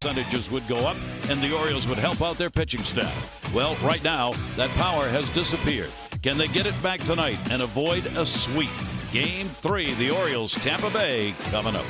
percentages would go up and the Orioles would help out their pitching staff. Well, right now, that power has disappeared. Can they get it back tonight and avoid a sweep? Game 3, the Orioles, Tampa Bay, coming up.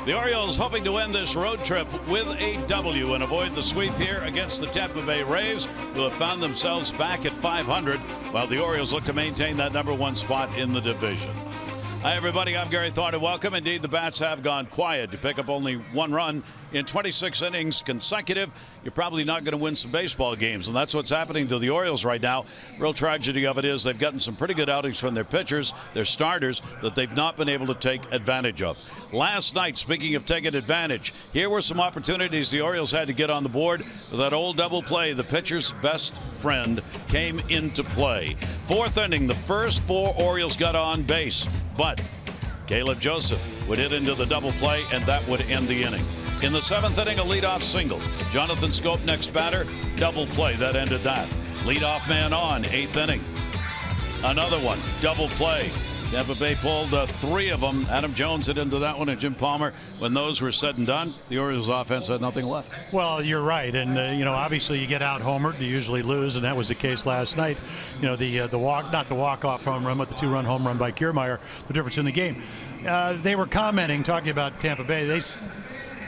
The Orioles hoping to end this road trip with a W and avoid the sweep here against the Tampa Bay Rays, who have found themselves back at 500, while the Orioles look to maintain that #1 spot in the division. Hi, everybody. I'm Gary Thorne, and welcome. Indeed, the Bats have gone quiet to pick up only 1 run in 26 innings consecutive. You're probably not going to win some baseball games, and that's what's happening to the Orioles right now. Real tragedy of it is they've gotten some pretty good outings from their pitchers, their starters, that they've not been able to take advantage of. Last night, speaking of taking advantage, here were some opportunities the Orioles had to get on the board. That old double play, the pitcher's best friend, came into play. 4th inning, the first 4 Orioles got on base, but Caleb Joseph would hit into the double play, and that would end the inning. In the 7th inning, a leadoff single. Jonathan Scope, next batter, double play. That ended that. Leadoff man on, 8th inning. Another one, double play. Tampa Bay pulled 3 of them. Adam Jones hit into that one, and Jim Palmer. When those were said and done, the Orioles offense had nothing left. Well, you're right, and obviously you get out homered, you usually lose, and that was the case last night. The not the walk-off home run, but the 2-run home run by Kiermaier, the difference in the game. They were talking about Tampa Bay.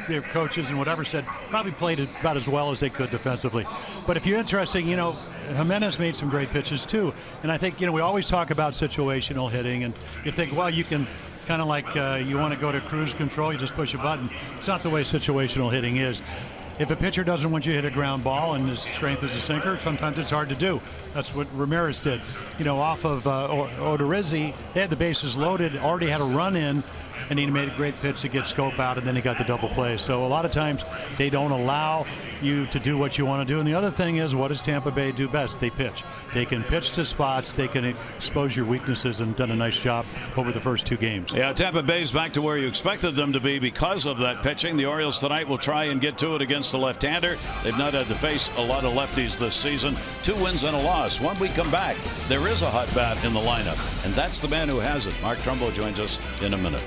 Their coaches and whatever said probably played about as well as they could defensively. But if you're interested, Jimenez made some great pitches too. And I think, we always talk about situational hitting, and you think, well, you can kind of like you want to go to cruise control, you just push a button. It's not the way situational hitting is. If a pitcher doesn't want you to hit a ground ball and his strength is a sinker, sometimes it's hard to do. That's what Ramirez did. Off of Odorizzi, they had the bases loaded, already had a run in, and he made a great pitch to get Scope out, and then he got the double play. So a lot of times they don't allow you to do what you want to do. And the other thing is, what does Tampa Bay do best? They pitch. They can pitch to spots. They can expose your weaknesses, and done a nice job over the first 2 games. Yeah, Tampa Bay's back to where you expected them to be because of that pitching. The Orioles tonight will try and get to it against a left-hander. They've not had to face a lot of lefties this season. 2 wins and a loss. When we come back, there is a hot bat in the lineup, and that's the man who has it. Mark Trumbo joins us in a minute.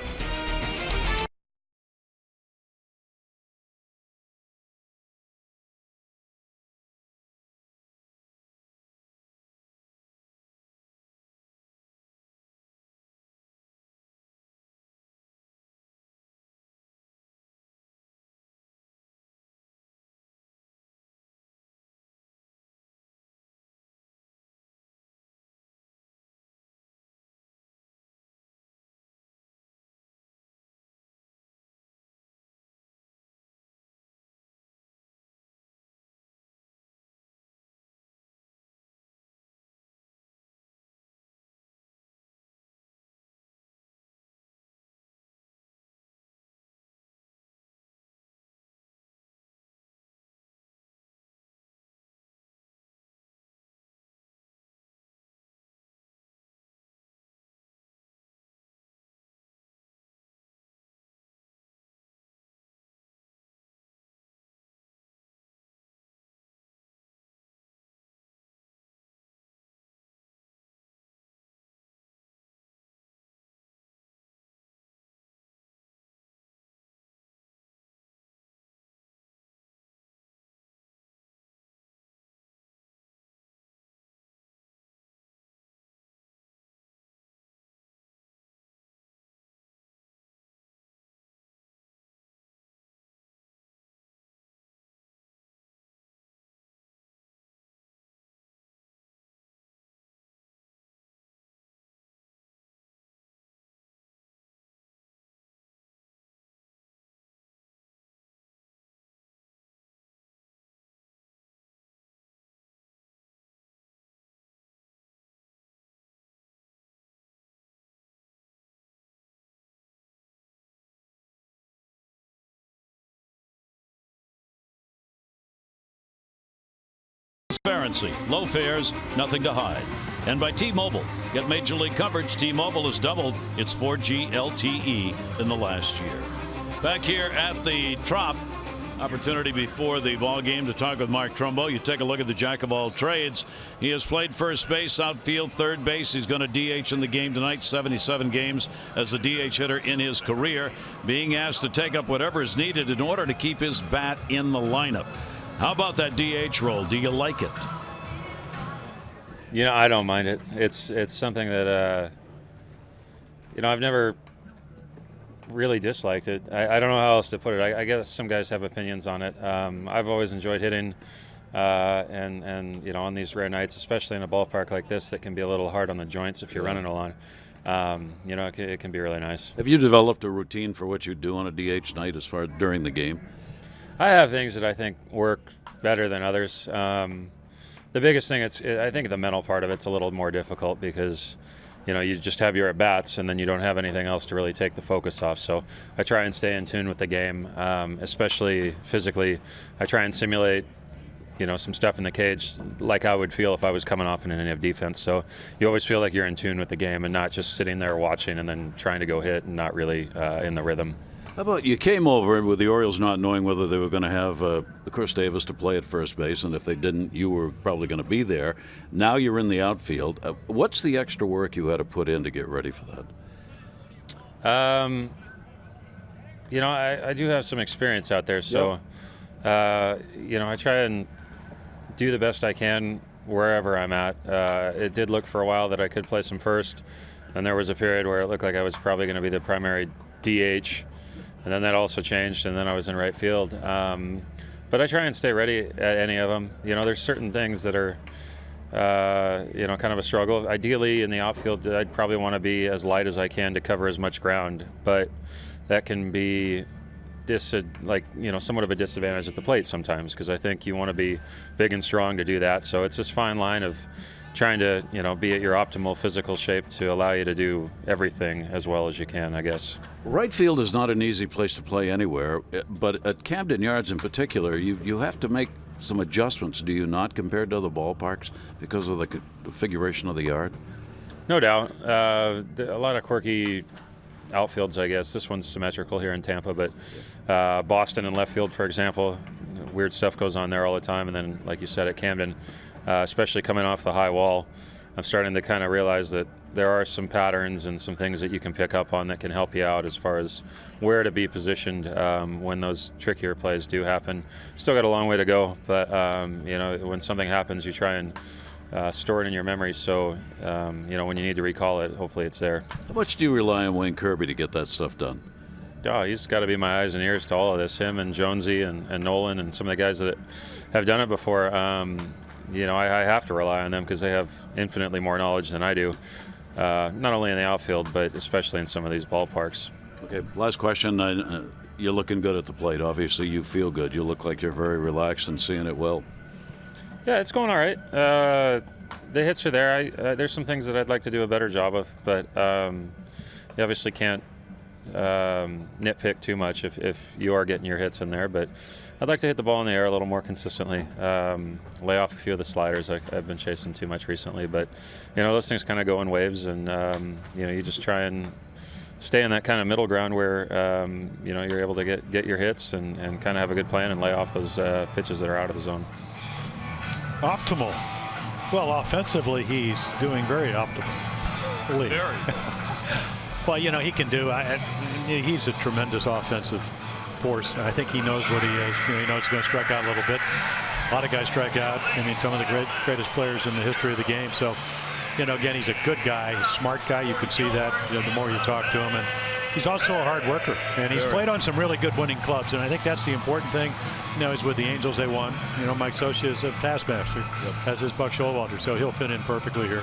Transparency, low fares, nothing to hide. And by T-Mobile. Get Major League coverage. T-Mobile has doubled its 4G LTE in the last year. Back here at the Trop, opportunity before the ball game to talk with Mark Trumbo. You take a look at the jack of all trades. He has played first base, outfield, third base. He's going to DH in the game tonight. 77 games as a DH hitter in his career, being asked to take up whatever is needed in order to keep his bat in the lineup. How about that DH role? Do you like it? You know, I don't mind it. It's something that you know, I've never really disliked it. I don't know how else to put it. I guess some guys have opinions on it. I've always enjoyed hitting, and you know, on these rare nights, especially in a ballpark like this that can be a little hard on the joints if you're running along, you know, it can be really nice. Have you developed a routine for what you do on a DH night as far as during the game? I have things that I think work better than others. The biggest thing, I think the mental part of it's a little more difficult because, you know, you just have your at-bats and then you don't have anything else to really take the focus off. So I try and stay in tune with the game, especially physically. I try and simulate, you know, some stuff in the cage like I would feel if I was coming off an inning of defense. So you always feel like you're in tune with the game and not just sitting there watching and then trying to go hit and not really in the rhythm. How about you came over with the Orioles not knowing whether they were going to have Chris Davis to play at first base, and if they didn't, you were probably going to be there. Now you're in the outfield. What's the extra work you had to put in to get ready for that? You know, I do have some experience out there, so you know, I try and do the best I can wherever I'm at. It did look for a while that I could play some first, and there was a period where it looked like I was probably going to be the primary DH. And then that also changed, and then I was in right field. But I try and stay ready at any of them. You know, there's certain things that are, you know, kind of a struggle. Ideally, in the outfield, I'd probably want to be as light as I can to cover as much ground. But that can be, like, you know, somewhat of a disadvantage at the plate sometimes because I think you want to be big and strong to do that. So it's this fine line of trying to, you know, be at your optimal physical shape to allow you to do everything as well as you can, I guess. Right field is not an easy place to play anywhere, but at Camden Yards in particular, you have to make some adjustments, do you not, compared to other ballparks because of the configuration of the yard? No doubt. A lot of quirky outfields, I guess. This one's symmetrical here in Tampa, but Boston and left field, for example, weird stuff goes on there all the time. And then, like you said, at Camden, especially coming off the high wall, I'm starting to kind of realize that there are some patterns and some things that you can pick up on that can help you out as far as where to be positioned when those trickier plays do happen. Still got a long way to go, but you know, when something happens, you try and store it in your memory so you know, when you need to recall it, hopefully it's there. How much do you rely on Wayne Kirby to get that stuff done? Oh, he's got to be my eyes and ears to all of this. Him and Jonesy and Nolan and some of the guys that have done it before. You know, I have to rely on them because they have infinitely more knowledge than I do, not only in the outfield, but especially in some of these ballparks. Okay, last question. You're looking good at the plate. Obviously, you feel good. You look like you're very relaxed and seeing it well. Yeah, it's going all right. The hits are there. There's some things that I'd like to do a better job of, but you obviously can't nitpick too much if you are getting your hits in there. But I'd like to hit the ball in the air a little more consistently, lay off a few of the sliders I've been chasing too much recently. But, you know, those things kind of go in waves, and, you know, you just try and stay in that kind of middle ground where, you know, you're able to get your hits and kind of have a good plan and lay off those pitches that are out of the zone. Optimal. Well, offensively, he's doing very optimally. Well, you know, he can do. He's a tremendous offensive force. I think he knows what he is. You know, he knows he's going to strike out a little bit. A lot of guys strike out. I mean, some of the greatest players in the history of the game. So, you know, again, he's a good guy, a smart guy. You can see that, you know, the more you talk to him. And he's also a hard worker. And he's played on some really good winning clubs. And I think that's the important thing. You know, he's with the Angels. They won. You know, Mike Scioscia is a taskmaster, as is Buck Showalter. So he'll fit in perfectly here.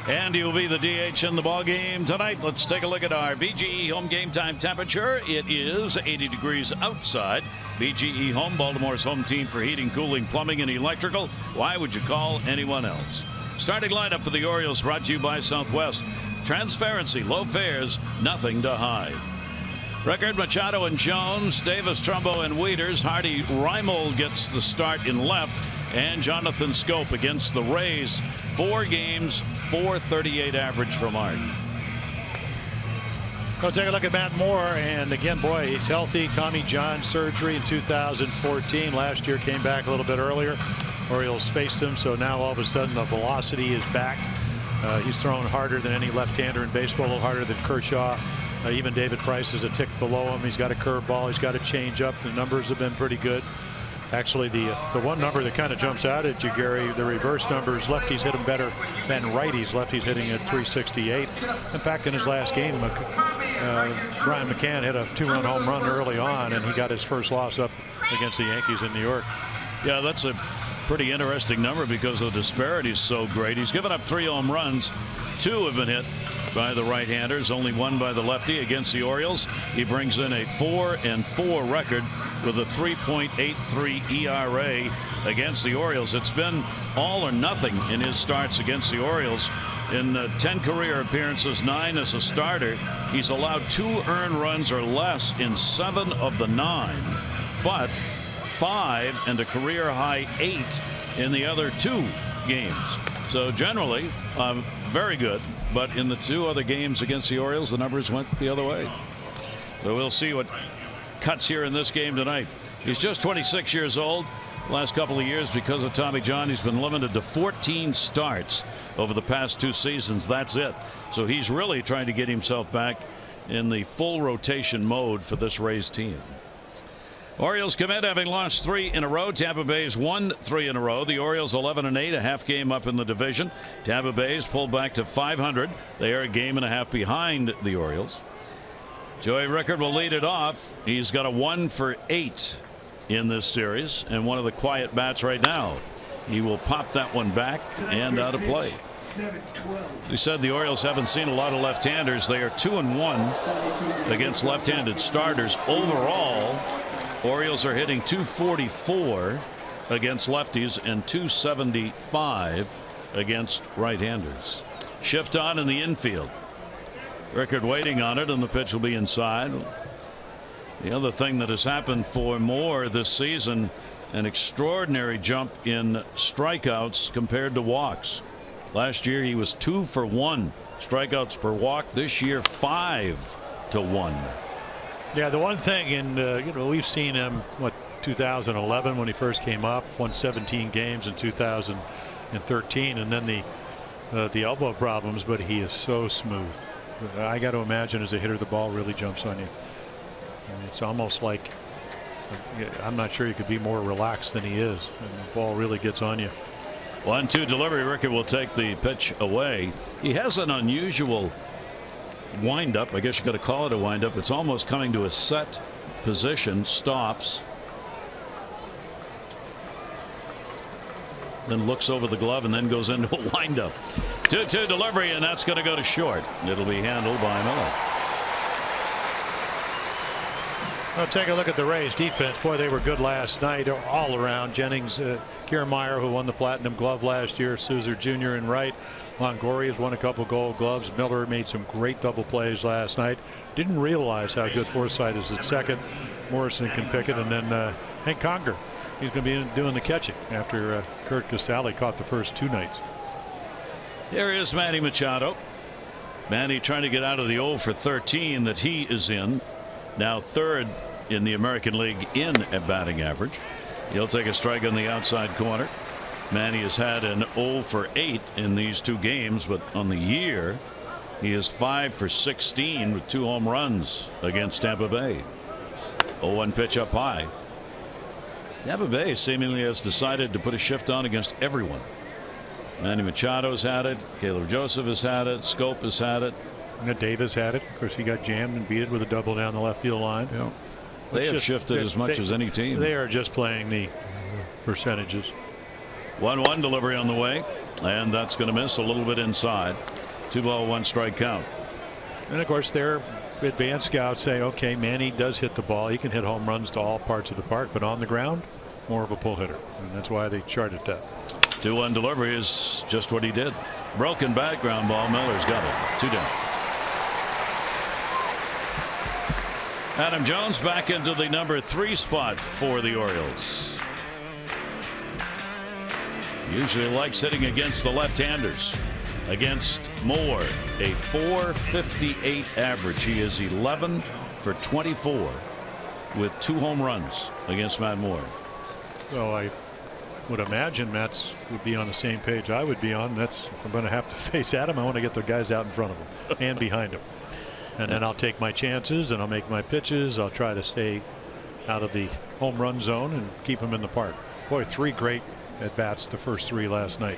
And he'll be the DH in the ball game tonight. Let's take a look at our BGE home game time temperature. It is 80 degrees outside. BGE Home, Baltimore's home team for heating, cooling, plumbing, and electrical. Why would you call anyone else? Starting lineup for the Orioles brought to you by Southwest. Transparency, low fares, nothing to hide. Record: Machado and Jones, Davis, Trumbo, and Wieters. Hardy, Reimold gets the start in left, and Jonathan Scope against the Rays. 4 games, .438 average from Martin. We'll take a look at Matt Moore, and again, boy, he's healthy. Tommy John surgery in 2014. Last year came back a little bit earlier. Orioles faced him, so now all of a sudden the velocity is back. He's thrown harder than any left-hander in baseball, a little harder than Kershaw. Even David Price is a tick below him. He's got a curveball. He's got a changeup. The numbers have been pretty good. Actually, the one number that kind of jumps out at you, Gary, the reverse numbers, lefties hit him better than righties. Lefties hitting at .368. In fact, in his last game, Brian McCann hit a 2-run home run early on, and he got his first loss up against the Yankees in New York. Yeah, that's a pretty interesting number because the disparity is so great. He's given up 3 home runs. 2 have been hit by the right-handers, only 1 by the lefty against the Orioles. He brings in a 4-4 record with a 3.83 ERA against the Orioles. It's been all or nothing in his starts against the Orioles. In 10 career appearances, 9 as a starter, he's allowed 2 earned runs or less in 7 of the 9, but 5 and a career high 8 in the other 2 games. So generally very good, but in the 2 other games against the Orioles, the numbers went the other way. So we'll see what cuts here in this game tonight. He's just 26 years old. Last couple of years, because of Tommy John, he's been limited to 14 starts over the past 2 seasons. That's it. So he's really trying to get himself back in the full rotation mode for this Rays team. Orioles commit, having lost 3 in a row. Tampa Bay's won 3 in a row. The Orioles 11-8, a half game up in the division. Tampa Bay's pulled back to .500. They are a game and a half behind the Orioles. Joey Rickard will lead it off. He's got a 1 for 8 in this series, and one of the quiet bats right now. He will pop that one back and out of play. We said the Orioles haven't seen a lot of left-handers. They are 2-1 against left-handed starters. Overall, Orioles are hitting .244 against lefties and .275 against right-handers. Shift on in the infield. Rickard waiting on it, and the pitch will be inside. The other thing that has happened for Moore this season, an extraordinary jump in strikeouts compared to walks. Last year he was 2 for 1 strikeouts per walk. This year 5 to 1. Yeah, the one thing, and we've seen him 2011 when he first came up, won 17 games in 2013, and then the elbow problems, but he is so smooth. I got to imagine as a hitter the ball really jumps on you. It's almost like, I'm not sure you could be more relaxed than he is, and the ball really gets on you. 1-2 delivery. Rickard will take the pitch away. He has an unusual windup. I guess you got to call it a windup. It's almost coming to a set position, stops, then looks over the glove and then goes into a windup. 2-2 delivery, and that's going to go to short. It'll be handled by Miller. Well, take a look at the Rays defense. Boy, they were good last night all around. Jennings, Kiermaier, who won the Platinum Glove last year, Souza Jr. in right. Longoria has won a couple Gold Gloves. Miller made some great double plays last night. Didn't realize how good Forsythe is at second. Morrison can pick it, and then Hank Conger. He's going to be doing the catching after Kurt Casale caught the first 2 nights. Here is Manny Machado. Manny trying to get out of the 0 for 13 that he is in. Now 3rd in the American League in at batting average. He'll take a strike on the outside corner. Manny has had an 0 for 8 in these 2 games, but on the year he is 5 for 16 with 2 home runs against Tampa Bay. 0-1 pitch up high. Tampa Bay seemingly has decided to put a shift on against everyone. Manny Machado's had it. Caleb Joseph has had it. Scope has had it. Davis had it. Of course, he got jammed and beat it with a double down the left field line. Yeah. They have shifted as much as any team. They are just playing the percentages. 1-1 delivery on the way, and that's going to miss a little bit inside. 2 ball 1 strike count. And of course, their advanced scouts say, okay, Manny does hit the ball. He can hit home runs to all parts of the park, but on the ground, more of a pull hitter, and that's why they charted that. 2-1 delivery is just what he did. Broken bat, ground ball. Miller's got it. 2 down. Adam Jones back into the number 3 spot for the Orioles. Usually likes hitting against the left-handers. Against Moore, a .458 average. He is 11 for 24 with 2 home runs against Matt Moore. So I would imagine Mets would be on the same page I would be on. That's if I'm going to have to face Adam, I want to get the guys out in front of him and behind him. And then I'll take my chances and I'll make my pitches. I'll try to stay out of the home run zone and keep him in the park. Boy, 3 great at bats, the first 3 last night.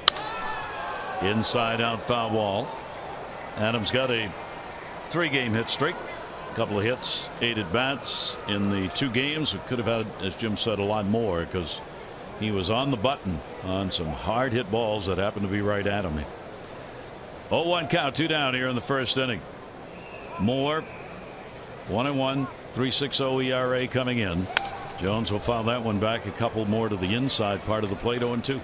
Inside out foul ball. Adams got a 3-game hit streak. A couple of hits, 8 at bats in the 2 games. We could have had, as Jim said, a lot more because he was on the button on some hard hit balls that happened to be right at him. 0-1 count, 2 down here in the first inning. Moore 1-1, 3.60 ERA coming in. Jones will foul that one back a couple more to the inside part of the plate. 0-2.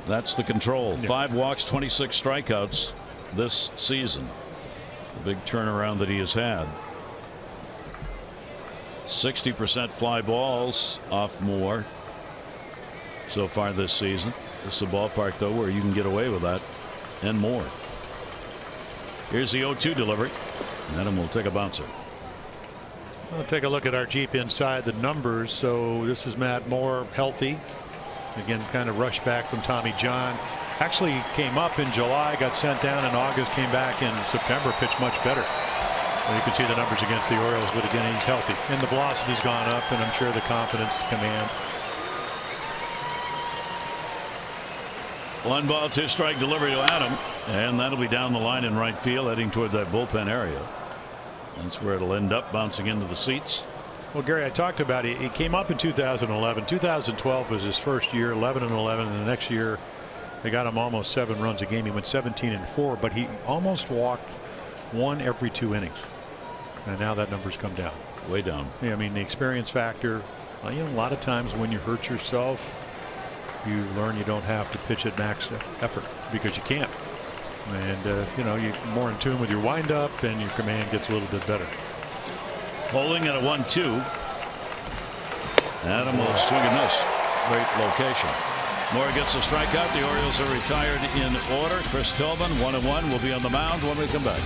That's the control. 5 walks, 26 strikeouts this season. The big turnaround that he has had. 60% fly balls off Moore so far this season. This is a ballpark, though, where you can get away with that and more. Here's the 0-2 delivery. Adam will take a bouncer. I'll take a look at our Jeep inside the numbers. So this is Matt Moore, healthy. Again, kind of rushed back from Tommy John. Actually came up in July, got sent down in August, came back in September, pitched much better. Well, you can see the numbers against the Orioles, but again, he's healthy. And the velocity's gone up, and I'm sure the confidence, command. 1 ball, 2 strike delivery to Adam, and that'll be down the line in right field, heading toward that bullpen area. That's where it'll end up, bouncing into the seats. Well, Gary, I talked about it. He came up in 2011. 2012 was his first year, 11-11, and the next year they got him almost 7 runs a game. He went 17-4, but he almost walked 1 every 2 innings. And now that number's come down. Way down. Yeah, I mean, the experience factor. You know, a lot of times when you hurt yourself, you learn you don't have to pitch at max effort because you can't. And, you know, you're more in tune with your windup and your command gets a little bit better. Holding at a 1-2. Adam will swing and miss. Great location. Moore gets a strikeout. The Orioles are retired in order. Chris Tillman, 1-1, will be on the mound when we come back.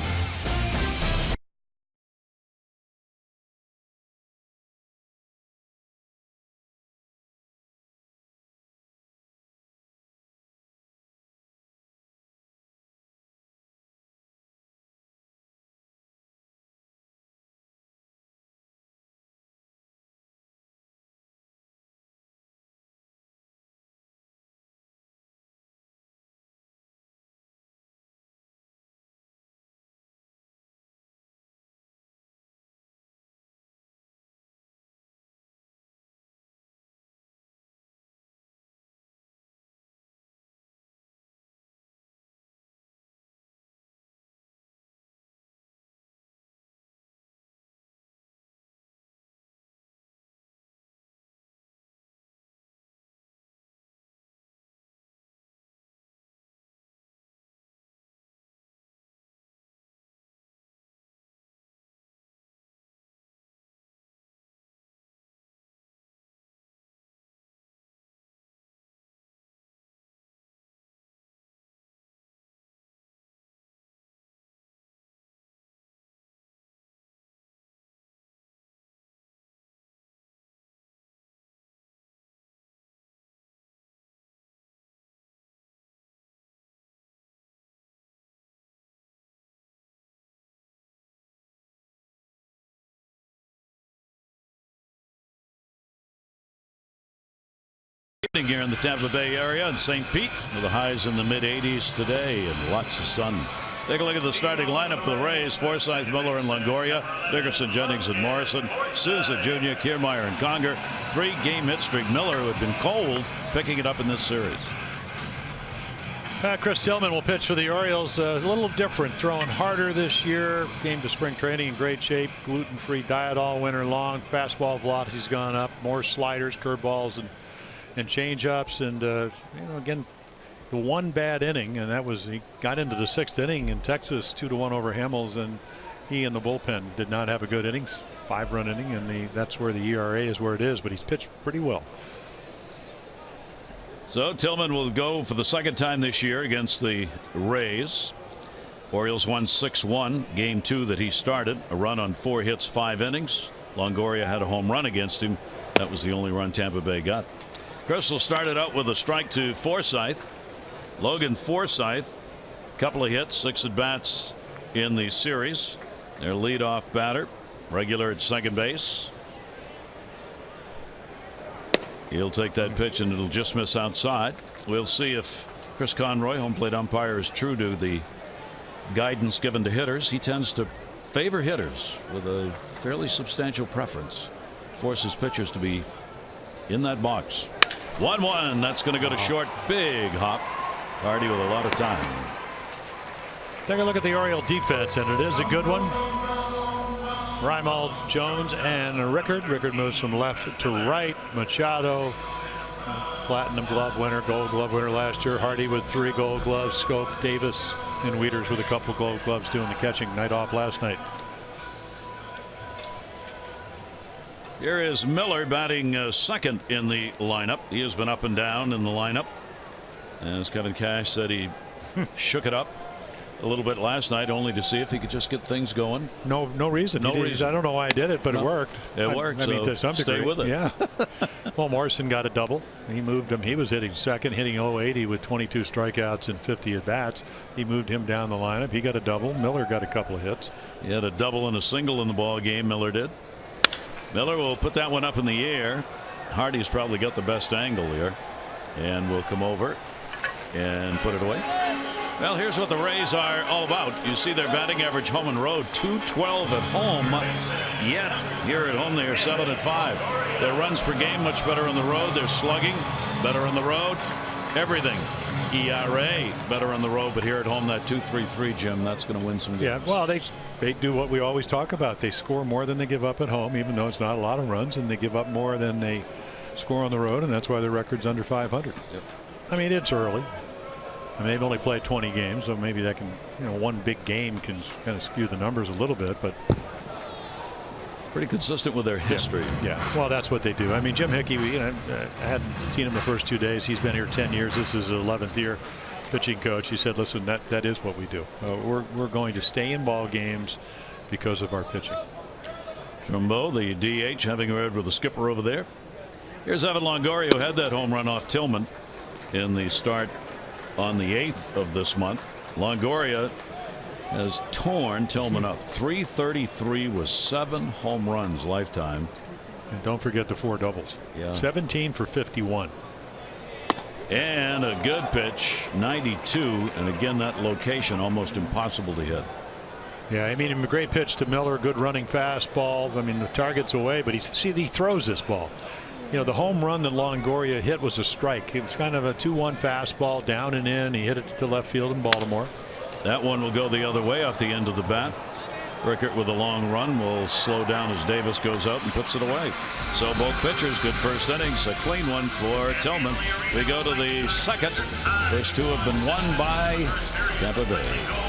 Here in the Tampa Bay area and St. Pete with the highs in the mid-80s today and lots of sun. Take a look at the starting lineup for the Rays. Forsythe, Miller, and Longoria. Dickerson, Jennings, and Morrison. Souza Jr., Kiermaier, and Conger. 3-game hit streak. Miller, who had been cold, picking it up in this series. Chris Tillman will pitch for the Orioles. A little different, throwing harder this year. Came to spring training in great shape. Gluten-free diet all winter long. Fastball velocity's gone up. More sliders, curveballs, and change-ups. And you know, again, the one bad inning, and that was he got into the 6th inning in Texas, 2-1 over Hamels, and he and the bullpen did not have a good innings. 5-run inning, and that's where the ERA is where it is, but he's pitched pretty well. So Tillman will go for the second time this year against the Rays. Orioles won 6-1 game 2 that he started. A run on 4 hits, 5 innings. Longoria had a home run against him. That was the only run Tampa Bay got. Crystal started out with a strike to Forsythe. Logan Forsythe, couple of hits, 6 at bats in the series. Their leadoff batter, regular at second base. He'll take that pitch and it'll just miss outside. We'll see if Chris Conroy, home plate umpire, is true to the guidance given to hitters. He tends to favor hitters with a fairly substantial preference. Forces pitchers to be in that box. 1-1. That's going to go to short. Big hop. Hardy with a lot of time. Take a look at the Oriole defense, and it is a good one. Reimald, Jones, and Rickard. Rickard moves from left to right. Machado, platinum glove winner, gold glove winner last year. Hardy with 3 gold gloves. Scope, Davis, and Wieters with a couple gold gloves doing the catching. Night off last night. Here is Miller batting second in the lineup. He has been up and down in the lineup. As Kevin Cash said, he shook it up a little bit last night only to see if he could just get things going. No reason. No reason. I don't know why I did it, but it worked. It worked. I mean, to some stay degree. with it. Yeah. Well, Morrison got a double. He moved him. He was hitting second, hitting 080 with 22 strikeouts and 50 at bats. He moved him down the lineup. He got a double. Miller got a couple of hits. He had a double and a single in the ball game. Miller did. Miller will put that one up in the air. Hardy's probably got the best angle here, and will come over and put it away. Well, here's what the Rays are all about. You see their batting average home and road, 212 at home. Yet here at home they are 7 at 5. Their runs per game much better on the road. Their slugging better on the road. Everything. ERA better on the road, but here at home that 2.33, Jim, that's going to win some games. Yeah, well, they do what we always talk about. They score more than they give up at home, even though it's not a lot of runs, and they give up more than they score on the road, and that's why their record's under 500. Yep. I mean, it's early. I mean, they've only played 20 games, so maybe that can, one big game can kind of skew the numbers a little bit, but pretty consistent with their history. Yeah. Well, that's what they do. I mean, Jim Hickey, I hadn't seen him the first 2 days. He's been here 10 years. This is his 11th year pitching coach. He said, listen, that is what we do. We're going to stay in ball games because of our pitching. Trumbo, the DH, having a word with the skipper over there. Here's Evan Longoria, who had that home run off Tillman in the start on the 8th of this month. Longoria has torn Tillman up. 333 with 7 home runs lifetime. And don't forget the 4 doubles. Yeah. 17 for 51. And a good pitch, 92. And again, that location almost impossible to hit. Yeah, I mean, a great pitch to Miller, good running fastball. I mean, the target's away, but he throws this ball. The home run that Longoria hit was a strike. It was kind of a 2-1 fastball down and in. He hit it to left field in Baltimore. That one will go the other way off the end of the bat. Rickert with a long run will slow down as Davis goes out and puts it away. So both pitchers, good first innings, a clean one for Tillman. We go to the second. First 2 have been won by Tampa Bay.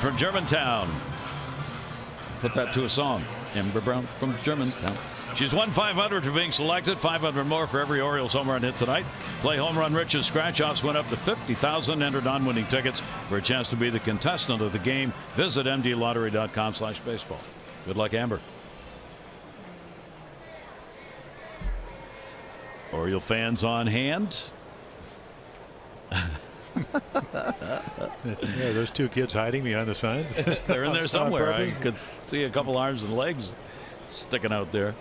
from Germantown. Put that to a song. Amber Brown from Germantown. She's won 500 for being selected. 500 more for every Orioles home run hit tonight. Play Home Run Rich's scratch-offs went up to 50,000. Enter non-winning tickets for a chance to be the contestant of the game. Visit mdlottery.com/baseball. Good luck, Amber. Oriole fans on hand. Yeah, those two kids hiding behind the signs. They're in there somewhere. I could see a couple arms and legs sticking out there.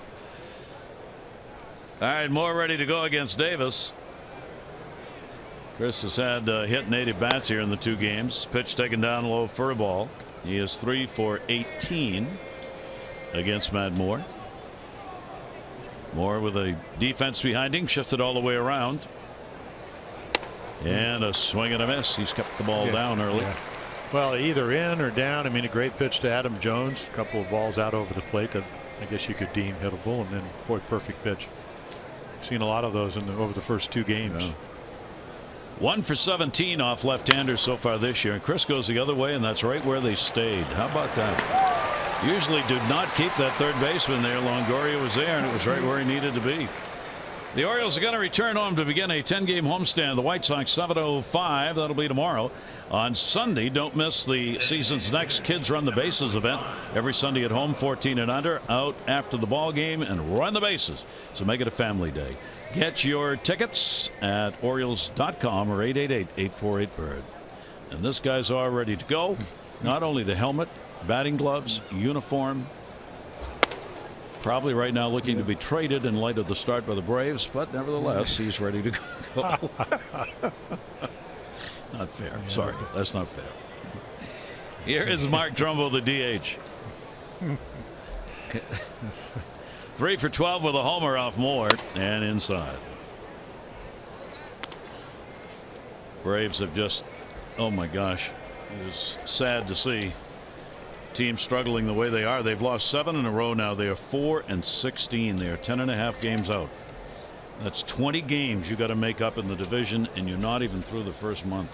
All right, Moore ready to go against Davis. Chris has had hit native bats here in the 2 games. Pitch taken down low for a ball. He is 3 for 18 against Matt Moore. Moore with a defense behind him, shifted all the way around. And a swing and a miss. He's kept the ball down early. Yeah. Well, either in or down. I mean, a great pitch to Adam Jones. A couple of balls out over the plate that I guess you could deem hittable, and then boy, perfect pitch. Seen a lot of those over the first 2 games. Yeah. 1 for 17 off left-handers so far this year, and Chris goes the other way, and that's right where they stayed. How about that? Usually did not keep that third baseman there. Longoria was there, and it was right where he needed to be. The Orioles are going to return home to begin a 10-game homestand. The White Sox 7:05. That'll be tomorrow. On Sunday, don't miss the season's next Kids Run the Bases event. Every Sunday at home, 14 and under, out after the ball game and run the bases. So make it a family day. Get your tickets at Orioles.com or 888-848-BIRD. And this guy's all ready to go. Not only the helmet, batting gloves, uniform. Probably right now looking to be traded in light of the start by the Braves, but nevertheless, he's ready to go. Not fair. Sorry, that's not fair. Here is Mark Trumbo, the DH. 3 for 12 with a homer off Moore and inside. Braves have just, oh my gosh, it is sad to see teams struggling the way they are. They've lost 7 in a row now. They are 4 and 16. They are 10.5 games out. That's 20 games you got to make up in the division, and you're not even through the first month.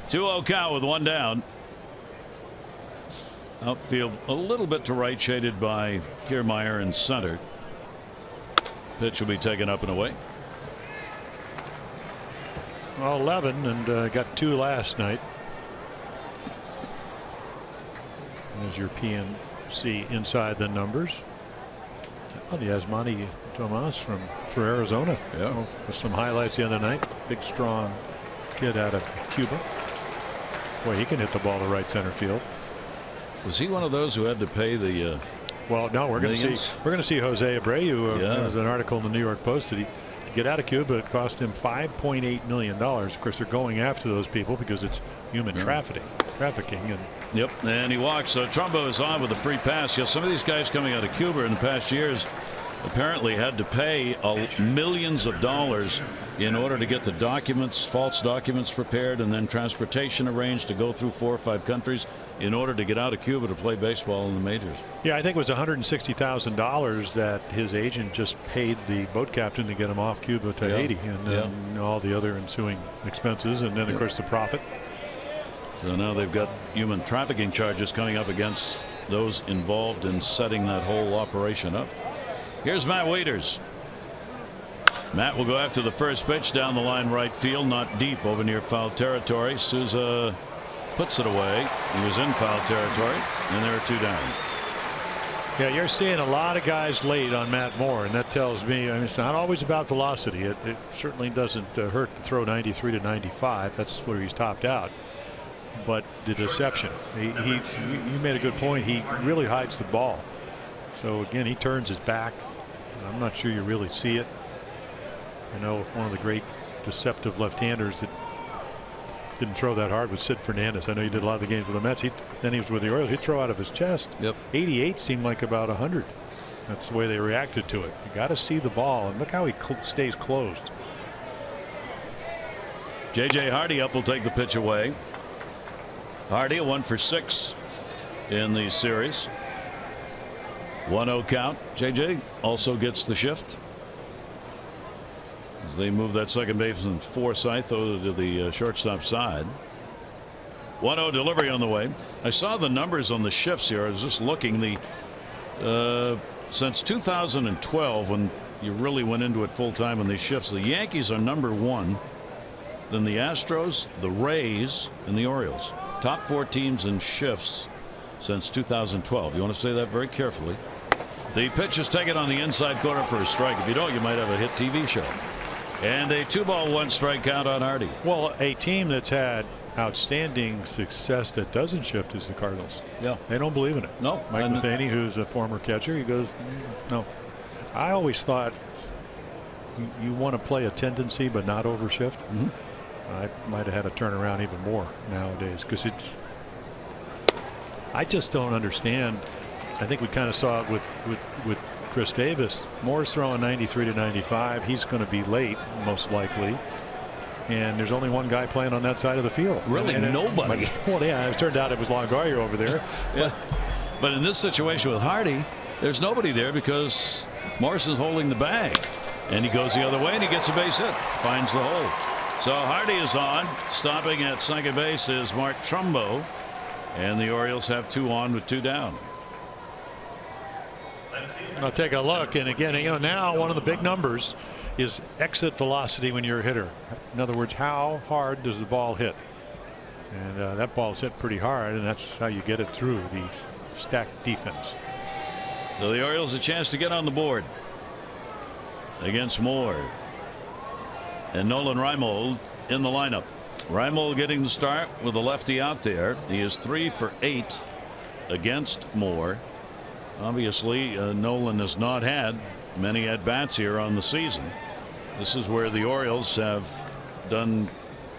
2-0 count with 1 down. Outfield a little bit to right, shaded by Kiermaier in center. Pitch will be taken up and away. Well, 11 and got 2 last night. There's your PNC inside the numbers. Oh, the Yasmani Tomas for Arizona. Yeah. Oh, with some highlights the other night. Big, strong kid out of Cuba. Boy, he can hit the ball to right center field. Was he one of those who had to pay the? Well, no, we're going to see Jose Abreu. There was an article in the New York Post that to get out of Cuba, it cost him $5.8 million. Of course, they're going after those people because it's human trafficking. And yep, and he walks. So Trumbo is on with a free pass. Yes, some of these guys coming out of Cuba in the past years apparently had to pay millions of dollars in order to get the documents, false documents prepared, and then transportation arranged to go through 4 or 5 countries in order to get out of Cuba to play baseball in the majors. Yeah, I think it was $160,000 that his agent just paid the boat captain to get him off Cuba to Haiti, and then all the other ensuing expenses, and then of course the profit. So now they've got human trafficking charges coming up against those involved in setting that whole operation up. Here's Matt Waiters. Matt will go after the first pitch down the line right field, not deep, over near foul territory. Souza puts it away. He was in foul territory, and there are 2 down. Yeah, you're seeing a lot of guys late on Matt Moore, and that tells me, I mean, it's not always about velocity. It certainly doesn't hurt to throw 93 to 95. That's where he's topped out. But the deception, you made a good point. He really hides the ball. So again, he turns his back. I'm not sure you really see it. I know one of the great deceptive left-handers that didn't throw that hard was Sid Fernandez. I know he did a lot of the games with the Mets. Then he was with the Orioles. He'd throw out of his chest. Yep. 88 seemed like about 100. That's the way they reacted to it. You got to see the ball, and look how he stays closed. J.J. Hardy up will take the pitch away. Hardy a 1 for 6 in the series. 1-0 count. J.J. also gets the shift as they move that second baseman Forsythe over to the shortstop side. 1-0 delivery on the way. I saw the numbers on the shifts here. I was just looking. Since 2012, when you really went into it full time on these shifts, the Yankees are #1, then the Astros, the Rays, and the Orioles. Top 4 teams in shifts since 2012. You want to say that very carefully. The pitch is taken on the inside corner for a strike. If you don't, you might have a hit TV show. And a 2-ball 1-strike count on Hardy. Well, a team that's had outstanding success that doesn't shift is the Cardinals. Yeah. They don't believe in it. No. Mike Matheny, who's a former catcher, he goes, no. I always thought you want to play a tendency but not overshift. I might have had to turn around even more nowadays because I just don't understand. I think we kind of saw it with Chris Davis. Moore's throwing 93 to 95. He's going to be late most likely. And there's only one guy playing on that side of the field. Really, nobody. Well, yeah, it turned out it was Longoria over there. Yeah. But in this situation with Hardy, there's nobody there because Morrison's holding the bag. And he goes the other way and he gets a base hit. Finds the hole. So Hardy is on. Stopping at second base is Mark Trumbo. And the Orioles have 2 on with 2 down. I'll take a look. And again, now one of the big numbers is exit velocity when you're a hitter. In other words, how hard does the ball hit? And that ball's hit pretty hard, and that's how you get it through the stacked defense. So the Orioles a chance to get on the board against Moore. And Nolan Reimold in the lineup. Reimold getting the start with a lefty out there. He is 3 for 8 against Moore. Obviously, Nolan has not had many at bats here on the season. This is where the Orioles have done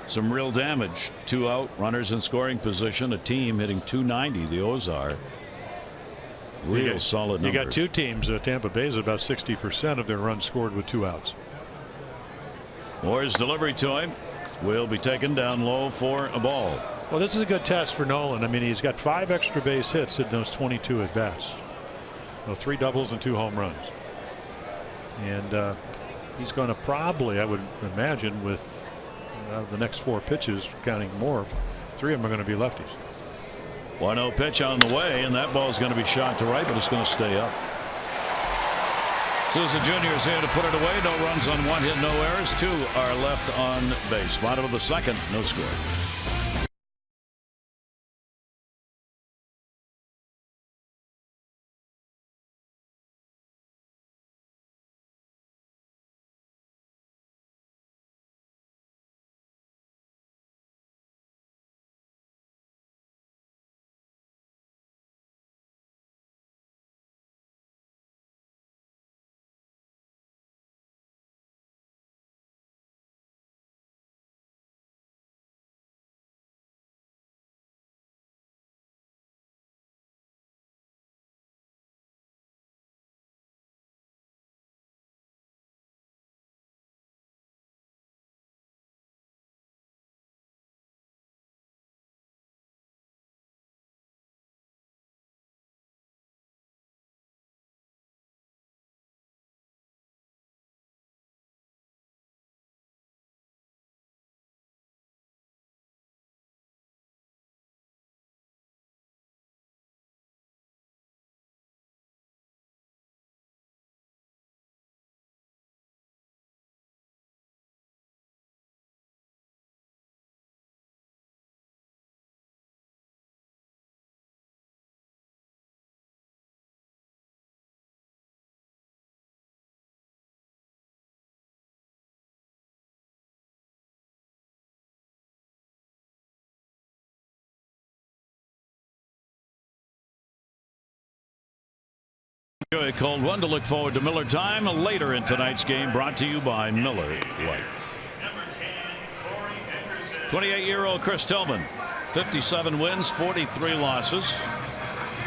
some real damage. 2 out, runners in scoring position, a team hitting .290. The O's are real solid numbers. You got 2 teams. Tampa Bay is about 60% of their runs scored with 2 outs. Moore's delivery to him will be taken down low for a ball. Well, this is a good test for Nolan. I mean, he's got 5 extra base hits in those 22 at bats. So 3 doubles and 2 home runs. And he's going to probably, I would imagine, with the next 4 pitches, counting Moore, 3 of them are going to be lefties. 1-0 pitch on the way, and that ball is going to be shot to right, but it's going to stay up. Souza Jr. is here to put it away. No runs on 1 hit, no errors. 2 are left on base. Bottom of the second, no score. A cold one to look forward to Miller time later in tonight's game, brought to you by Miller Lite. 28-year-old Chris Tillman, 57 wins, 43 losses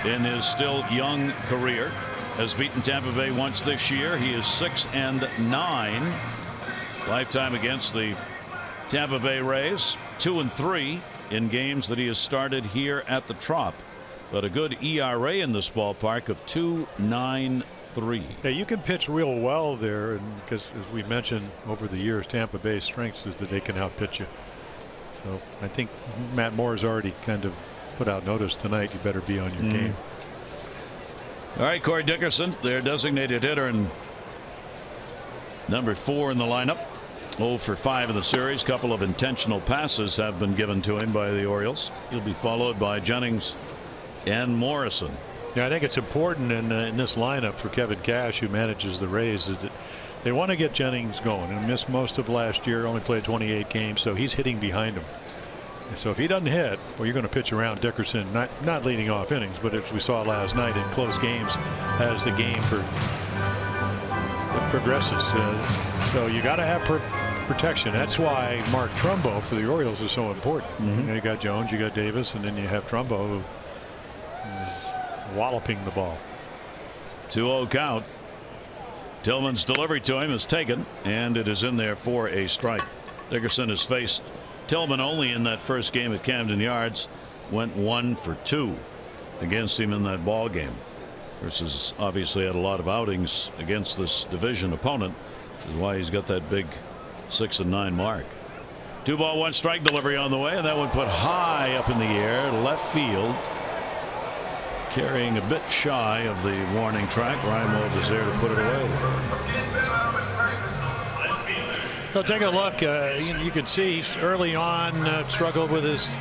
in his still young career. Has beaten Tampa Bay once this year. He is 6-9 lifetime against the Tampa Bay Rays. 2-3 in games that he has started here at the Trop. But a good ERA in this ballpark of 2.93. Yeah, you can pitch real well there, and because as we mentioned over the years, Tampa Bay's strengths is that they can outpitch you. So I think Matt Moore's already kind of put out notice tonight. You better be on your game. All right, Corey Dickerson, their designated hitter and number 4 in the lineup. 0 for 5 in the series. Couple of intentional passes have been given to him by the Orioles. He'll be followed by Jennings and Morrison. Yeah, I think it's important in this lineup for Kevin Cash, who manages the Rays, is that they want to get Jennings going. He missed most of last year, only played 28 games, so he's hitting behind him. So if he doesn't hit, well, you're going to pitch around Dickerson, not leading off innings, but as we saw last night in close games, as the game progresses. So you got to have protection. That's why Mark Trumbo for the Orioles is so important. You got Jones, you got Davis, and then you have Trumbo, who is walloping the ball. 2-0 count. Tillman's delivery to him is taken, and it is in there for a strike. Dickerson has faced Tillman only in that first game at Camden Yards. Went 1 for 2 against him in that ball game. Versus obviously had a lot of outings against this division opponent, which is why he's got that big 6-9 mark. 2 ball 1 strike delivery on the way, and that one put high up in the air, left field, carrying a bit shy of the warning track. Ryan Wold is there to put it away. Well, take a look. You can see early on struggled with his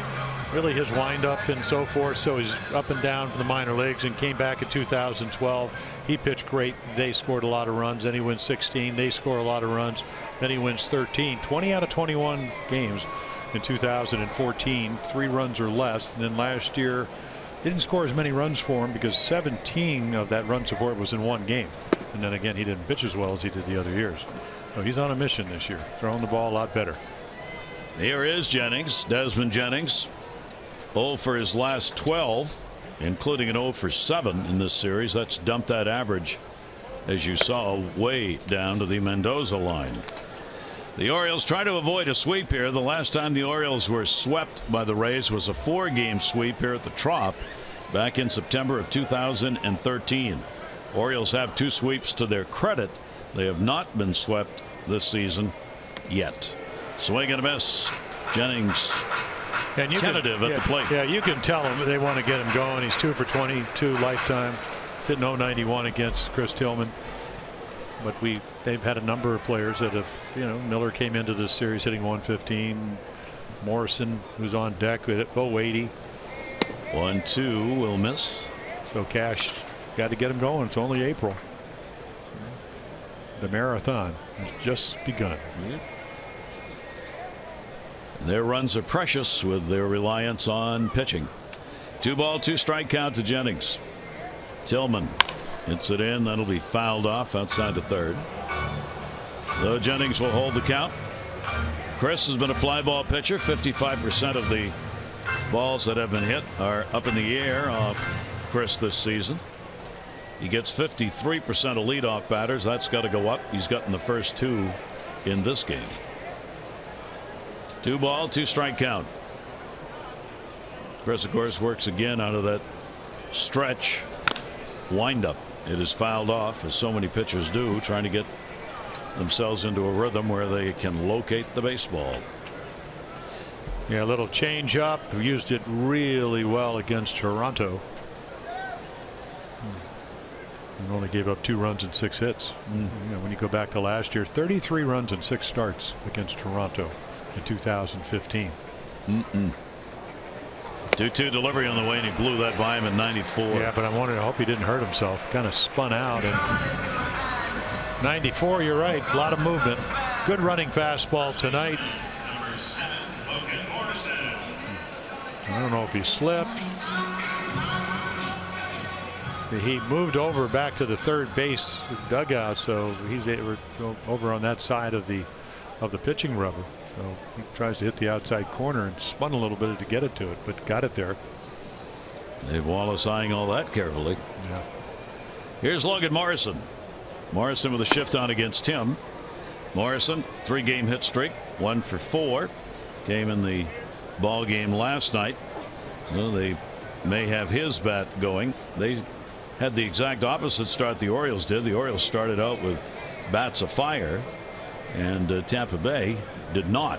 windup and so forth. So he's up and down from the minor leagues and came back in 2012. He pitched great. They scored a lot of runs. Then he wins 16. They score a lot of runs. Then he wins 13. 20 out of 21 games in 2014. 3 runs or less. And then last year, didn't score as many runs for him because 17 of that run support was in 1 game. And then again, he didn't pitch as well as he did the other years. So he's on a mission this year, throwing the ball a lot better. Here is Jennings, Desmond Jennings. 0 for his last 12, including an 0 for 7 in this series. That's dumped that average, as you saw, way down to the Mendoza line. The Orioles try to avoid a sweep here. The last time the Orioles were swept by the Rays was a 4-game sweep here at the Trop back in September of 2013. Orioles have 2 sweeps to their credit. They have not been swept this season yet. Swing and a miss. Jennings tentative at the plate. Yeah, you can tell them they want to get him going. He's 2 for 22 lifetime. He's hitting 091 against Chris Tillman. But they've had a number of players that have, Miller came into this series hitting 115. Morrison, who's on deck, at 080. 1-2 will miss. So Cash got to get him going. It's only April. The marathon has just begun. Their runs are precious with their reliance on pitching. 2 ball 2 strike count to Jennings. Tillman hits it in. That'll be fouled off outside the third. So Jennings will hold the count. Chris has been a fly ball pitcher. 55% of the balls that have been hit are up in the air off Chris this season. He gets 53% of leadoff batters. That's got to go up. He's gotten the first 2 in this game. 2 ball 2 strike count. Chris, of course, works again out of that stretch windup. It is fouled off, as so many pitchers do, trying to get themselves into a rhythm where they can locate the baseball. Yeah, a little change up. Used it really well against Toronto. And only gave up 2 runs and 6 hits. When you go back to last year, 33 runs and 6 starts against Toronto in 2015. 2-2 delivery on the way, and he blew that by him in 94. Yeah, but I hope he didn't hurt himself. Kind of spun out. And 94, you're right. A lot of movement. Good running fastball tonight. I don't know if he slipped. He moved over back to the third base dugout, so he's over on that side of the pitching rubber. So he tries to hit the outside corner and spun a little bit to get it to it, but got it there. Dave Wallace eyeing all that carefully. Yeah. Here's Logan Morrison. Morrison with a shift on against him. Morrison, 3-game hit streak, 1 for 4. Came in the ball game last night. So they may have his bat going. They had the exact opposite start the Orioles did. The Orioles started out with bats afire, and Tampa Bay did not.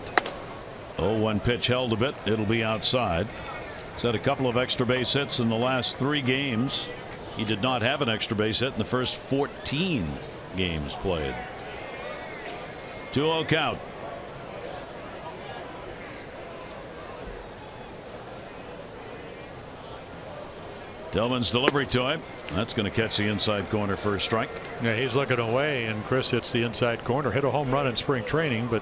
0-1 pitch held a bit. It'll be outside. He's had a couple of extra base hits in the last 3 games. He did not have an extra base hit in the first 14 games played. 2-0 count. Tillman's delivery to him. That's going to catch the inside corner for a strike. Yeah, he's looking away, and Chris hits the inside corner. Hit a home run in spring training, but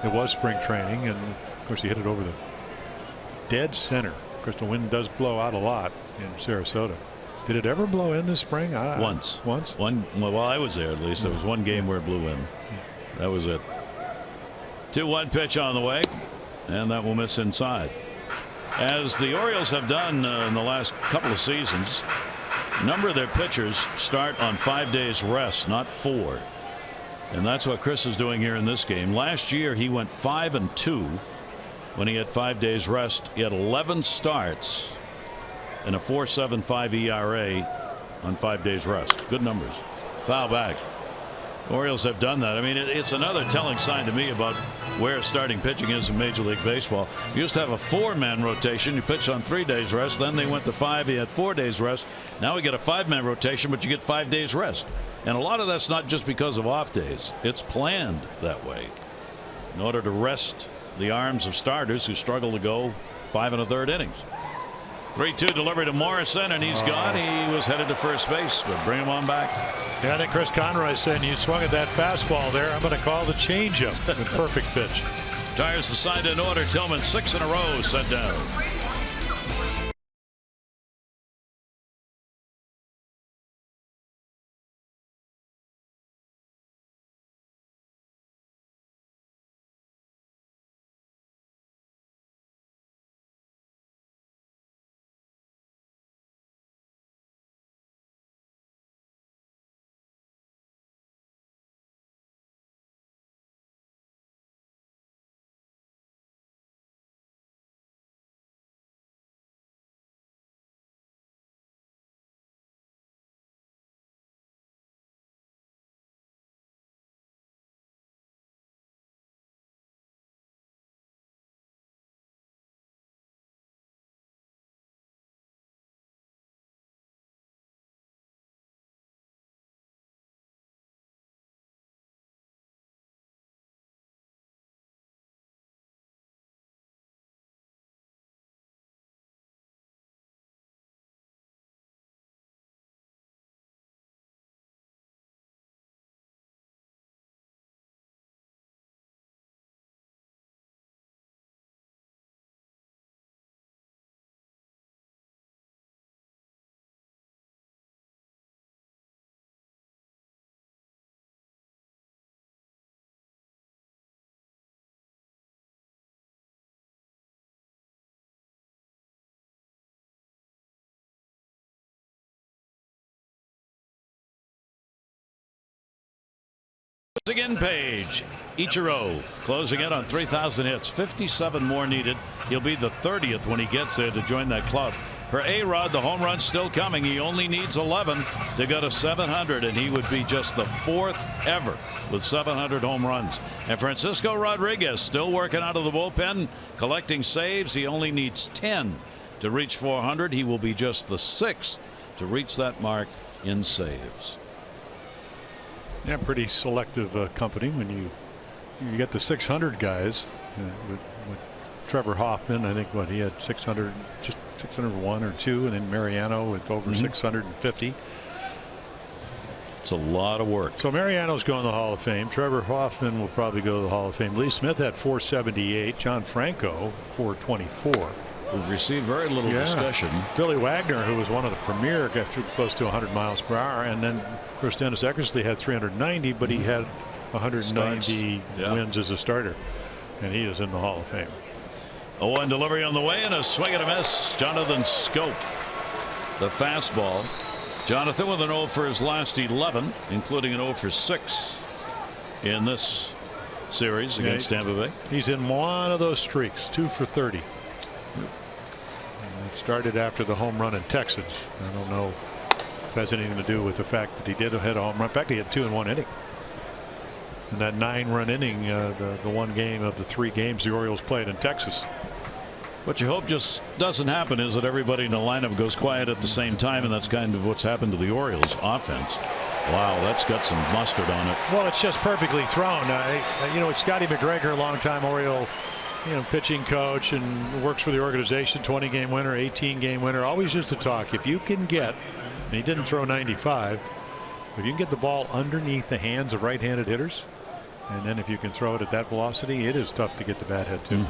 it was spring training, and of course he hit it over the dead center. Of course, the wind does blow out a lot in Sarasota. Did it ever blow in this spring? Once. Once? Well, I was there at least. There was one game where it blew in. That was it. 2-1 pitch on the way, and that will miss inside. As the Orioles have done in the last couple of seasons, a number of their pitchers start on 5 days rest, not 4. And that's what Chris is doing here in this game. Last year he went 5-2 when he had 5 days rest. He had 11 starts and a 4.75 ERA on 5 days rest. Good numbers. Foul back. Orioles have done that. I mean, it's another telling sign to me about where starting pitching is in Major League Baseball. You used to have a 4-man rotation. You pitch on 3 days rest. Then they went to 5. He had 4 days rest. Now we get a 5-man rotation, but you get 5 days rest. And a lot of that's not just because of off days. It's planned that way in order to rest the arms of starters who struggle to go 5 1/3 innings. 3-2 delivery to Morrison, and he's gone. He was headed to first base, but bring him on back. Yeah, I think Chris Conroy saying you swung at that fastball there. I'm going to call the changeup. The perfect pitch. Tires assigned in order. Tillman 6 in a row set down. Again, Page. Ichiro closing in on 3,000 hits. 57 more needed. He'll be the 30th when he gets there to join that club. For A-Rod, the home run's still coming. He only needs 11 to go to 700, and he would be just the 4th ever with 700 home runs. And Francisco Rodriguez still working out of the bullpen, collecting saves. He only needs 10 to reach 400. He will be just the 6th to reach that mark in saves. Yeah, pretty selective company when you get the 600 guys with Trevor Hoffman. I think what he had 600, just 601 or 2, and then Mariano with over 650. It's a lot of work. So Mariano's going to the Hall of Fame. Trevor Hoffman will probably go to the Hall of Fame. Lee Smith had 478. John Franco 424. We've received very little discussion. Billy Wagner, who was one of the premier, got through close to 100 miles per hour, and then of course Dennis Eckersley had 390, but he had 190 wins as a starter, and he is in the Hall of Fame. 0-1 delivery on the way and a swing and a miss. Jonathan Scope, the fastball. Jonathan with an 0 for his last 11, including an 0 for 6 in this series against Tampa Bay. He's in one of those streaks, 2 for 30. It started after the home run in Texas. I don't know if it has anything to do with the fact that he did hit a home run. In fact, he had 2 in 1 inning. in that 9-run inning, the one game of the 3 games the Orioles played in Texas. What you hope just doesn't happen is that everybody in the lineup goes quiet at the same time, and that's kind of what's happened to the Orioles offense. Wow, that's got some mustard on it. Well, it's just perfectly thrown. You know, it's Scotty McGregor, a longtime Oriole, pitching coach, and works for the organization. 20-game winner, 18-game winner. Always used to talk. If you can get, and he didn't throw 95, if you can get the ball underneath the hands of right-handed hitters, and then if you can throw it at that velocity, it is tough to get the bat hit too.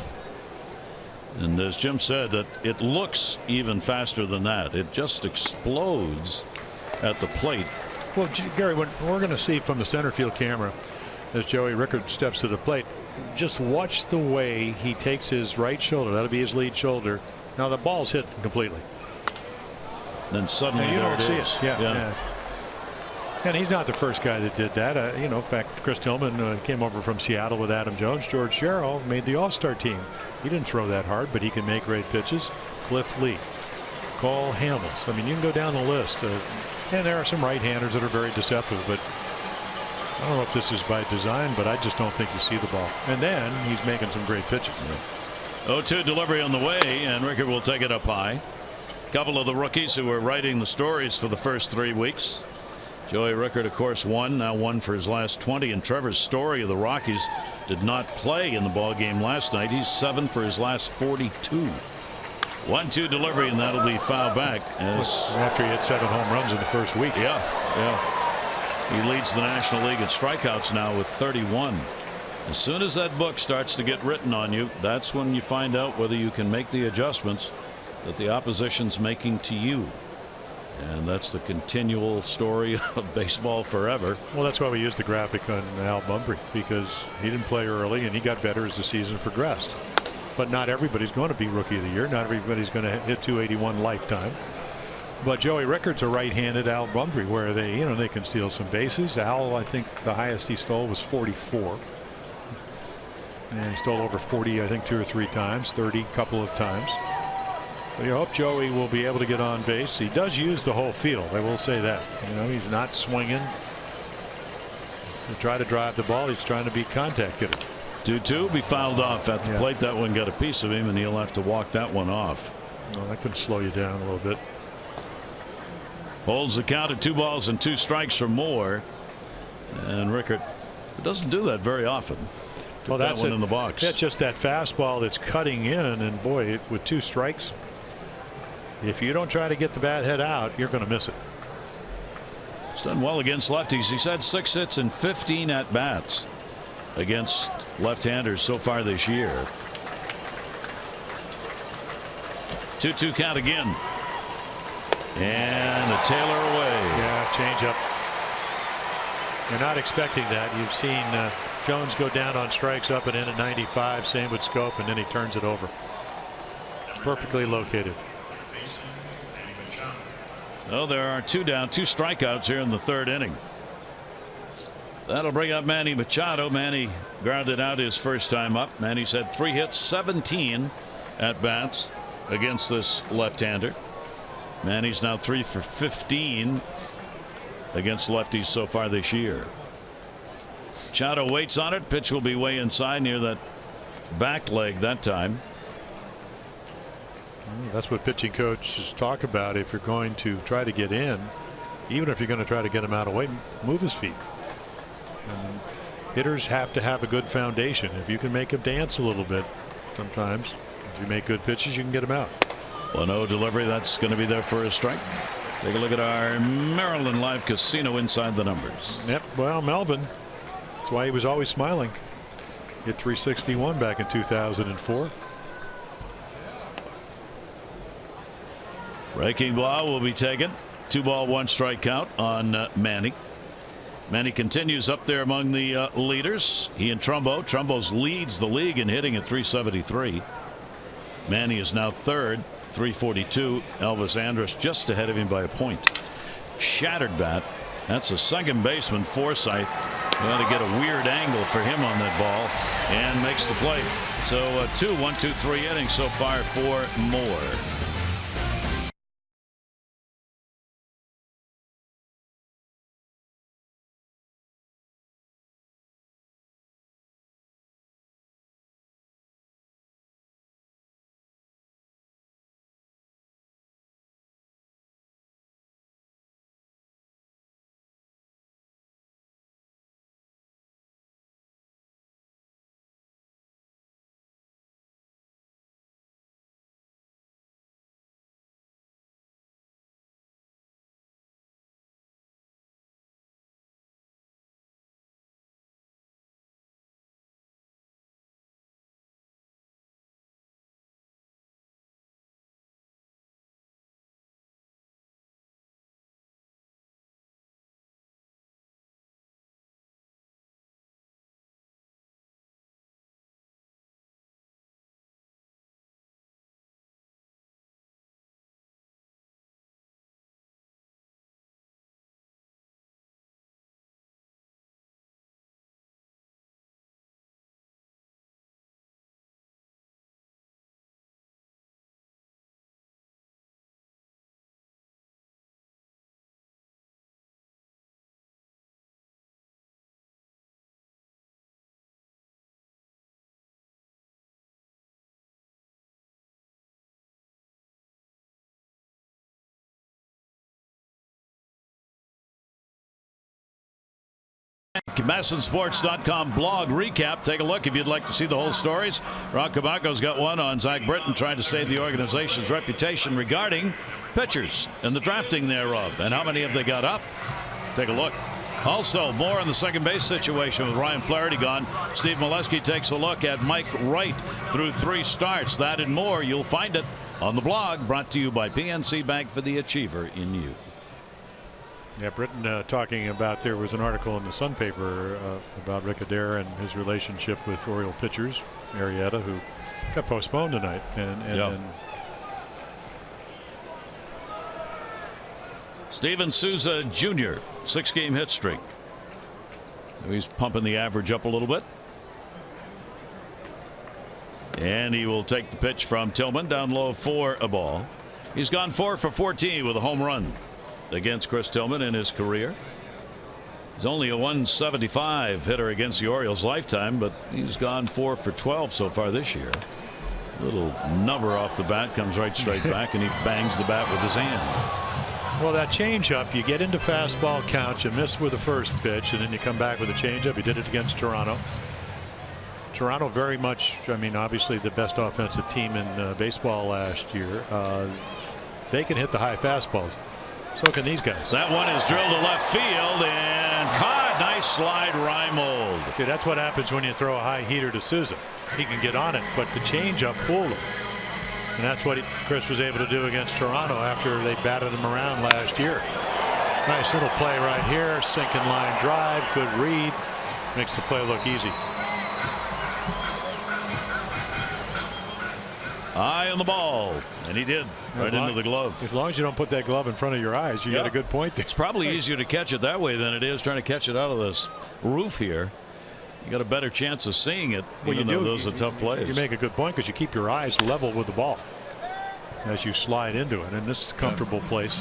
And as Jim said, that it looks even faster than that. It just explodes at the plate. Well, Gary, what we're going to see from the center field camera as Joey Rickard steps to the plate, just watch the way he takes his right shoulder. That'll be his lead shoulder. Now the ball's hit completely. Then suddenly you don't see it. Yeah. And he's not the first guy that did that. In fact, Chris Tillman came over from Seattle with Adam Jones. George Sherrill made the All-Star team. He didn't throw that hard, but he can make great pitches. Cliff Lee, Cole Hamels. I mean, you can go down the list. And there are some right-handers that are very deceptive, but I don't know if this is by design, but I just don't think you see the ball. And then he's making some great pitches. 0-2 delivery on the way, and Rickard will take it up high. A couple of the rookies who were writing the stories for the first 3 weeks. Joey Rickard, of course, won for his last 20, and Trevor Story of the Rockies did not play in the ball game last night. He's 7 for his last 42. 1-2 delivery, and that'll be foul back. After he hit 7 home runs in the first week. Yeah. He leads the National League in strikeouts now with 31. As soon as that book starts to get written on you, that's when you find out whether you can make the adjustments that the opposition's making to you. And that's the continual story of baseball forever. Well, that's why we used the graphic on Al Bumbry, because he didn't play early and he got better as the season progressed. But not everybody's going to be Rookie of the Year. Not everybody's going to hit 281 lifetime. But Joey Rickard's a right-handed Al Bumbry, where they can steal some bases. Al, I think the highest he stole was 44. And he stole over 40, I think, 2 or 3 times, 30 a couple of times. So you hope Joey will be able to get on base. He does use the whole field, I will say that. He's not swinging to try to drive the ball. He's trying to be contact hitter. 2-2 be fouled off at the plate. That one got a piece of him, and he'll have to walk that one off. Well, that could slow you down a little bit. Holds the count at 2 balls and 2 strikes or more. And Rickard doesn't do that very often. Well, that's that one in the box. That's just that fastball that's cutting in, and boy, with 2 strikes, if you don't try to get the bat head out, you're going to miss it. He's done well against lefties. He's had 6 hits and 15 at bats against left-handers so far this year. 2-2 count again. And a Taylor away. Yeah, change up. You're not expecting that. You've seen Jones go down on strikes up and in at 95. Same with Scope, and then he turns it over. Perfectly located. Well, there are 2 down, 2 strikeouts here in the 3rd inning. That'll bring up Manny Machado. Manny grounded out his first time up. Manny's had 3 hits, 17 at bats against this left-hander. Manny's now 3 for 15 against lefties so far this year. Machado waits on it. Pitch will be way inside near that back leg that time. That's what pitching coaches talk about. If you're going to try to get in, even if you're going to try to get him out of weight, move his feet. And hitters have to have a good foundation. If you can make him dance a little bit, sometimes if you make good pitches, you can get him out. 1-0 delivery. That's going to be there for a strike. Take a look at our Maryland Live Casino inside the numbers. Yep. Well, Melvin, that's why he was always smiling. Hit 361 back in 2004. Breaking ball will be taken. 2 ball 1 strike count on Manny. Manny continues up there among the leaders. He and Trumbo. Trumbo's leads the league in hitting at 373. Manny is now 3rd, 342. Elvis Andrus just ahead of him by a point. Shattered bat. That's a second baseman, Forsythe. Got to get a weird angle for him on that ball, and makes the play. So 1-2-3 innings so far for Moore. MASSonSports.com blog recap. Take a look if you'd like to see the whole stories. Ron Cabaco's got one on Zach Britton trying to save the organization's reputation regarding pitchers and the drafting thereof. And how many have they got up? Take a look. Also, more on the second base situation with Ryan Flaherty gone. Steve Molesky takes a look at Mike Wright through 3 starts. That and more, you'll find it on the blog, brought to you by PNC Bank, for the achiever in you. Yeah, Britton talking about, there was an article in the Sun paper about Rick Adair and his relationship with Oriole pitchers, Arrieta, who got postponed tonight. And Steven Souza Jr., 6-game hit streak. He's pumping the average up a little bit. And he will take the pitch from Tillman, down low for a ball. He's gone 4 for 14 with a home run against Chris Tillman in his career. He's only a 175 hitter against the Orioles lifetime, but he's gone 4 for 12 so far this year. Little number off the bat, comes right straight back, and he bangs the bat with his hand. Well, that changeup, you get into fastball counts, you miss with the first pitch, and then you come back with a changeup. He did it against Toronto. Toronto very much, I mean, obviously the best offensive team in baseball last year. They can hit the high fastballs. So can these guys. That one is drilled to left field and caught. Nice slide, Reimold. See, that's what happens when you throw a high heater to Souza. He can get on it, but the changeup fooled him. And that's what Chris was able to do against Toronto after they batted him around last year. Nice little play right here. Sinking line drive. Good read. Makes the play look easy. Eye on the ball, and he did, right into the glove. As long as you don't put that glove in front of your eyes, you got a good point there. It's probably easier to catch it that way than it is trying to catch it out of this roof here. You got a better chance of seeing it, even though those are tough plays. You make a good point because you keep your eyes level with the ball as you slide into it, and this is a comfortable place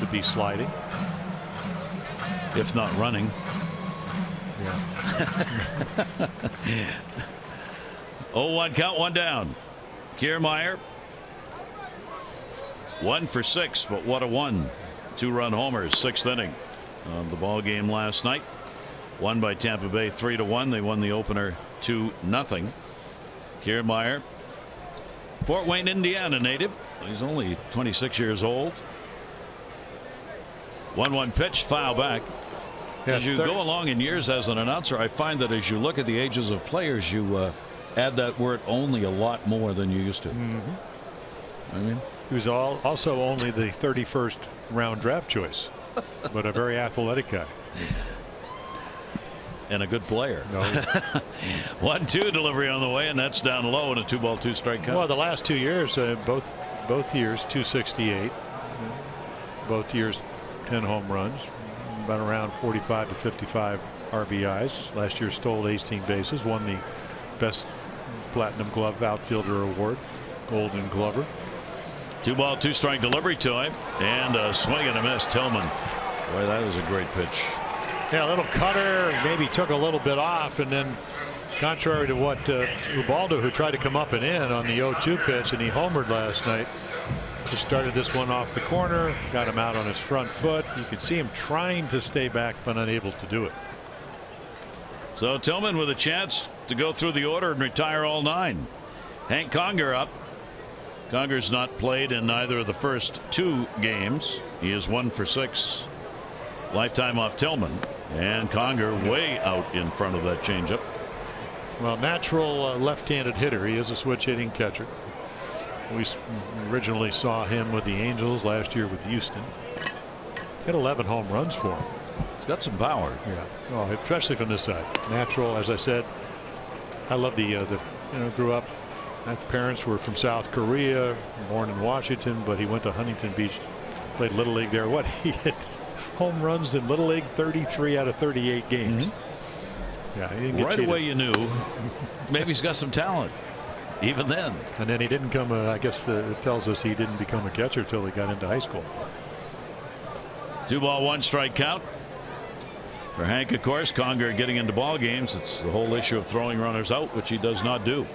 to be sliding, if not running. Yeah. 0-1 count, 1 down. Kiermaier 1 for 6, but what a 1. 2-run homers, 6th inning of the ball game last night. Won by Tampa Bay 3-1. They won the opener 2-0. Kiermaier, Fort Wayne, Indiana native. He's only 26 years old. 1-1 pitch, foul back. As you go along in years as an announcer, I find that as you look at the ages of players, you add that word only a lot more than you used to. I mean, he was also only the 31st round draft choice, but a very athletic guy. And a good player. No. 1-2 delivery on the way, and that's down low in a 2-ball 2-strike count. Well, the last 2 years, both years 268. Both years 10 home runs, about around 45 to 55 RBIs. Last year stole 18 bases, won the best Platinum Glove outfielder award, Golden Glover. 2-ball 2-strike delivery to him, and a swing and a miss. Tillman, boy, that was a great pitch. Yeah, a little cutter, maybe took a little bit off, and then contrary to what Ubaldo, who tried to come up and in on the 0-2 pitch, and he homered last night, just started this one off the corner, got him out on his front foot. You could see him trying to stay back but unable to do it. So Tillman with a chance to go through the order and retire all 9. Hank Conger up. Conger's not played in neither of the first 2 games. He is 1 for 6 lifetime off Tillman, and Conger way out in front of that changeup. Well, natural left-handed hitter. He is a switch hitting catcher. We originally saw him with the Angels, last year with Houston. Hit 11 home runs for him. He's got some power. Yeah. Oh, especially from this side. Natural, as I said. I love grew up. My parents were from South Korea, born in Washington, but he went to Huntington Beach, played Little League there. What, he hit home runs in Little League 33 out of 38 games. Yeah, he didn't get right cheated. away you knew maybe he's got some talent even then. And then he didn't come I guess it tells us he didn't become a catcher till he got into high school. 2-ball 1-strike count for Hank. Of course, Conger getting into ball games, it's the whole issue of throwing runners out, which he does not do.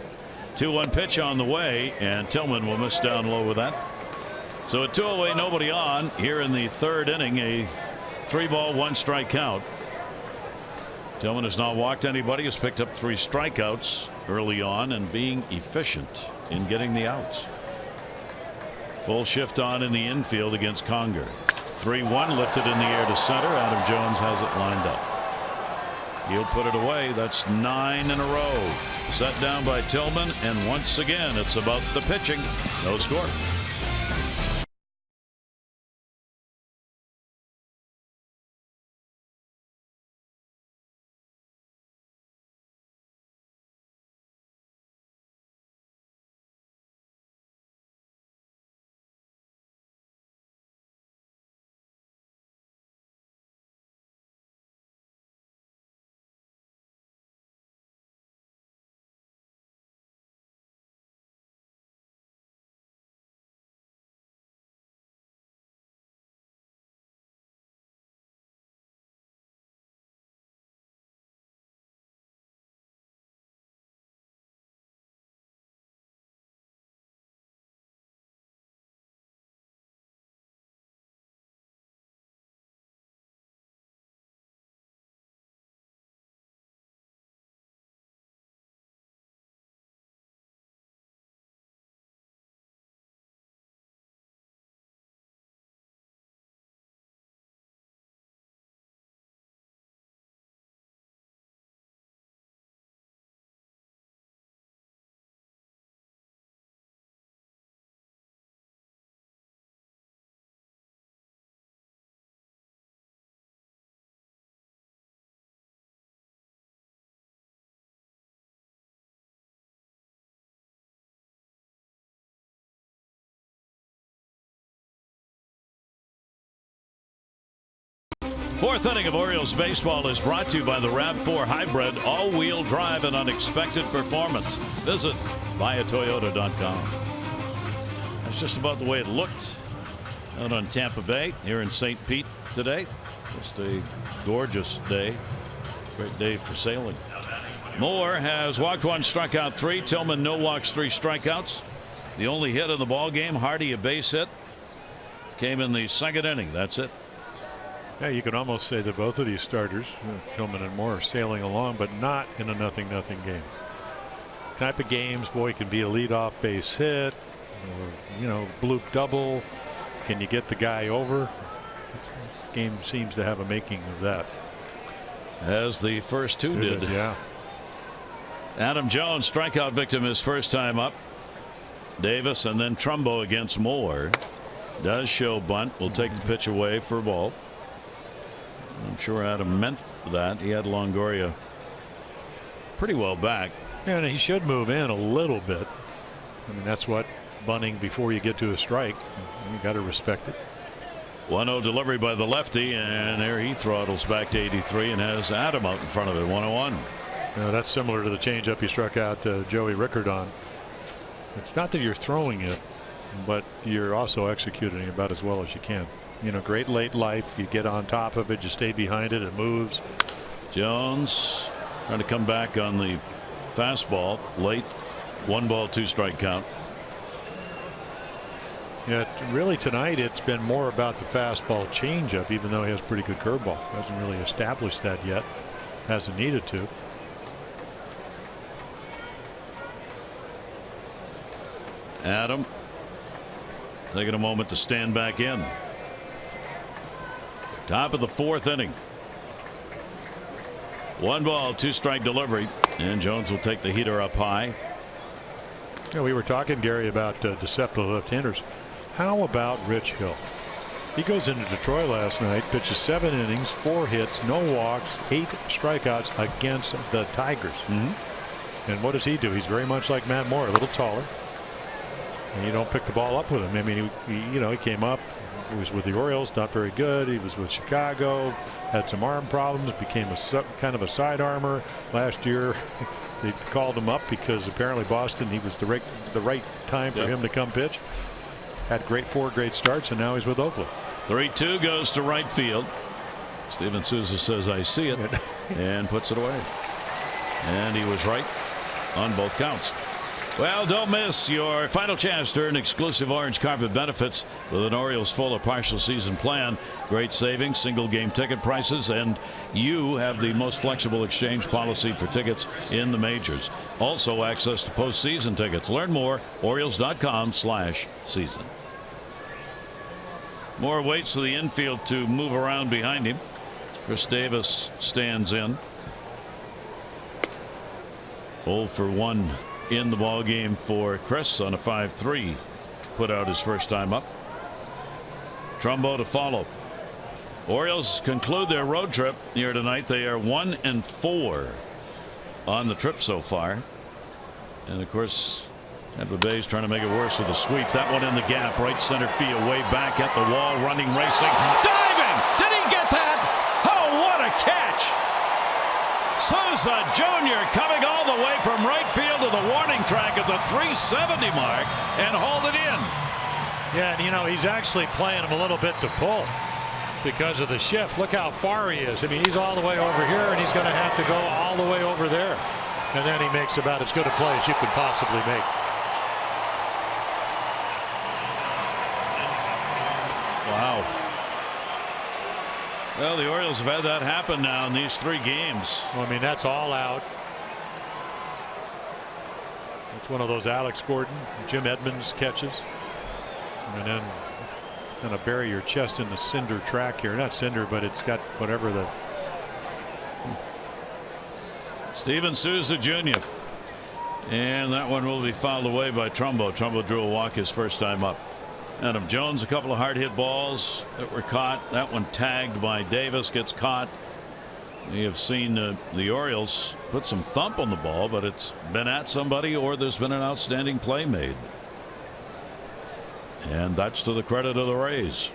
2-1 pitch on the way, and Tillman will miss down low with that. So a 2 away, nobody on here in the 3rd inning. A 3-ball 1-strike count. Tillman has not walked anybody, has picked up 3 strikeouts early on and being efficient in getting the outs. Full shift on in the infield against Conger. 3-1 lifted in the air to center. Adam Jones has it lined up. He'll put it away. That's 9 in a row. Set down by Tillman, and once again it's about the pitching. No score. Fourth inning of Orioles baseball is brought to you by the RAV4 Hybrid all-wheel drive and unexpected performance. Visit buyatoyota.com. That's just about the way it looked out on Tampa Bay here in St. Pete today. Just a gorgeous day. Great day for sailing. Moore has walked 1, struck out 3. Tillman no walks, 3 strikeouts. The only hit in the ball game, Hardy a base hit, came in the 2nd inning. That's it. Yeah, you can almost say that both of these starters, Tillman and Moore, are sailing along, but not in a 0-0 game. Type of games, boy, can be a leadoff base hit, or, bloop double. Can you get the guy over? This game seems to have a making of that. As the first two did. Yeah. Adam Jones, strikeout victim his first time up. Davis and then Trumbo against Moore. Does show bunt. Will take the pitch away for a ball. I'm sure Adam meant that. He had Longoria pretty well back. Yeah, and he should move in a little bit. I mean, that's what bunting before you get to a strike. You got to respect it. 1-0 delivery by the lefty, and there he throttles back to 83 and has Adam out in front of it. 1-1. That's similar to the changeup he struck out Joey Rickard on. It's not that you're throwing it, but you're also executing it about as well as you can. Great late life. You get on top of it, you stay behind it, it moves. Jones trying to come back on the fastball late. 1 ball, 2 strike count. Yeah, really tonight it's been more about the fastball changeup, even though he has pretty good curveball. Hasn't really established that yet. Hasn't needed to. Adam taking a moment to stand back in. Top of the 4th inning. 1 ball, 2 strike delivery, and Jones will take the heater up high. Yeah, we were talking, Gary, about deceptive left-handers. How about Rich Hill? He goes into Detroit last night, pitches 7 innings, 4 hits, no walks, 8 strikeouts against the Tigers. And what does he do? He's very much like Matt Moore, a little taller. And you don't pick the ball up with him. I mean, he came up. He was with the Orioles, not very good. He was with Chicago, had some arm problems, became kind of a side armor. Last year, they called him up because apparently Boston, he was the right time for him to come pitch. Had 4 great starts, and now he's with Oakland. 3-2 goes to right field. Steven Souza says, I see it, and puts it away. And he was right on both counts. Well, don't miss your final chance to earn exclusive orange carpet benefits with an Orioles full or partial season plan. Great savings, single game ticket prices, and you have the most flexible exchange policy for tickets in the majors. Also access to postseason tickets. Learn more, Orioles.com/season. Moore waits for the infield to move around behind him. Chris Davis stands in. 0 for 1 in the ball game for Chris on a 5-3. Put out his first time up. Trumbo to follow. Orioles conclude their road trip here tonight. They are 1-4 on the trip so far. And of course, Tampa Bay's trying to make it worse with a sweep. That one in the gap, right center field, way back at the wall, running, racing, diving. Did he get that? Oh, what a catch! SOUZA Jr. coming all the way from right field to the warning track at the 370 mark and hold it in. Yeah, and you know, he's actually playing him a little bit to pull because of the shift. Look how far he is. I mean, he's all the way over here, and he's going to have to go all the way over there. And then he makes about as good a play as you could possibly make. Wow. Well, the Orioles have had that happen now in these 3 games. Well, I mean, that's all out. It's one of those Alex Gordon, Jim Edmonds catches. And then kind of bury your chest in the cinder track here. Not cinder, but it's got whatever the. Steven Souza Jr. And that one will be fouled away by Trumbo. Trumbo drew a walk his first time up. Adam Jones, a couple of hard hit balls that were caught. That one tagged by Davis, gets caught. We have seen the Orioles put some thump on the ball, but it's been at somebody or there's been an outstanding play made. And that's to the credit of the Rays.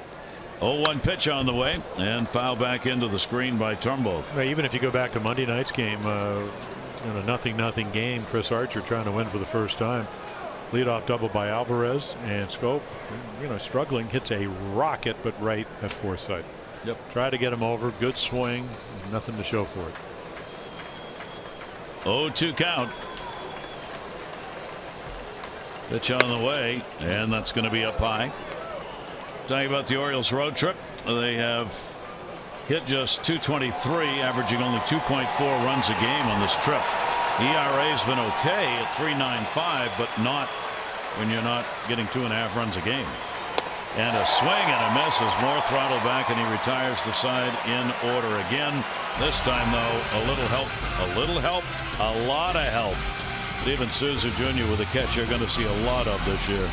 0-1 pitch on the way and foul back into the screen by Trumbo. Well, even if you go back to Monday night's game, in a 0-0 game, Chris Archer trying to win for the first time. Leadoff double by Alvarez, and Scope, struggling, hits a rocket, but right at Forsythe. Yep. Try to get him over. Good swing. Nothing to show for it. 0-2 count. Pitch on the way, and that's going to be up high. Talking about the Orioles road trip, they have hit just .223, averaging only 2.4 runs a game on this trip. ERA's been okay at 3.95, but not when you're not getting 2.5 runs a game. And a swing and a miss as Moore throttled back, and he retires the side in order again. This time, though, a little help, a lot of help. Steven Souza Jr. with a catch you're going to see a lot of this year.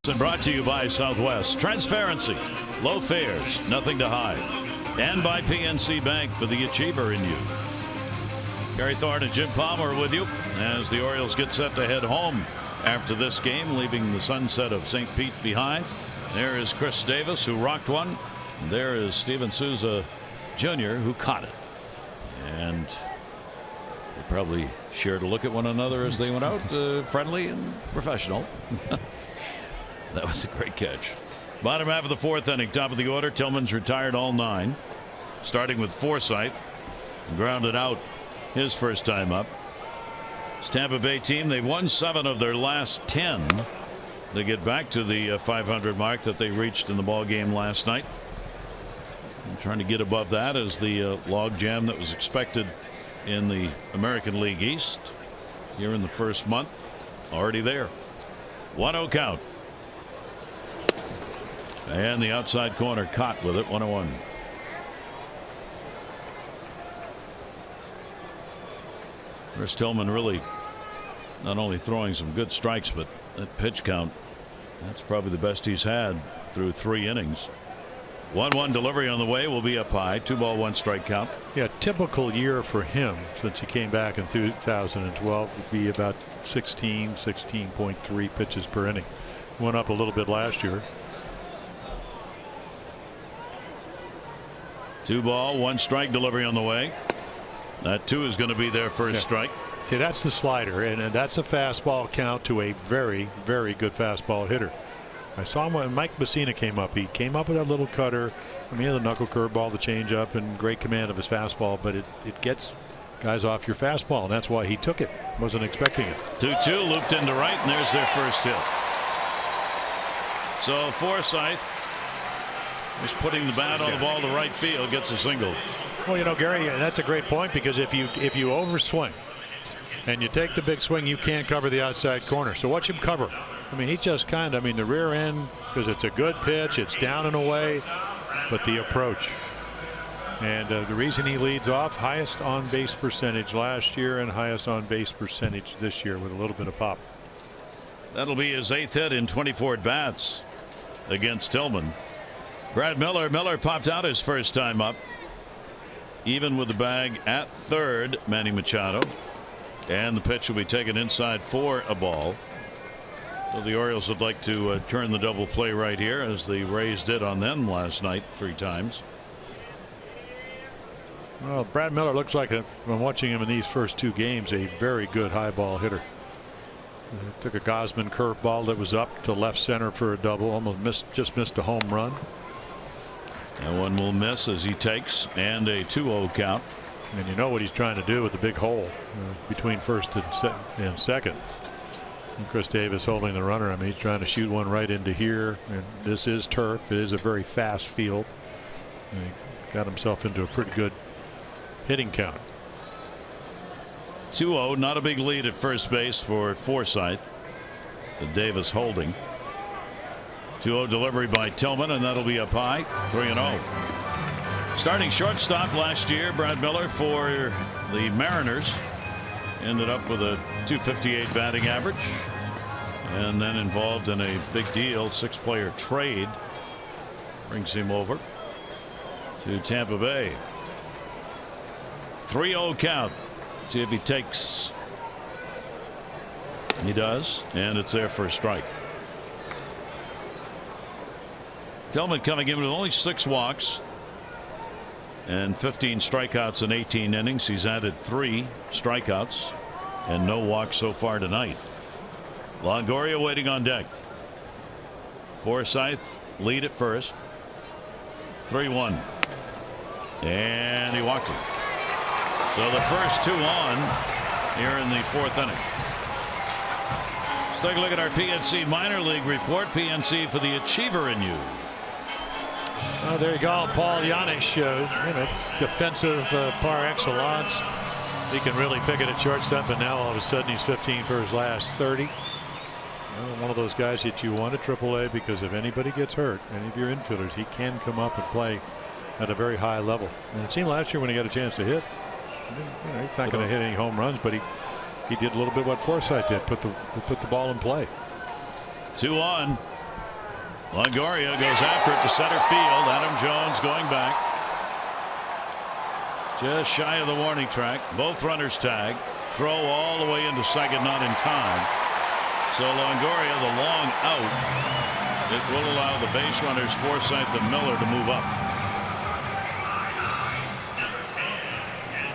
And brought to you by Southwest. Transparency, low fares, nothing to hide. And by PNC Bank for the achiever in you. Gary Thorne and Jim Palmer with you as the Orioles get set to head home after this game, leaving the sunset of St. Pete behind. There is Chris Davis, who rocked one. There is Steven Souza Jr., who caught it. And they probably shared a look at one another as they went out, friendly and professional. That was a great catch. Bottom half of the 4th inning, top of the order. Tillman's retired all 9, starting with Forsythe. Grounded out his first time up. This Tampa Bay team, they've won 7 of their last 10. They get back to the 500 mark that they reached in the ball game last night. And trying to get above that as the log jam that was expected in the American League East here in the first month already there. 1-0 count. And the outside corner caught with it. 1-1. Chris Tillman really not only throwing some good strikes, but that pitch count, that's probably the best he's had through 3 innings. 1-1 delivery on the way, will be up high. 2 ball 1 strike count. Yeah, typical year for him since he came back in 2012 would be about 16.3 pitches per inning. Went up a little bit last year. 2 ball 1 strike delivery on the way. That 2 is going to be their first strike. See, that's the slider, and that's a fastball count to a very, very good fastball hitter. I saw him when Mike Messina came up. He came up with that little cutter. I mean, the knuckle curveball, the changeup, and great command of his fastball, but it gets guys off your fastball, and that's why he took it. Wasn't expecting it. 2-2 looped into right, and there's their first hit. So Forsythe is putting the bat on the ball to right field, gets a single. Well, you know, Gary, that's a great point, because if you overswing and you take the big swing, you can't cover the outside corner. So watch him cover. I mean, he just kind of, I mean, the rear end, because it's a good pitch, it's down and away, but the approach. And the reason he leads off, highest on base percentage last year and highest on base percentage this year with a little bit of pop. That'll be his 8th hit in 24 at bats against Tillman. Brad Miller popped out his first time up. Even with the bag at 3rd, Manny Machado. And the pitch will be taken inside for a ball. So the Orioles would like to turn the double play right here, as the Rays did on them last night 3 times. Well, Brad Miller looks like, from watching him in these first 2 games, a very good high ball hitter. Took a Gosman curveball that was up to left center for a double, almost just missed a home run. That one will miss as he takes, and a 2-0 count. And you know what he's trying to do with the big hole between first and second. And Chris Davis holding the runner. I mean, he's trying to shoot one right into here. And this is turf. It is a very fast field. And he got himself into a pretty good hitting count. 2-0, not a big lead at first base for Forsythe. The Davis holding. 2-0 delivery by Tillman, and that'll be up high. 3-0. Starting shortstop last year, Brad Miller for the Mariners. Ended up with a .258 batting average, and then involved in a big deal 6-player trade. Brings him over to Tampa Bay. 3-0 count. See if he takes. He does, and it's there for a strike. Tillman coming in with only 6 walks and 15 strikeouts in 18 innings. He's added 3 strikeouts and no walks so far tonight. Longoria waiting on deck. Forsythe lead at first. 3-1, and he walked it. So the first 2 on here in the 4th inning. Let's take a look at our PNC minor league report. PNC for the achiever in you. Oh, there you go, Paul Janisch, defensive par excellence. He can really pick it at shortstop, and now all of a sudden he's 15 for his last 30. One of those guys that you want at AAA, because if anybody gets hurt, any of your infielders, he can come up and play at a very high level. And it seemed last year when he got a chance to hit, he's not going to hit any home runs, but he did a little bit what Forsythe did, put the ball in play. 2 on. Longoria goes after it to center field. Adam Jones going back. Just shy of the warning track. Both runners tag. Throw all the way into second, not in time. So Longoria, the long out. It will allow the base runners Forsythe and Miller to move up.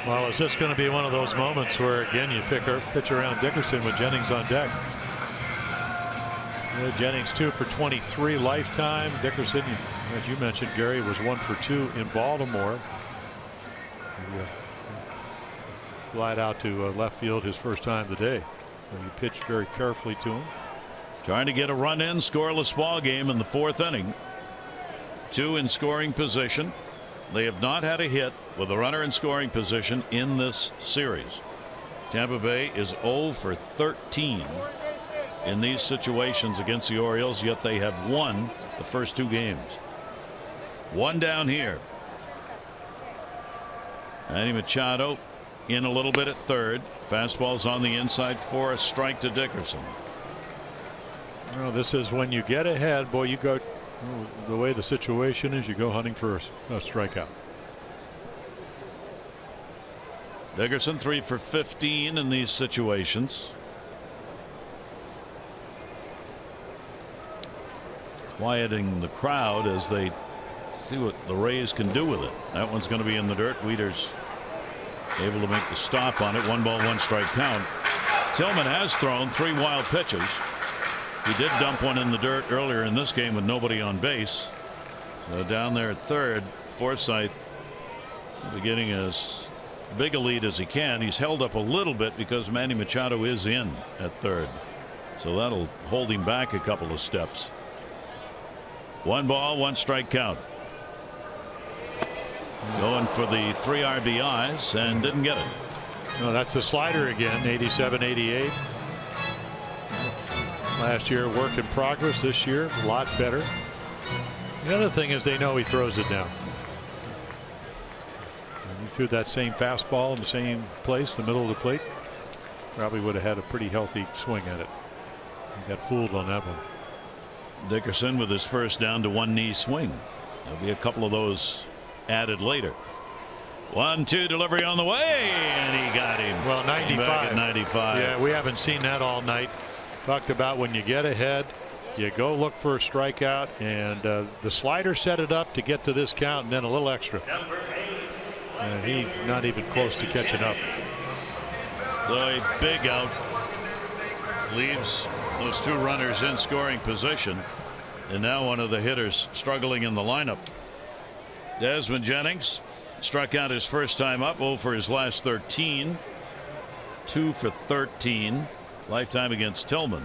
Well, is this going to be one of those moments where, again, you pitch around Dickerson with Jennings on deck? Jennings 2 for 23 lifetime. Dickerson, as you mentioned, Gary, was 1 for 2 in Baltimore. Flied out to left field his first time of the day. So you pitched very carefully to him. Trying to get a run in, scoreless ball game in the 4th inning. 2 in scoring position. They have not had a hit with a runner in scoring position in this series. Tampa Bay is 0 for 13 in these situations against the Orioles, yet they have won the first 2 games. 1 down here. Manny Machado in a little bit at third. Fastball's on the inside for a strike to Dickerson. Well, this is when you get ahead, boy, you go the way the situation is, you go hunting for a strikeout. Dickerson 3 for 15 in these situations. Quieting the crowd as they see what the Rays can do with it. That one's going to be in the dirt. Wieters able to make the stop on it. 1 ball 1 strike count. Tillman has thrown 3 wild pitches. He did dump one in the dirt earlier in this game with nobody on base. So down there at third, Forsythe beginning as big a lead as he can. He's held up a little bit because Manny Machado is in at third, so that'll hold him back a couple of steps. 1 ball 1 strike count. Going for the 3 RBIs and didn't get it. No, that's the slider again. 87, 88. Last year work in progress. This year a lot better. The other thing is they know he throws it down. And he threw that same fastball in the same place, the middle of the plate. Probably would have had a pretty healthy swing at it. He got fooled on that one. Dickerson with his first down to 1 knee swing. There'll be a couple of those added later. 1-2 delivery on the way, and he got him. Well, 95. Back at 95. Yeah, we haven't seen that all night. Talked about when you get ahead, you go look for a strikeout, and the slider set it up to get to this count, and then a little extra. He's not even close to catching up. So a big out leaves those 2 runners in scoring position, and now one of the hitters struggling in the lineup. Desmond Jennings struck out his first time up, 0 for his last 13. 2 for 13 lifetime against Tillman,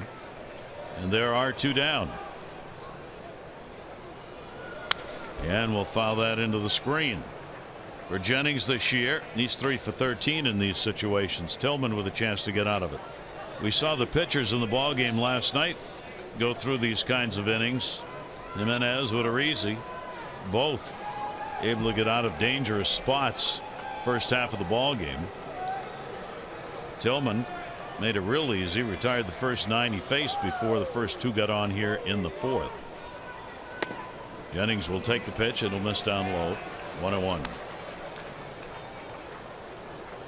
and there are 2 down. And we'll foul that into the screen for Jennings this year. He's 3 for 13 in these situations. Tillman with a chance to get out of it. We saw the pitchers in the ball game last night go through these kinds of innings. Jimenez with Arizi, both able to get out of dangerous spots first half of the ball game. Tillman made it real easy, retired the first 9 he faced before the first 2 got on here in the 4th. Jennings will take the pitch. It'll miss down low. 1-1.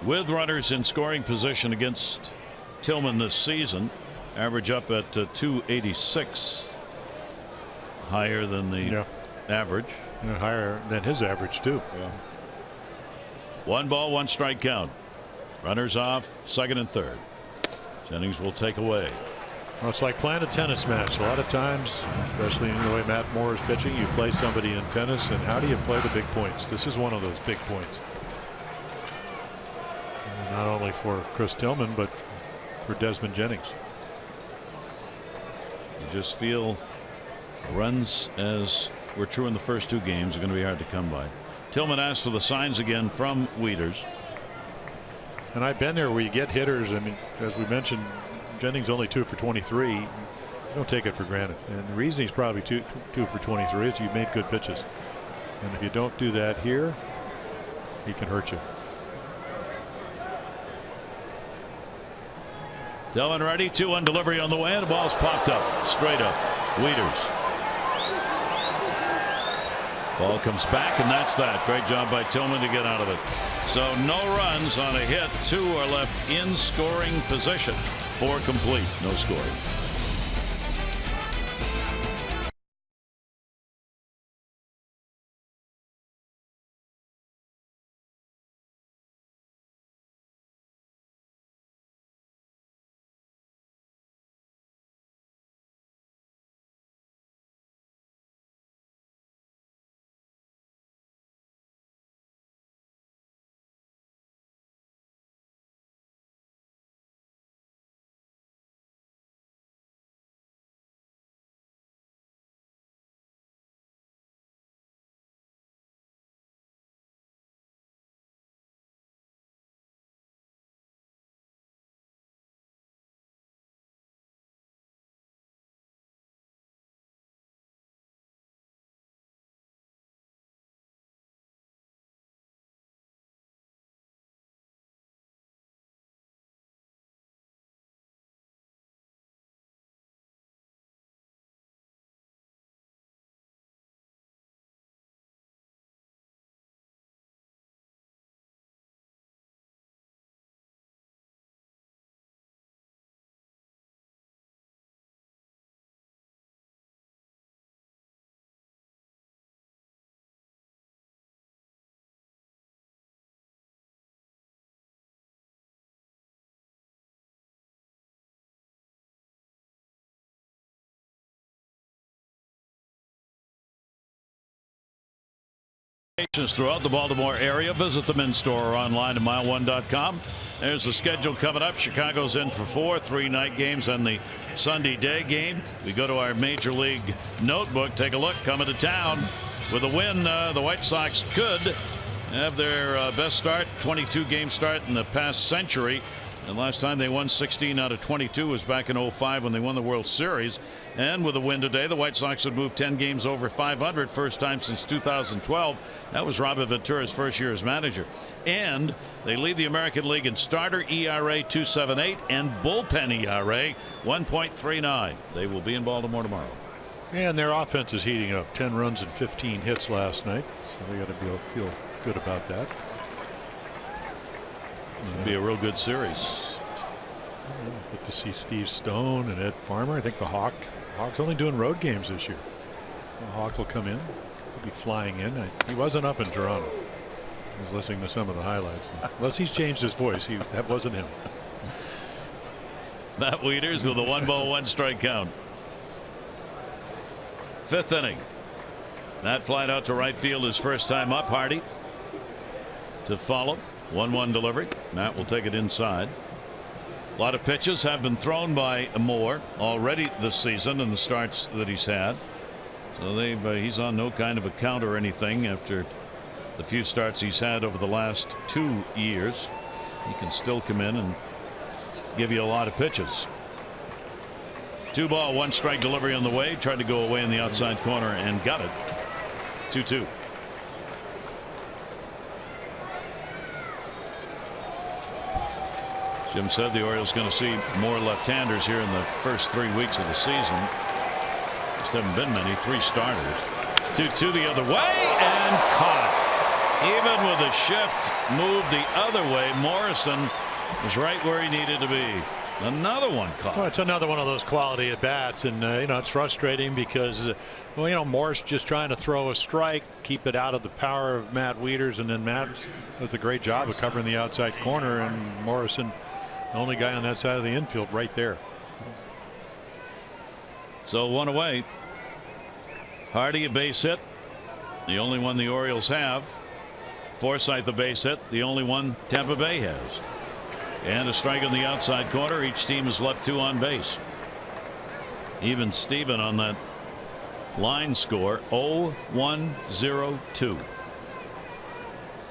With runners in scoring position against Tillman this season, average up at 286, higher than the average. And higher than his average too. Yeah. 1 ball 1 strike count. Runners off, second and third. Jennings will take away. Well, it's like playing a tennis match. A lot of times, especially in the way Matt Moore is pitching, you play somebody in tennis, and how do you play the big points? This is one of those big points. And not only for Chris Tillman, but for Desmond Jennings. You just feel runs, as were true in the first 2 games, are going to be hard to come by. Tillman asked for the signs again from Wieters. And I've been there where you get hitters. I mean, as we mentioned, Jennings only 2 for 23. Don't take it for granted. And the reason he's probably 2 for 23 is you made good pitches. And if you don't do that here, he can hurt you. Tillman ready. 2-1 delivery on the way, and the ball's popped up straight up. Wieters. Ball comes back, and that's that. Great job by Tillman to get out of it. So no runs on a hit. 2 are left in scoring position. 4 complete. No scoring. Throughout the Baltimore area, visit the men's store or online at mile1.com. There's the schedule coming up. Chicago's in for 4 3-night games and the Sunday day game. We go to our Major League notebook. Take a look. Coming to town with a win. The White Sox could have their best start, 22-game start in the past century. And last time they won 16 out of 22 was back in 05 when they won the World Series. And with a win today, the White Sox would move 10 games over 500, first time since 2012. That was Robert Ventura's first year as manager. And they lead the American League in starter ERA 2.78 and bullpen ERA 1.39. They will be in Baltimore tomorrow. And their offense is heating up. 10 runs and 15 hits last night, so they got to feel good about that. It'll be a real good series. Good to see Steve Stone and Ed Farmer. I think the Hawks only doing road games this year. The Hawk will come in. He'll be flying in. He wasn't up in Toronto. I was listening to some of the highlights. Unless he's changed his voice, that wasn't him. Matt Wieters with a 1-ball-1-strike count. 5th inning. Matt flied out to right field his first time up. Hardy to follow. 1-1 delivery. Matt will take it inside. A lot of pitches have been thrown by Moore already this season in the starts that he's had. So he's on no kind of a count or anything after the few starts he's had over the last 2 years. He can still come in and give you a lot of pitches. 2-ball-1-strike delivery on the way. Tried to go away in the outside corner and got it. 2-2. Jim said the Orioles going to see more left-handers here in the first 3 weeks of the season. Just haven't been many. 3 starters. 2-2 the other way and caught. Even with a shift moved the other way, Morrison was right where he needed to be. Another one caught. Well, it's another one of those quality at bats, and it's frustrating because Morris just trying to throw a strike, keep it out of the power of Matt Wieters, and then Matt does a great job of covering the outside corner, and Morrison, the only guy on that side of the infield, right there. So 1 away. Hardy a base hit, the only one the Orioles have. Forsythe a base hit, the only one Tampa Bay has. And a strike on the outside corner. Each team has left 2 on base. Even Steven on that line score. 0-1-0-2.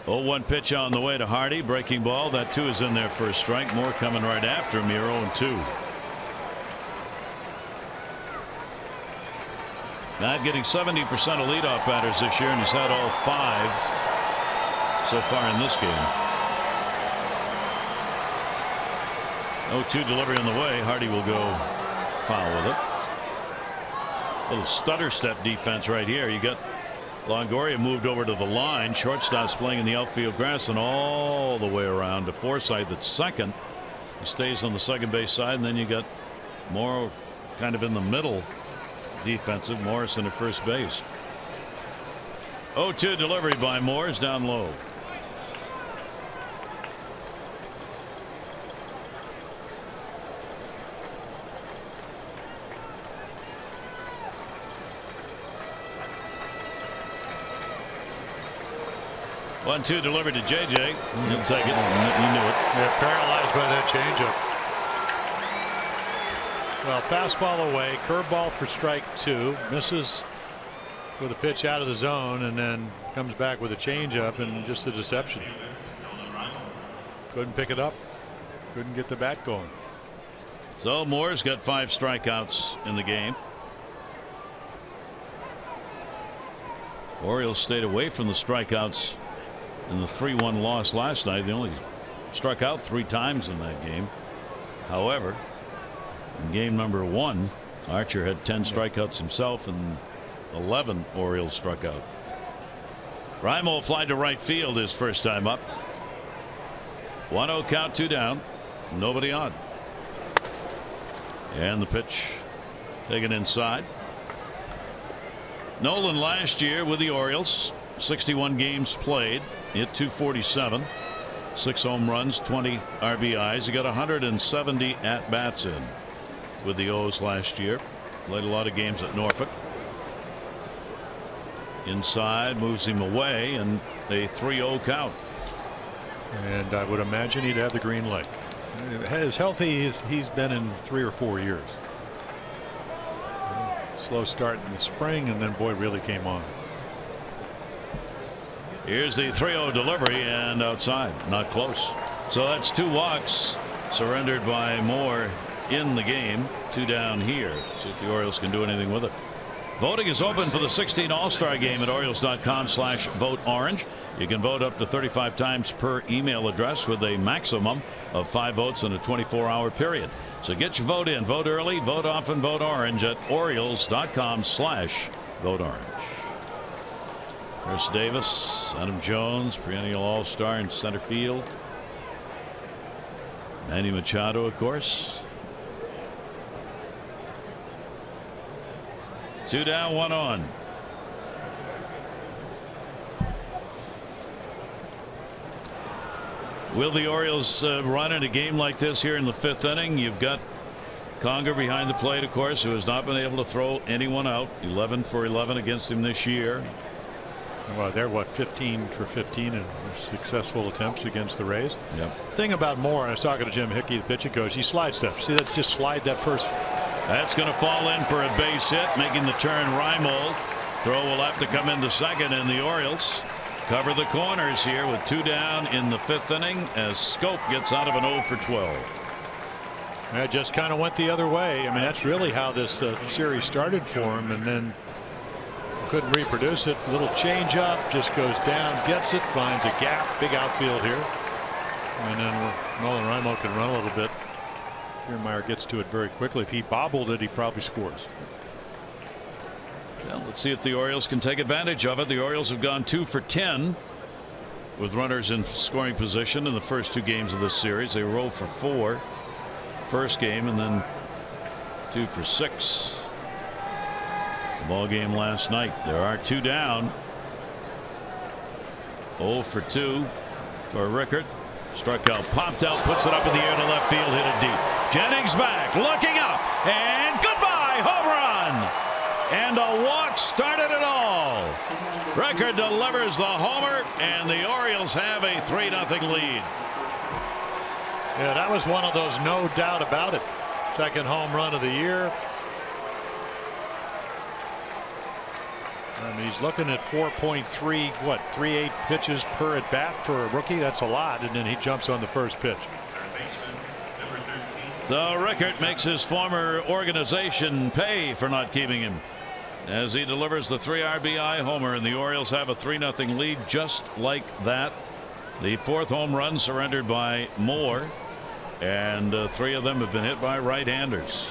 0-1 pitch on the way to Hardy. Breaking ball. That 2 is in there for a strike. More coming right after him. 0-2. Matt getting 70% of leadoff batters this year, and he's had all 5 so far in this game. 0-2 delivery on the way. Hardy will go foul with it. Little stutter step defense right here. You got Longoria moved over to the line. Shortstop's playing in the outfield grass and all the way around to Forsythe at second. He stays on the second base side, and then you got Morrow kind of in the middle defensive. Morrison at first base. 0-2 delivery by Moores down low. One-two delivered to JJ. He'll take it. You knew it. Yeah, paralyzed by that changeup. Well, fastball away, curveball for strike 2. Misses with a pitch out of the zone, and then comes back with a changeup, and just a deception. Couldn't pick it up. Couldn't get the bat going. So Moore's got 5 strikeouts in the game. Orioles stayed away from the strikeouts in the 3-1 loss last night. They only struck out 3 times in that game. However, in game number 1, Archer had 10 strikeouts himself, and 11 Orioles struck out. Raimo fly to right field his first time up. 1-0 count, 2 down, nobody on. And the pitch taken inside. Nolan last year with the Orioles, 61 games played, hit .247, 6 home runs, 20 RBIs. He got 170 at bats in with the O's last year. Played a lot of games at Norfolk. Inside, moves him away, and a 3-0 count. And I would imagine he'd have the green light. As healthy as he's been in 3 or 4 years. Slow start in the spring, and then boy, really came on. Here's the 3-0 delivery, and outside, not close. So that's 2 walks surrendered by Moore in the game. 2 down here. See if the Orioles can do anything with it. Voting is open for the 16 All-Star game at Orioles.com/vote-orange. You can vote up to 35 times per email address with a maximum of 5 votes in a 24-hour period. So get your vote in. Vote early, vote often, vote orange at Orioles.com/vote-orange. Chris Davis, Adam Jones, perennial All-Star in center field. Manny Machado, of course. 2 down, 1 on. Will the Orioles run in a game like this here in the 5th inning? You've got Conger behind the plate, of course, who has not been able to throw anyone out. 11 for 11 against him this year. Well, they're what, 15 for 15 in successful attempts against the Rays. Yep. Thing about Moore, I was talking to Jim Hickey, the pitching coach, he slide steps. See that, just slide that first. That's going to fall in for a base hit, making the turn. Reimold. Throw will have to come into second, and the Orioles cover the corners here with 2 down in the 5th inning as Scope gets out of an 0 for 12. It just kind of went the other way. I mean, that's really how this series started for him, and then couldn't reproduce it. Little change up, just goes down, gets it, finds a gap, big outfield here, and then Nolan Reimold can run a little bit. Kiermaier gets to it very quickly. If he bobbled it, he probably scores. Well, let's see if the Orioles can take advantage of it. The Orioles have gone 2 for 10 with runners in scoring position in the first 2 games of this series. They were 0 for 4 first game, and then 2 for 6 the ball game last night. There are 2 down. 0 for 2 for Rickert. Struck out, popped out, puts it up in the air to left field, hit it deep. Jennings back, looking up, and goodbye, home run. And a walk started it all. Rickert delivers the homer, and the Orioles have a 3-0 lead. Yeah, that was one of those no doubt about it. Second home run of the year. And he's looking at 4.38 pitches per at bat for a rookie. That's a lot, and then he jumps on the first pitch. So Rickert makes his former organization pay for not keeping him as he delivers the 3 RBI homer, and the Orioles have a 3-0 lead just like that. The 4th home run surrendered by Moore, and 3 of them have been hit by right-handers.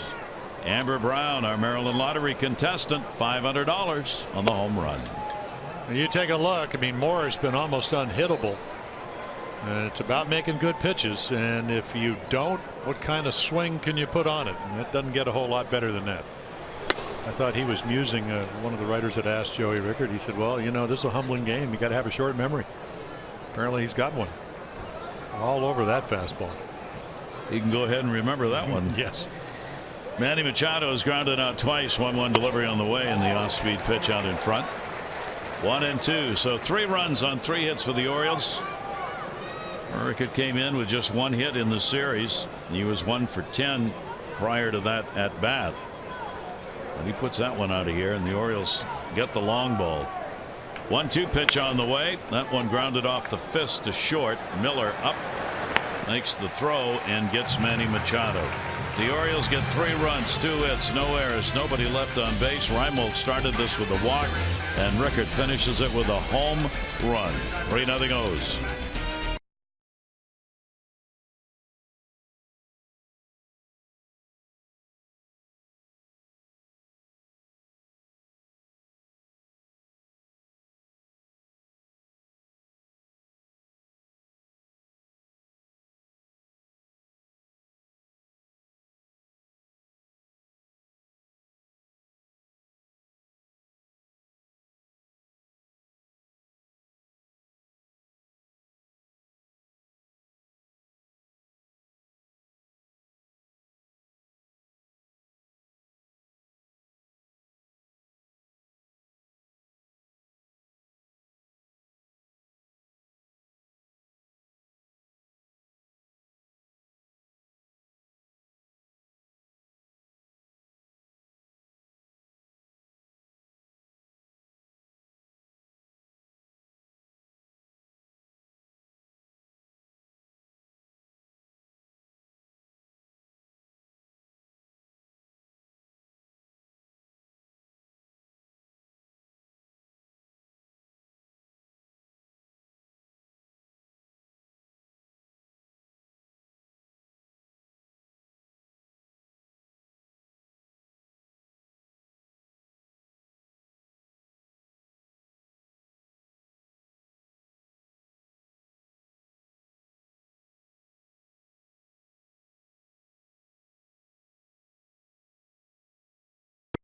Amber Brown, our Maryland Lottery contestant, $500 on the home run. You take a look. I mean, Moore has been almost unhittable. And it's about making good pitches. And if you don't, what kind of swing can you put on it? And it doesn't get a whole lot better than that. I thought he was musing. One of the writers had asked Joey Rickert. He said, well, you know, this is a humbling game. You got to have a short memory. Apparently he's got one. All over that fastball. He can go ahead and remember that one. Yes. Manny Machado has grounded out twice. 1-1 delivery on the way, and the off-speed pitch out in front. 1 and 2. So 3 runs on 3 hits for the Orioles. Rickert came in with just 1 hit in the series. He was 1 for 10 prior to that at bat. And he puts that one out of here, and the Orioles get the long ball. 1-2 pitch on the way. That one grounded off the fist to short. Miller up, makes the throw, and gets Manny Machado. The Orioles get 3 runs, 2 hits, no errors, nobody left on base. Reimold started this with a walk, and Rickert finishes it with a home run. 3-0 O's.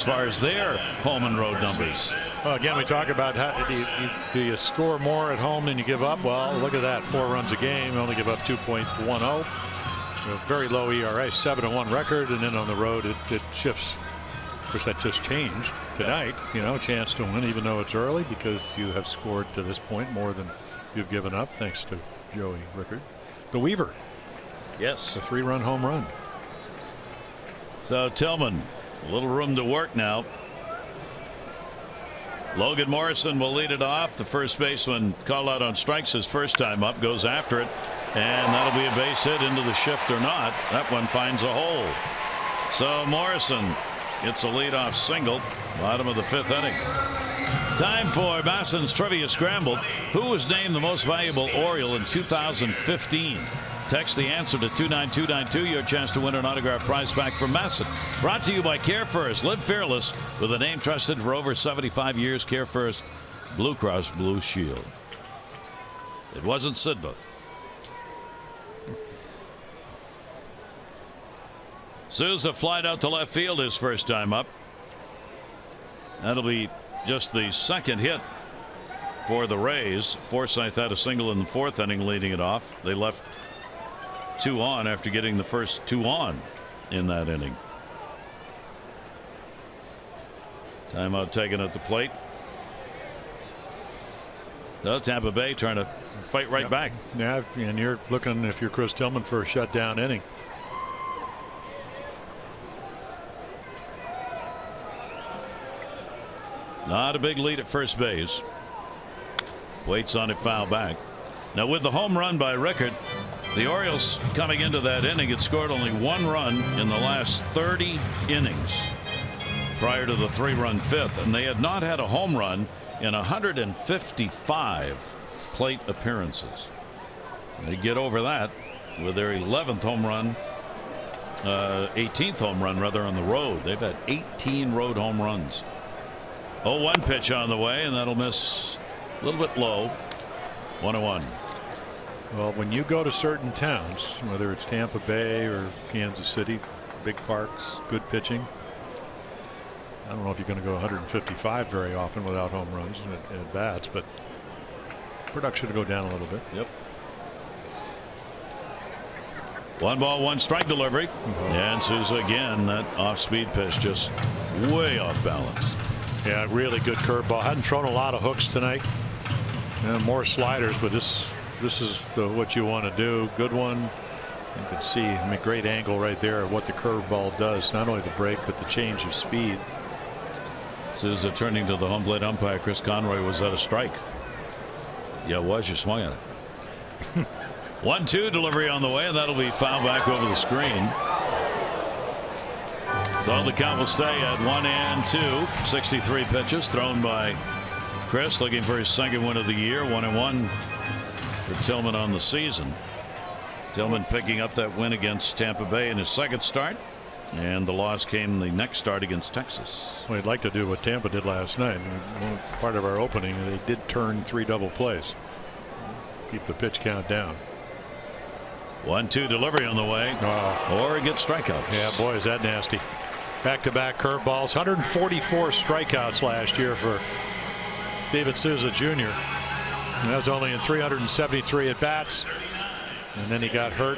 as far as their home and road numbers. Well, again, we talk about how do you score more at home than you give up? Well, look at that, 4 runs a game, only give up 2.10. A very low ERA, 7-1 record, and then on the road it shifts. Of course, that just changed tonight. You know, a chance to win even though it's early because you have scored to this point more than you've given up, thanks to Joey Rickard. The Weaver. Yes. A 3-run home run. So Tillman, a little room to work now. Logan Morrison will lead it off. The first baseman called out on strikes his first time up, goes after it, and that'll be a base hit into the shift or not. That one finds a hole. So Morrison gets a leadoff single, bottom of the 5th inning. Time for Masson's Trivia Scrambled. Who was named the most valuable Oriole in 2015? Text the answer to 29292. Your chance to win an autographed prize pack from Masson. Brought to you by Care First. Live fearless with a name trusted for over 75 years. Care First Blue Cross Blue Shield. It wasn't Sidva. Souza flied out to left field his first time up. That'll be just the second hit for the Rays. Forsythe had a single in the 4th inning leading it off. They left 2 on after getting the first 2 on in that inning. Timeout taken at the plate. So Tampa Bay trying to fight right back. Yeah, and you're looking, if you're Chris Tillman, for a shutdown inning. Not a big lead at first base. Waits on it, foul back. Now with the home run by Rickard, the Orioles coming into that inning had scored only 1 run in the last 30 innings prior to the 3-run 5th, and they had not had a home run in 155 plate appearances. They get over that with their 11th home run, 18th home run rather, on the road. They've had 18 road home runs. 0-1 pitch on the way, and that'll miss a little bit low. 1-1. Well, when you go to certain towns, whether it's Tampa Bay or Kansas City, big parks, good pitching, I don't know if you're going to go 155 very often without home runs and at bats, but production will go down a little bit. Yep. 1 ball, 1 strike delivery. And Souza again, that off-speed pitch just way off balance. Yeah, really good curveball. Hadn't thrown a lot of hooks tonight. More sliders, but this is what you want to do. Good one. You can see, I mean, great angle right there of what the curveball does. Not only the break, but the change of speed. Souza turning to the home plate umpire. Chris Conroy, was that a strike? Yeah, it was. You swung at it. 1-2 delivery on the way, and that'll be fouled back over the screen. So the count will stay at 1-2. 63 pitches thrown by Chris, looking for his second win of the year. 1-1 for Tillman on the season. Tillman picking up that win against Tampa Bay in his second start, and the loss came the next start against Texas. Well, he'd like to do what Tampa did last night. Part of our opening, they did turn 3 double plays. Keep the pitch count down. 1-2 delivery on the way. Or it gets strikeouts. Yeah, boy, is that nasty. Back-to-back curveballs. 144 strikeouts last year for Steven Souza Jr. And that was only in 373 at bats, and then he got hurt.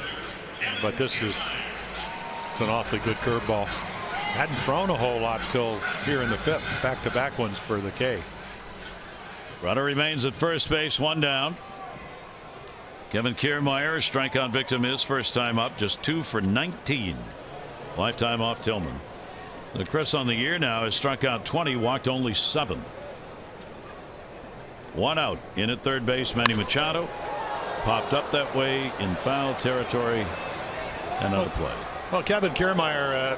But it's an awfully good curveball. Hadn't thrown a whole lot till here in the 5th. Back-to-back ones for the K. Runner remains at first base, 1 down. Kevin Kiermaier, strikeout victim, his first time up, just 2 for 19. Lifetime off Tillman. Chris on the year now has struck out 20, walked only 7. 1 out. In at third base, Manny Machado popped up that way in foul territory and out of play. Well, Kevin Kiermaier,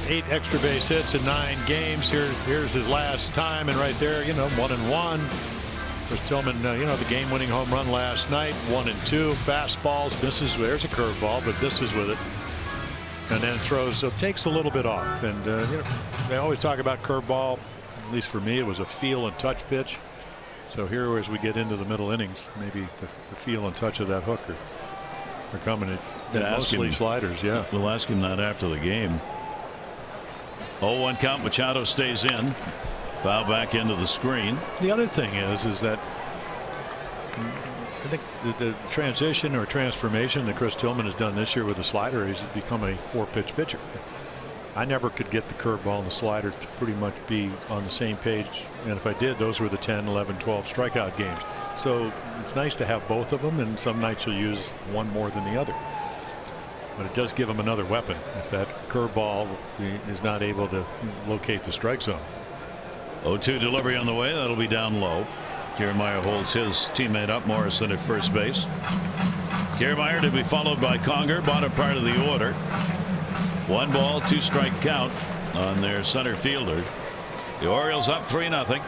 8 extra base hits in 9 games. Here's his last time, and right there, 1-1. Chris Tillman, the game-winning home run last night. 1-2 fastballs. Misses. There's a curveball, but misses with it, and then throws. So takes a little bit off. And they always talk about curveball. At least for me, it was a feel and touch pitch. So here, as we get into the middle innings, maybe the feel and touch of that hook are coming. It's mostly sliders. Yeah, we'll ask him that after the game. 0-1 count. Machado stays in. Foul back into the screen. The other thing is that I think the transition or transformation that Chris Tillman has done this year with the slider is become a 4-pitch pitcher. I never could get the curveball and the slider to pretty much be on the same page, and if I did, those were the 10, 11, 12 strikeout games. So it's nice to have both of them, and some nights you'll use one more than the other. But it does give him another weapon if that curveball is not able to locate the strike zone. 0-2 delivery on the way. That'll be down low. Kiermaier holds his teammate up. Morrison at first base. Kiermaier to be followed by Conger, bottom part of the order. 1 ball, 2 strike count on their center fielder. The Orioles up 3-0.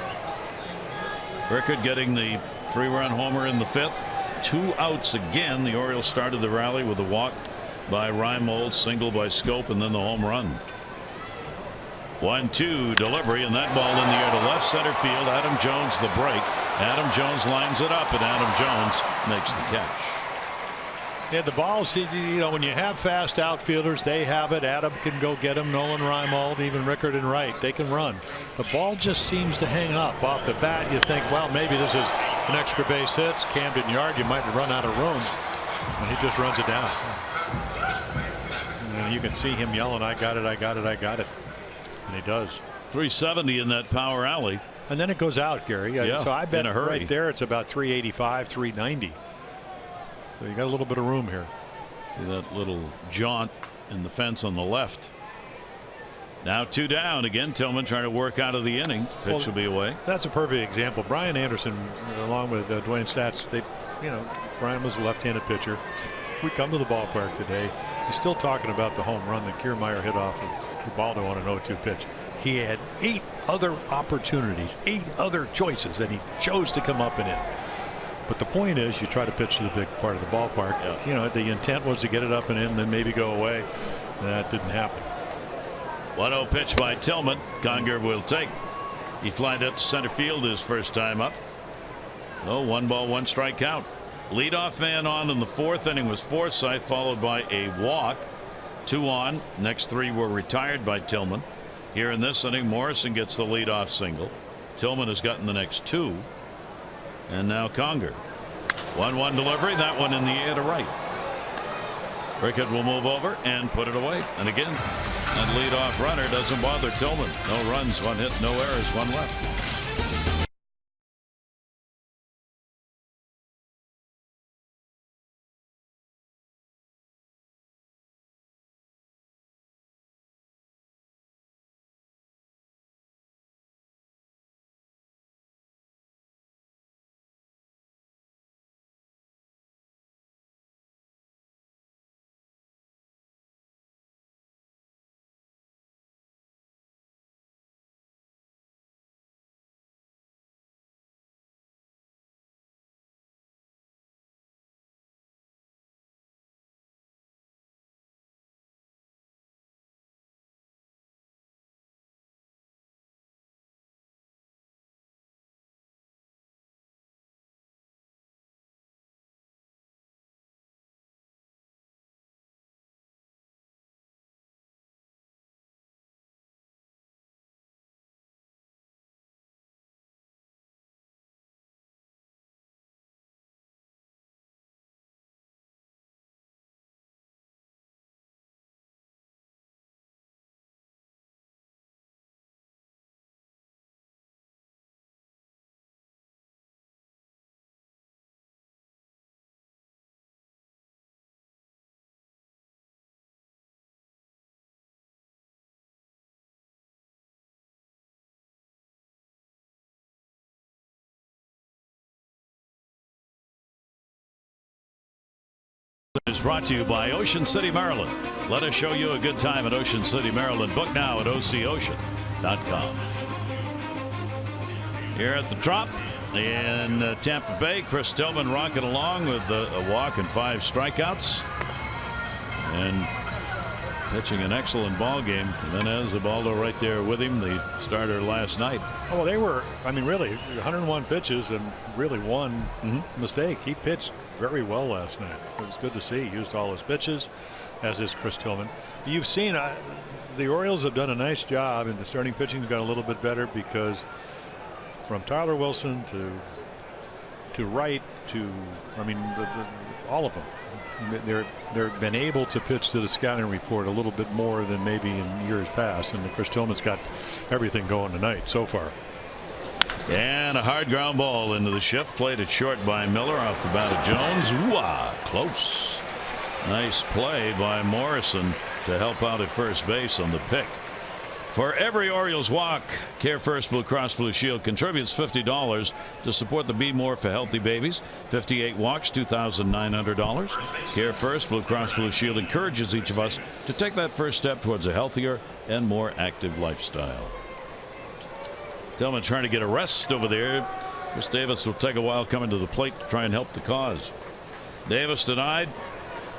Rickard getting the 3-run homer in the 5th. 2 outs again. The Orioles started the rally with a walk by Reimold, single by Scope, and then the home run. 1-2 delivery, and that ball in the air to left center field. Adam Jones the break. Adam Jones lines it up, and Adam Jones makes the catch. Yeah, the balls, you know, when you have fast outfielders, they have it. Adam can go get him. Nolan Reimold, even Rickard and Wright, they can run. The ball just seems to hang up off the bat. You think, well, maybe this is an extra base hits, Camden Yard. You might run out of room, and he just runs it down. And you can see him yelling, "I got it! I got it! I got it!" And he does. 370 in that power alley. And then it goes out, Gary. Yeah, so I bet in a hurry. right there it's about 385, 390. So you got a little bit of room here. See that little jaunt in the fence on the left. Now 2 down again. Tillman trying to work out of the inning. Pitch will be away. That's a perfect example. Brian Anderson, along with Dwayne Stats, Brian was a left-handed pitcher. We come to the ballpark today. He's still talking about the home run that Kiermaier hit off of Ubaldo on an 0-2 pitch. He had 8 other opportunities, 8 other choices, and he chose to come up and in. But the point is, you try to pitch to the big part of the ballpark. Yeah. You know, the intent was to get it up and in, then maybe go away. And that didn't happen. 1-0 pitch by Tillman. Conger will take. He flied out to center field his first time up. Oh, 1 ball, 1 strike count. Leadoff man on in the 4th inning was Forsythe, followed by a walk. 2 on. Next 3 were retired by Tillman. Here in this inning, Morrison gets the leadoff single. Tillman has gotten the next 2. And now Conger. 1-1 delivery. That one in the air to right. Rickard will move over and put it away. And again, that leadoff runner doesn't bother Tillman. No runs, 1 hit, no errors, 1 left. Is brought to you by Ocean City, Maryland. Let us show you a good time at Ocean City, Maryland. Book now at OCOcean.com. Here at the Trop in Tampa Bay, Chris Tillman rocking along with a walk and 5 strikeouts. And pitching an excellent ball game. And then has Ubaldo right there with him, the starter last night. Oh, well, they were, I mean, really 101 pitches and really 1 mistake. He pitched very well last night. It was good to see. He used all his pitches. as is Chris Tillman. You've seen the Orioles have done a nice job, and the starting pitching got a little bit better because from Tyler Wilson to Wright to, I mean, all of them, they've been able to pitch to the scouting report a little bit more than maybe in years past, and Chris Tillman's got everything going tonight so far. And a hard ground ball into the shift, played it short by Miller off the bat of Jones. Ooh, close. Nice play by Morrison to help out at first base on the pick. For every Orioles walk, Care First Blue Cross Blue Shield contributes $50 to support the Be More for Healthy Babies. 58 walks, $2,900. Care First Blue Cross Blue Shield encourages each of us to take that first step towards a healthier and more active lifestyle. Tillman trying to get a rest over there. Chris Davis will take a while coming to the plate to try and help the cause. Davis denied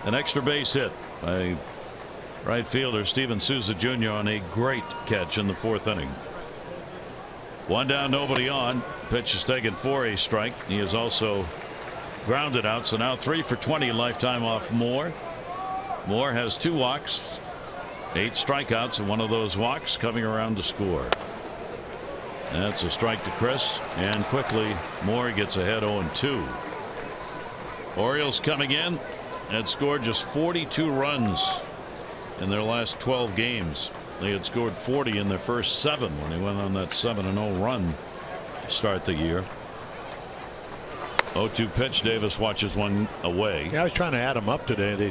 an extra base hit by right fielder Steven Souza Jr. on a great catch in the 4th inning. 1 down, nobody on. Pitch is taken for a strike. He is also grounded out, so now 3 for 20 lifetime off Moore. Moore has 2 walks, 8 strikeouts, and one of those walks coming around to score. That's a strike to Chris, and quickly Moore gets ahead 0-2. Orioles coming in had scored just 42 runs in their last 12 games. They had scored 40 in their first 7 when they went on that 7-0 run to start the year. 0-2 pitch. Davis watches one away. Yeah, I was trying to add them up today. They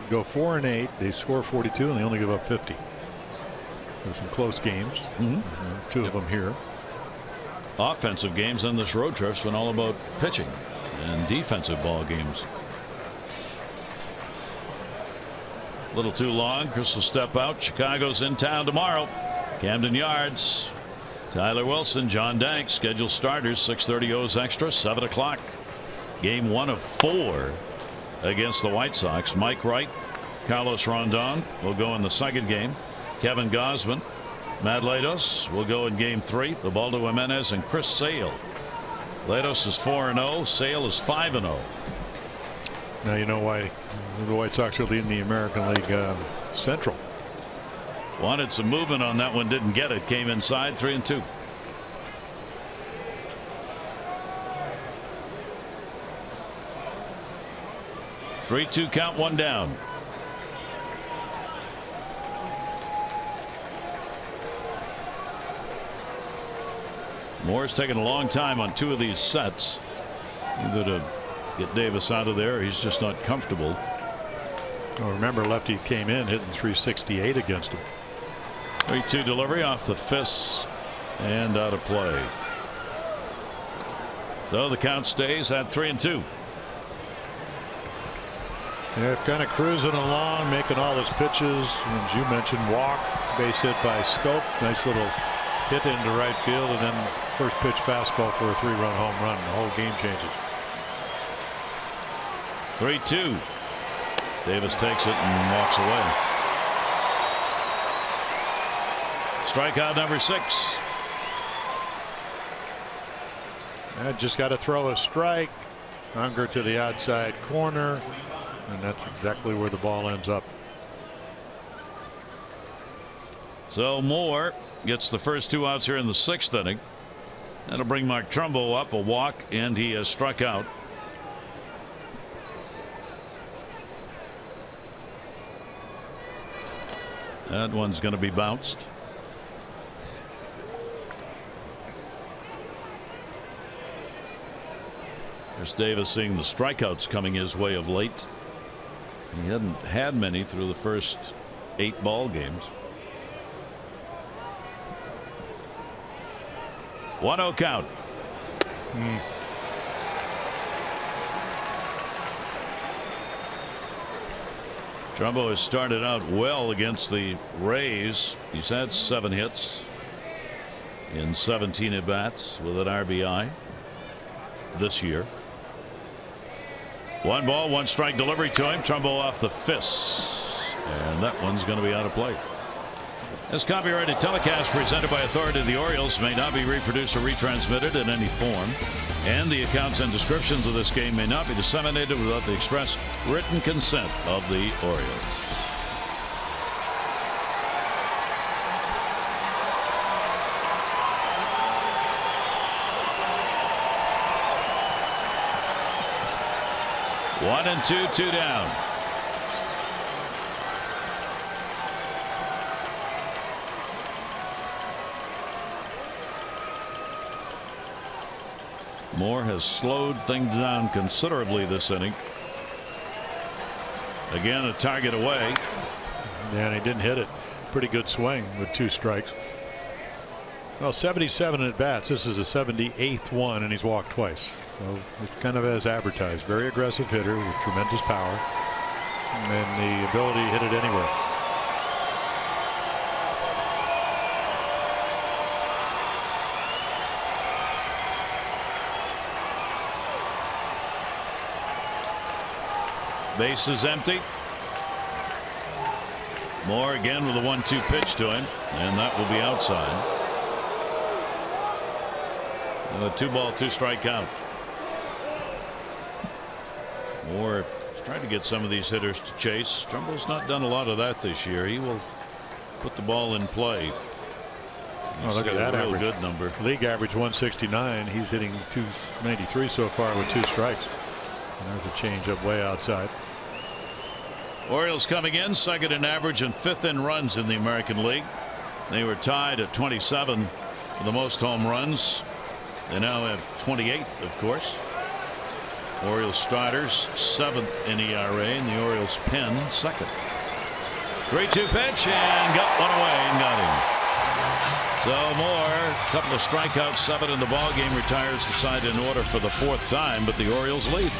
go 4 and 8. They score 42 and they only give up 50. So some close games. 2 of them here. Offensive games on this road trip's been all about pitching and defensive ball games. A little too long. Chris will step out. Chicago's in town tomorrow. Camden Yards. Tyler Wilson, John Danks, scheduled starters. 6:30 O's extra. 7 o'clock. Game 1 of 4 against the White Sox. Mike Wright, Carlos Rondon will go in the second game. Kevin Gausman, Matt Latos will go in game 3. Ubaldo Jimenez and Chris Sale. Latos is 4-0. Sale is 5-0. Now you know why the White Sox are leading the American League Central. Wanted some movement on that one, didn't get it. Came inside. 3-2. Three-two count, 1 down. Moore's taken a long time on 2 of these sets, either to get Davis out of there, or he's just not comfortable. Oh, remember, lefty came in hitting 368 against him. 3-2 delivery off the fists and out of play. So the count stays at 3-2. Yeah, kind of cruising along, making all his pitches. As you mentioned, walk, base hit by Scope. Nice little hit into right field, and then first pitch fastball for a 3-run home run. The whole game changes. 3-2. Davis takes it and walks away. Strikeout number 6. Just got to throw a strike. Unger to the outside corner, and that's exactly where the ball ends up. So Moore gets the first 2 outs here in the 6th inning. That'll bring Mark Trumbo up, a walk, and he has struck out. That one's going to be bounced. There's Davis seeing the strikeouts coming his way of late. He hadn't had many through the first 8 ball games. 1-0 count. Trumbo has started out well against the Rays. He's had 7 hits in 17 at bats with an RBI this year. 1 ball, 1 strike delivery to him. Trumbo off the fists, and that one's going to be out of play. This copyrighted telecast presented by authority of the Orioles may not be reproduced or retransmitted in any form, and the accounts and descriptions of this game may not be disseminated without the express written consent of the Orioles. One and two down. Moore has slowed things down considerably this inning. Again, a target away. Yeah, and he didn't hit it. Pretty good swing with 2 strikes. Well, 77 at bats. This is a 78th one, and he's walked twice. So it's kind of as advertised. Very aggressive hitter with tremendous power and the ability to hit it anywhere. Base is empty. Moore again with a 1-2 pitch to him, and that will be outside. And a 2-ball 2-strike count. Moore is trying to get some of these hitters to chase. Trumbull's not done a lot of that this year. He will put the ball in play. Oh, look at that real average. Good number. League average 169. He's hitting 293 so far with 2 strikes. And there's a changeup way outside. Orioles coming in second in average and 5th in runs in the American League. They were tied at 27 for the most home runs. They now have 28, of course. Orioles starters 7th in ERA, and the Orioles pen 2nd. 3-2 pitch, and got one away and got him. So Moore, a couple of strikeouts, 7 in the ball game, retires the side in order for the 4th time, but the Orioles lead.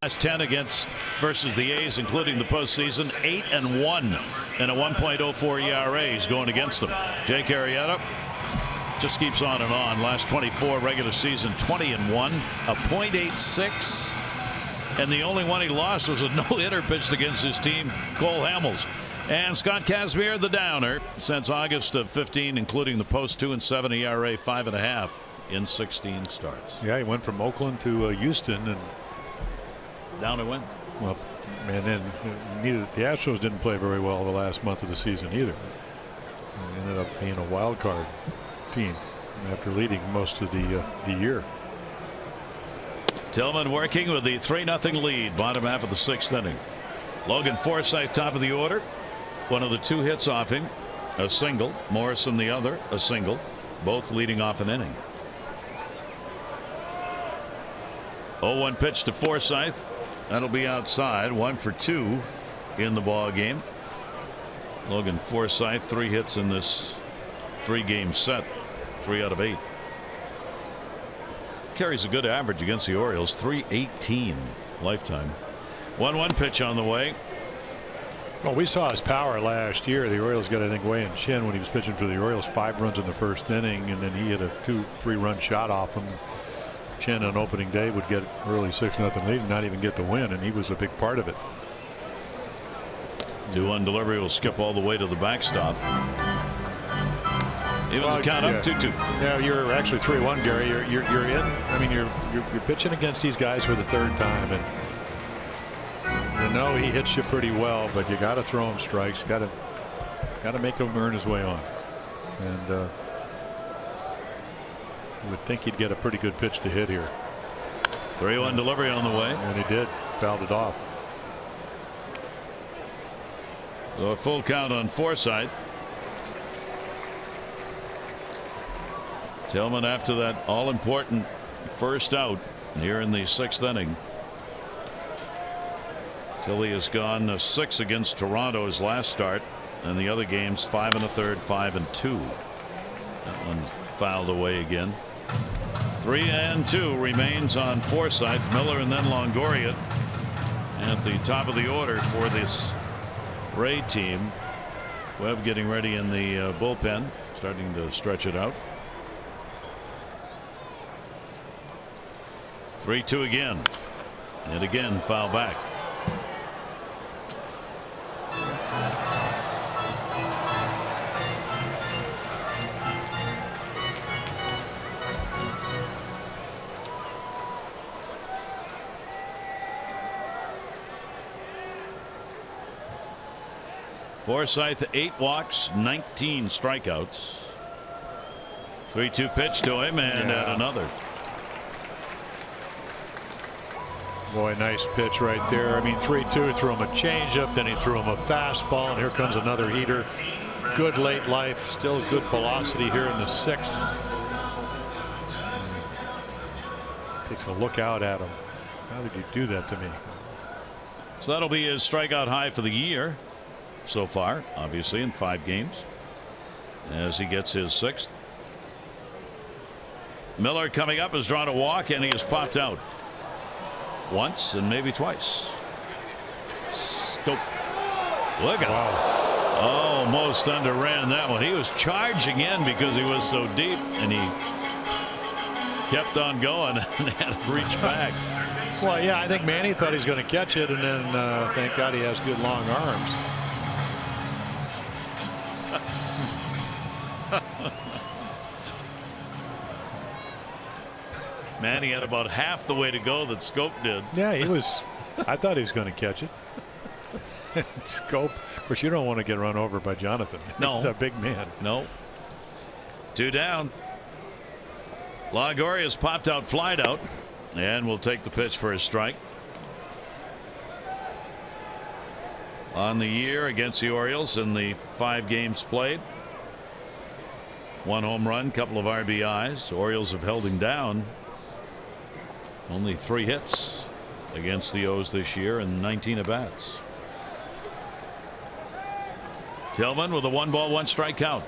Last 10 versus the A's, including the postseason, 8-1 and a 1.04 ERA. He's going against them. Jake Arrieta just keeps on and on. Last 24 regular season, 20-1, a .86, and the only one he lost was a no-hitter pitched against his team, Cole Hamels. And Scott Kazmir, the downer, since August of 15, including the post 2-7 ERA, 5.5 in 16 starts. Yeah, he went from Oakland to Houston, and down it went. Well, and then the Astros didn't play very well the last month of the season either. They ended up being a wild card team after leading most of the year. Tillman working with the 3-0 lead, bottom half of the 6th inning. Logan Forsythe, top of the order. One of the 2 hits off him, a single. Morrison the other, a single. Both leading off an inning. 0-1 pitch to Forsythe. That'll be outside. 1 for 2 in the ball game. Logan Forsythe, 3 hits in this 3-game set, 3 out of 8. carries a good average against the Orioles. 318 lifetime. 1-1 pitch on the way. Well, we saw his power last year. The Orioles got, I think, Wei and Chin when he was pitching for the Orioles. 5 runs in the first inning, and then he hit a 2-3 run shot off him. Chin on opening day would get early 6-0 lead and not even get the win, and he was a big part of it. 2-1 delivery will skip all the way to the backstop. It was a count up 2-2. Yeah, you're actually 3-1, Gary. You're in. I mean, you're pitching against these guys for the 3rd time, and you know he hits you pretty well, but you got to throw him strikes. Got to make him earn his way on. And you would think he'd get a pretty good pitch to hit here. 3-1 delivery on the way, and he did. Fouled it off. So a full count on Forsythe. Tillman after that all-important first out here in the 6th inning. Tilly has gone 6 against Toronto his last start, and the other games 5 1/3, 5 and 2. That one fouled away again. 3-2 remains on Forsythe, Miller, and then Longoria at the top of the order for this Ray team. Webb getting ready in the bullpen, starting to stretch it out. 3-2 again, and again foul back. Forsythe 8 walks, 19 strikeouts. 3-2 pitch to him, and at another. Boy, nice pitch right there. I mean, 3-2, threw him a changeup, then he threw him a fastball, and here comes another heater. Good late life, still good velocity here in the 6th. Takes a look out at him. How did you do that to me? So that'll be his strikeout high for the year so far, obviously, in 5 games, as he gets his 6th. Miller coming up has drawn a walk, and he has popped out once and maybe twice. Scope. Look at him. Almost underran that one. He was charging in because he was so deep, and he kept on going and had to reach back. Well, yeah, I think Manny thought he was going to catch it, and then thank God he has good long arms. Manny had about half the way to go that Scope did. Yeah, he was. I thought he was going to catch it. Scope, of course, you don't want to get run over by Jonathan. No. He's a big man. No. 2 down. Longoria's popped out, flied out, and will take the pitch for a strike. On the year against the Orioles in the 5 games played. 1 home run, couple of RBIs. Orioles have held him down. Only 3 hits against the O's this year and 19 at bats. Tillman with a 1-ball 1-strike count.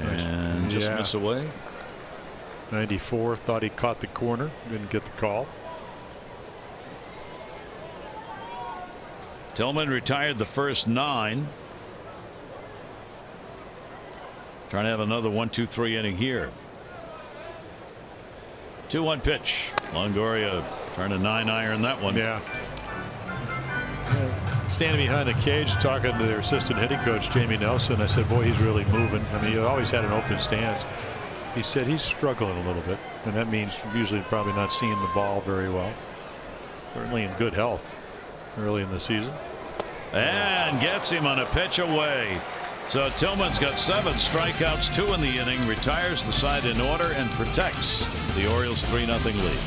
And just miss away. 94, thought he caught the corner, didn't get the call. Tillman retired the first 9. Trying to have another 1-2-3 inning here. 2-1 pitch. Longoria trying to 9-iron that one. Yeah. Standing behind the cage talking to their assistant hitting coach Jamie Nelson, I said, boy, he's really moving. I mean, he always had an open stance. He said he's struggling a little bit, and that means usually probably not seeing the ball very well. Certainly in good health early in the season. And gets him on a pitch away. So Tillman's got 7 strikeouts, 2 in the inning, retires the side in order, and protects the Orioles' 3-0 lead.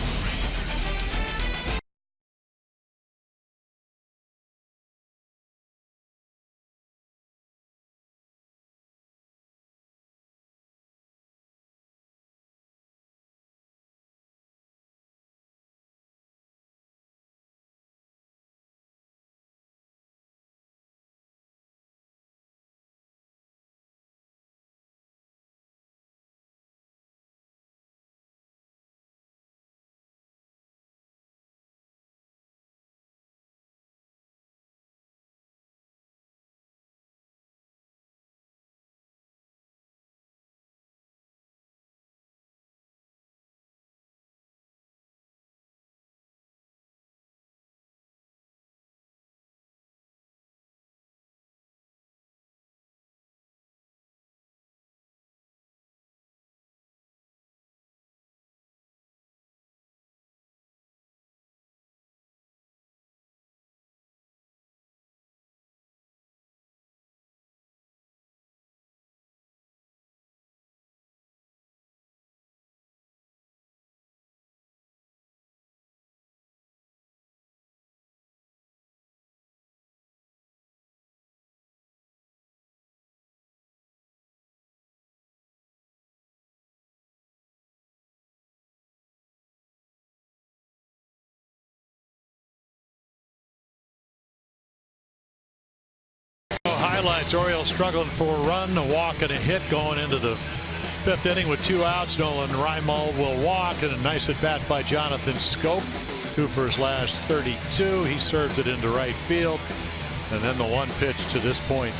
highlights. Orioles struggling for a run, a walk, and a hit going into the 5th inning with 2 outs. Nolan Reimold will walk, and a nice at bat by Jonathan Scope. 2 for his last 32. He serves it into right field. And then the 1 pitch to this point.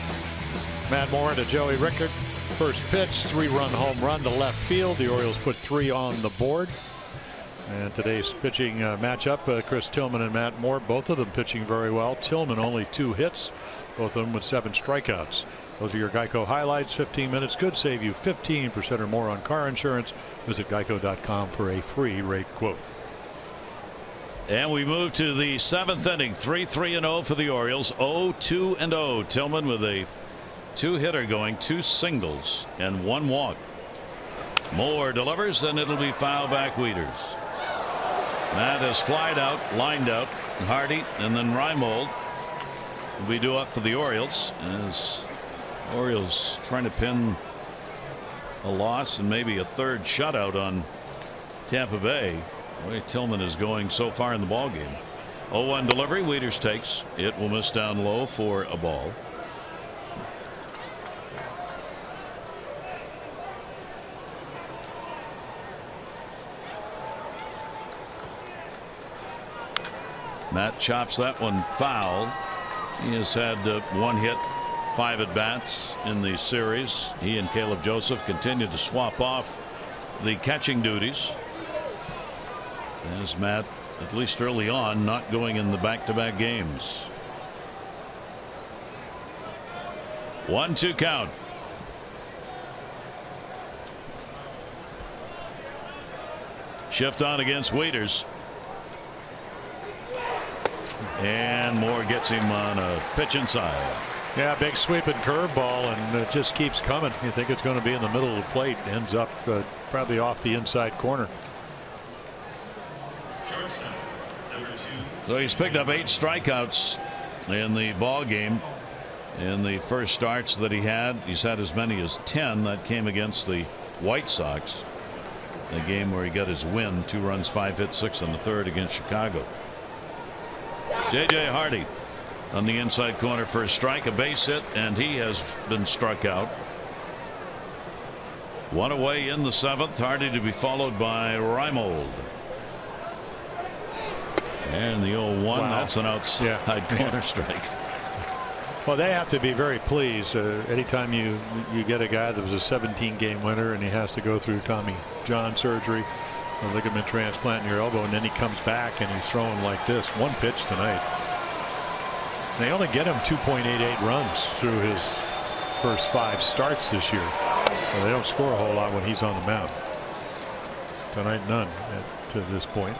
Matt Moore to Joey Rickard. First pitch, 3-run home run to left field. The Orioles put 3 on the board. And today's pitching matchup, Chris Tillman and Matt Moore, both of them pitching very well. Tillman only 2 hits, both of them with 7 strikeouts. Those are your Geico highlights. 15 minutes could save you 15% or more on car insurance. Visit geico.com for a free rate quote. And we move to the 7th inning. 3-3-0 for the Orioles. 0-2-0. Tillman with a 2-hitter going, 2 singles and 1 walk. Moore delivers, and it'll be foul back Wieters. Matt has flied out, lined out. Hardy and then Reimold will be due up for the Orioles, as Orioles trying to pin a loss and maybe a 3rd shutout on Tampa Bay. The way Tillman is going so far in the ball game. 0-1 delivery. Wieters takes it, will miss down low for a ball. Matt chops that one foul. He has had 1 hit, 5 at bats in the series. He and Caleb Joseph continue to swap off the catching duties, as Matt, at least early on, not going in the back-to-back games. 1-2 count. Shift on against Wieters. And Moore gets him on a pitch inside. Yeah, big sweeping curveball, and it just keeps coming. You think it's going to be in the middle of the plate. Ends up probably off the inside corner. So he's picked up 8 strikeouts in the ball game. In the first starts that he had, he's had as many as 10. That came against the White Sox, a game where he got his win. 2 runs, 5 hits, 6 in the 3rd against Chicago. J.J. Hardy on the inside corner for a strike, a base hit, and he has been struck out. 1 away in the 7th. Hardy to be followed by Reimold. And the 0-1. Wow. That's an outside corner strike. Well, they have to be very pleased. Anytime you get a guy that was a 17-game winner and he has to go through Tommy John surgery, a ligament transplant in your elbow, and then he comes back and he's throwing like this. 1 pitch tonight. They only get him 2.88 runs through his first 5 starts this year. So they don't score a whole lot when he's on the mound. Tonight, none to this point.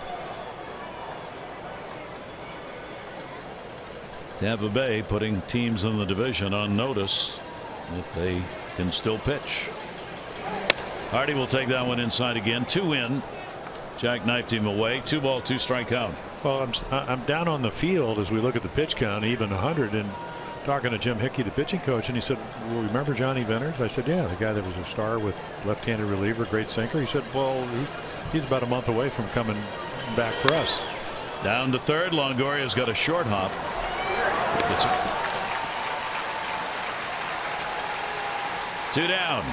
Tampa Bay putting teams in the division on notice that they can still pitch. Hardy will take that one inside again. 2 in. Jack knifed him away. 2 ball, 2 strike count. Well, I'm down on the field as we look at the pitch count, even 100, and talking to Jim Hickey, the pitching coach, and he said, well, remember Johnny Venters? I said, yeah, the guy that was a star with left-handed reliever, great sinker. He said, well, he's about a month away from coming back for us. Down to 3rd. Longoria's got a short hop. 2 down.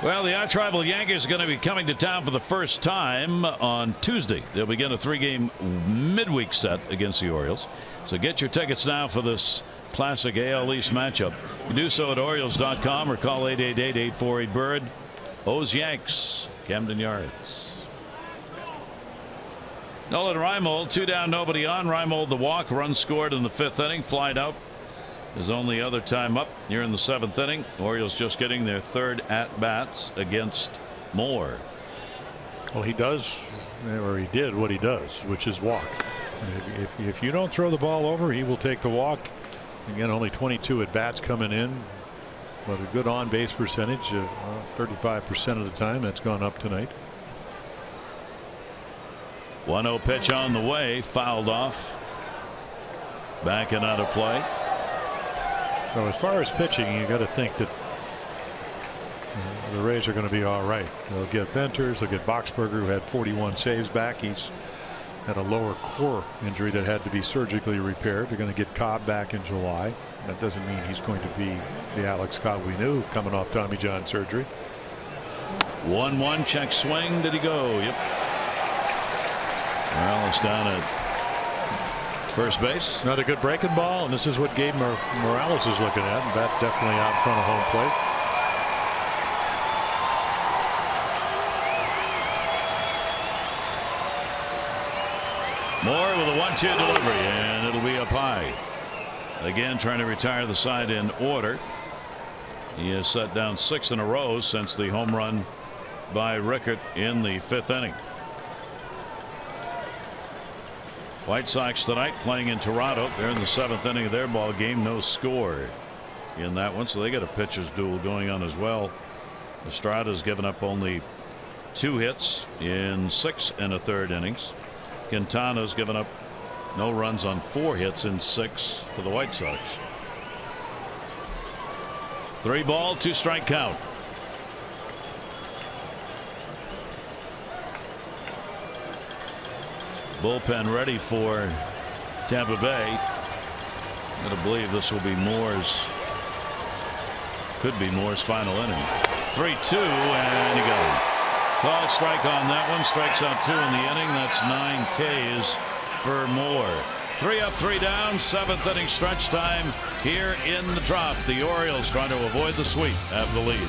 Well, the arch-rival Yankees are going to be coming to town for the first time on Tuesday. They'll begin a 3-game midweek set against the Orioles. So get your tickets now for this classic AL East matchup. You do so at Orioles.com or call 888-848-BIRD. O's Yanks, Camden Yards. Nolan Reimold, 2 down, nobody on. Reimold the walk, run scored in the 5th inning, flied out. His only other time up here in the 7th inning. Orioles just getting their 3rd at bats against Moore. Well, he does, or he did what he does, which is walk. If you don't throw the ball over, he will take the walk. Again, only 22 at bats coming in, but a good on base percentage, 35% of the time. That's gone up tonight. 1-0 pitch on the way, fouled off. Back and out of play. So as far as pitching, you got to think that the Rays are going to be all right. They'll get Venters, they'll get Boxberger, who had 41 saves back. He's had a lower core injury that had to be surgically repaired. They're going to get Cobb back in July. That doesn't mean he's going to be the Alex Cobb we knew coming off Tommy John surgery. 1-1 check swing. Did he go? Yep. Morales down at first base. Another good breaking ball, and this is what Gabe Morales is looking at. And that definitely out in front of home plate. Moore with a 1-2 delivery, and it'll be up high. Again, trying to retire the side in order. He has set down 6 in a row since the home run by Rickert in the 5th inning. White Sox tonight playing in Toronto. They're in the 7th inning of their ball game. No score in that one, so they got a pitcher's duel going on as well. Estrada's given up only 2 hits in 6 1/3 innings. Quintana's given up no runs on 4 hits in 6 for the White Sox. 3 ball, 2 strike count. Bullpen ready for Tampa Bay. I'm going to believe this will be could be Moore's final inning. 3-2, and he got it. Called strike on that one. Strikes out 2 in the inning. That's 9 Ks for Moore. 3 up, 3 down. 7th inning stretch time here in the Trop. The Orioles trying to avoid the sweep, have the lead.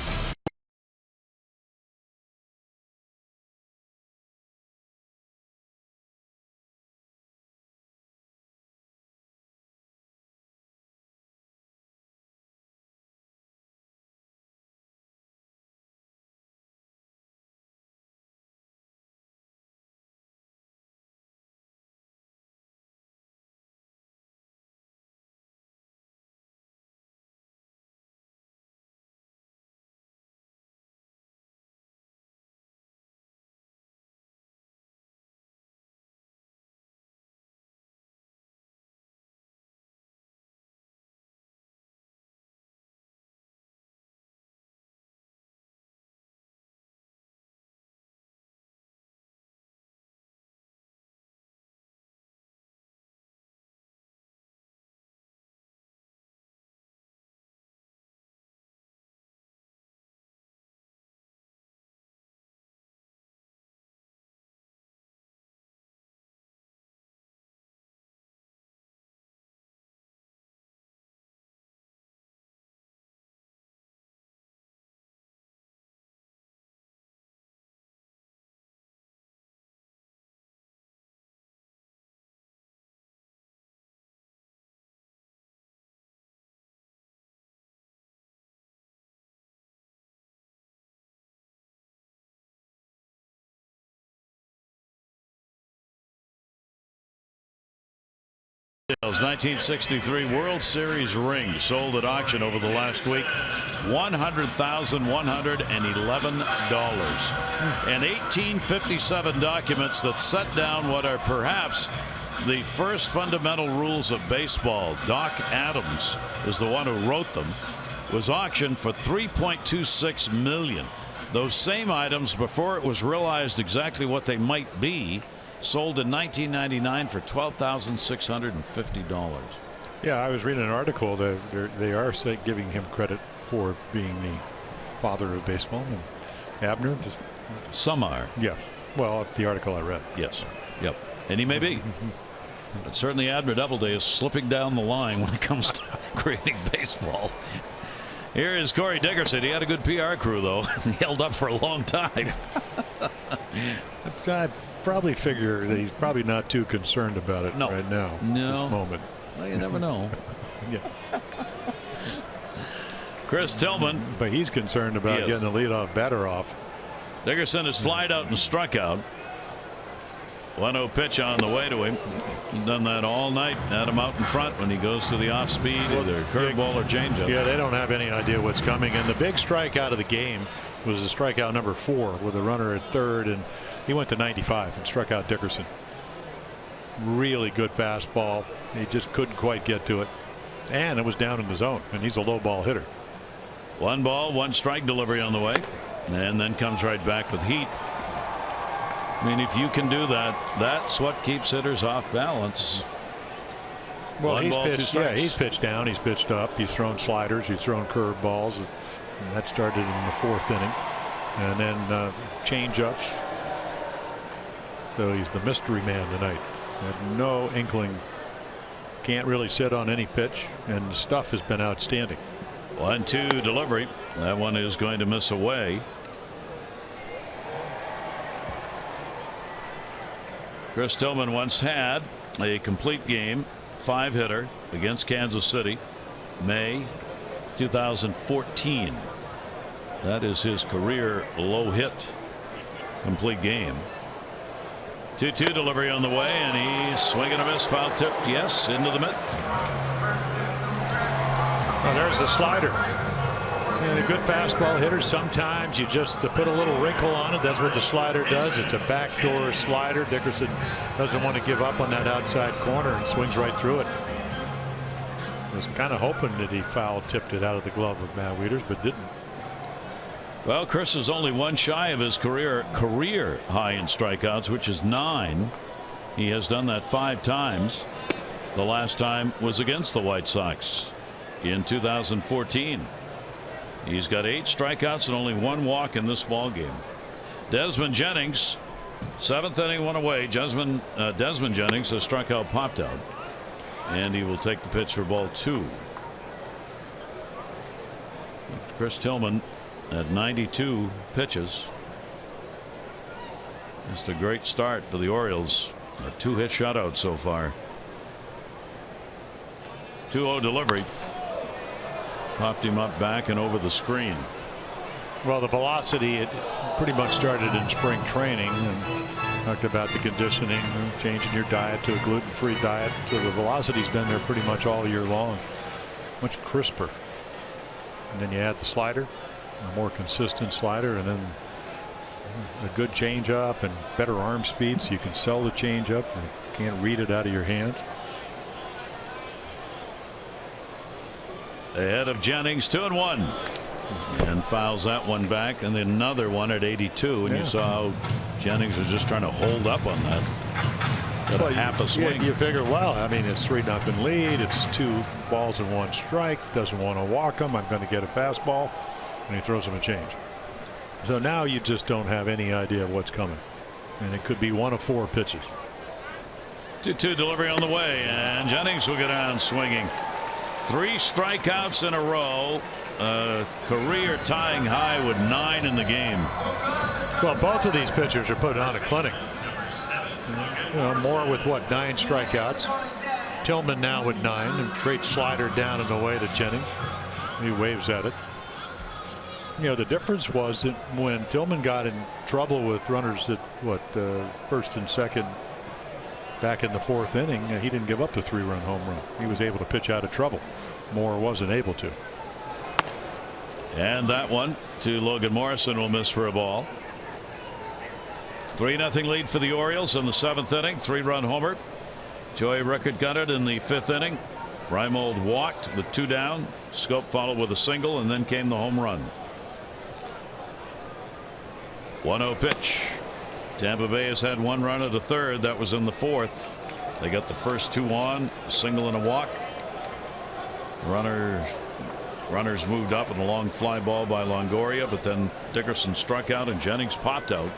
Orioles 1963 World Series ring sold at auction over the last week. $100,111 and 1857 documents that set down what are perhaps the first fundamental rules of baseball. Doc Adams is the one who wrote them. Was auctioned for $3.26 million. Those same items, before it was realized exactly what they might be, sold in 1999 for $12,650. Yeah, I was reading an article that they are giving him credit for being the father of baseball. And Abner, some are. Yes. Well, the article I read. Yes. Yep. And he may be. But certainly Abner Doubleday is slipping down the line when it comes to creating baseball. Here is Corey Dickerson. He had a good PR crew, though. He held up for a long time. I probably figure that he's probably not too concerned about it right now. No. This moment. Well, you never know. Yeah. Chris Tillman. But he's concerned about getting the leadoff batter off. Dickerson has flied out and struck out. 1-0 pitch on the way to him. He's done that all night. Had him out in front when he goes to the off speed, either curveball or changeup. Yeah, they don't have any idea what's coming. And the big strikeout of the game was the strikeout number 4 with a runner at third, and he went to 95 and struck out Dickerson. Really good fastball. He just couldn't quite get to it, and it was down in the zone, and he's a low ball hitter. 1 ball, 1 strike delivery on the way, and then comes right back with heat. I mean, if you can do that, that's what keeps hitters off balance. Well, One ball, 2 strikes. Yeah, he's pitched down, he's pitched up, he's thrown sliders, he's thrown curve balls. And that started in the 4th inning. And then change-ups. So he's the mystery man tonight. Had no inkling. Can't really sit on any pitch, and the stuff has been outstanding. 1-2 delivery. That one is going to miss away. Chris Tillman once had a complete game 5-hitter against Kansas City, May 2014. That is his career low hit complete game. 2-2 delivery on the way, and he's swinging a miss, foul tipped, yes, into the mitt. Oh, there's the slider. And a good fastball hitter, sometimes you just put a little wrinkle on it. That's what the slider does. It's a backdoor slider. Dickerson doesn't want to give up on that outside corner and swings right through it. Was kind of hoping that he foul tipped it out of the glove of Matt Wieters, but didn't. Well, Chris is only one shy of his career high in strikeouts, which is 9. He has done that 5 times. The last time was against the White Sox in 2014. He's got 8 strikeouts and only 1 walk in this ball game. Desmond Jennings, 7th inning, 1 away. Desmond Jennings has struck out, popped out, and he will take the pitch for ball 2. Chris Tillman at 92 pitches. Just a great start for the Orioles. A 2-hit shutout so far. 2-0 delivery. Popped him up back and over the screen. Well, the velocity, it pretty much started in spring training, and talked about the conditioning, changing your diet to a gluten-free diet. So the velocity's been there pretty much all year long. Much crisper. And then you add the slider, a more consistent slider, and then a good change-up and better arm speed, so you can sell the change-up and can't read it out of your hands. Ahead of Jennings, 2-1, and fouls that one back, and then another one at 82. And you saw how Jennings was just trying to hold up on that. Got a half a swing. You figure, well, I mean, it's 3-0 lead. It's 2 balls and 1 strike. Doesn't want to walk him. I'm going to get a fastball, and he throws him a change. So now you just don't have any idea of what's coming, and it could be 1 of 4 pitches. 2-2 delivery on the way, and Jennings will go down swinging. 3 strikeouts in a row. Career tying high with 9 in the game. Well, both of these pitchers are putting on a clinic. You know, Moore with what, 9 strikeouts. Tillman now with 9, and great slider down and away to Jennings. He waves at it. You know, the difference was that when Tillman got in trouble with runners at first and second back in the 4th inning, he didn't give up the 3-run home run. He was able to pitch out of trouble. Moore wasn't able to. And that one to Logan Morrison will miss for a ball. 3-0 lead for the Orioles in the 7th inning. 3-run homer. Joey Rickard got it in the 5th inning. Reimold walked with 2 down. Scope followed with a single, and then came the home run. 1-0 pitch. Tampa Bay has had 1 run at a 3rd. That was in the 4th. They got the first 2 on, a single and a walk. Runners moved up in a long fly ball by Longoria, but then Dickerson struck out and Jennings popped out.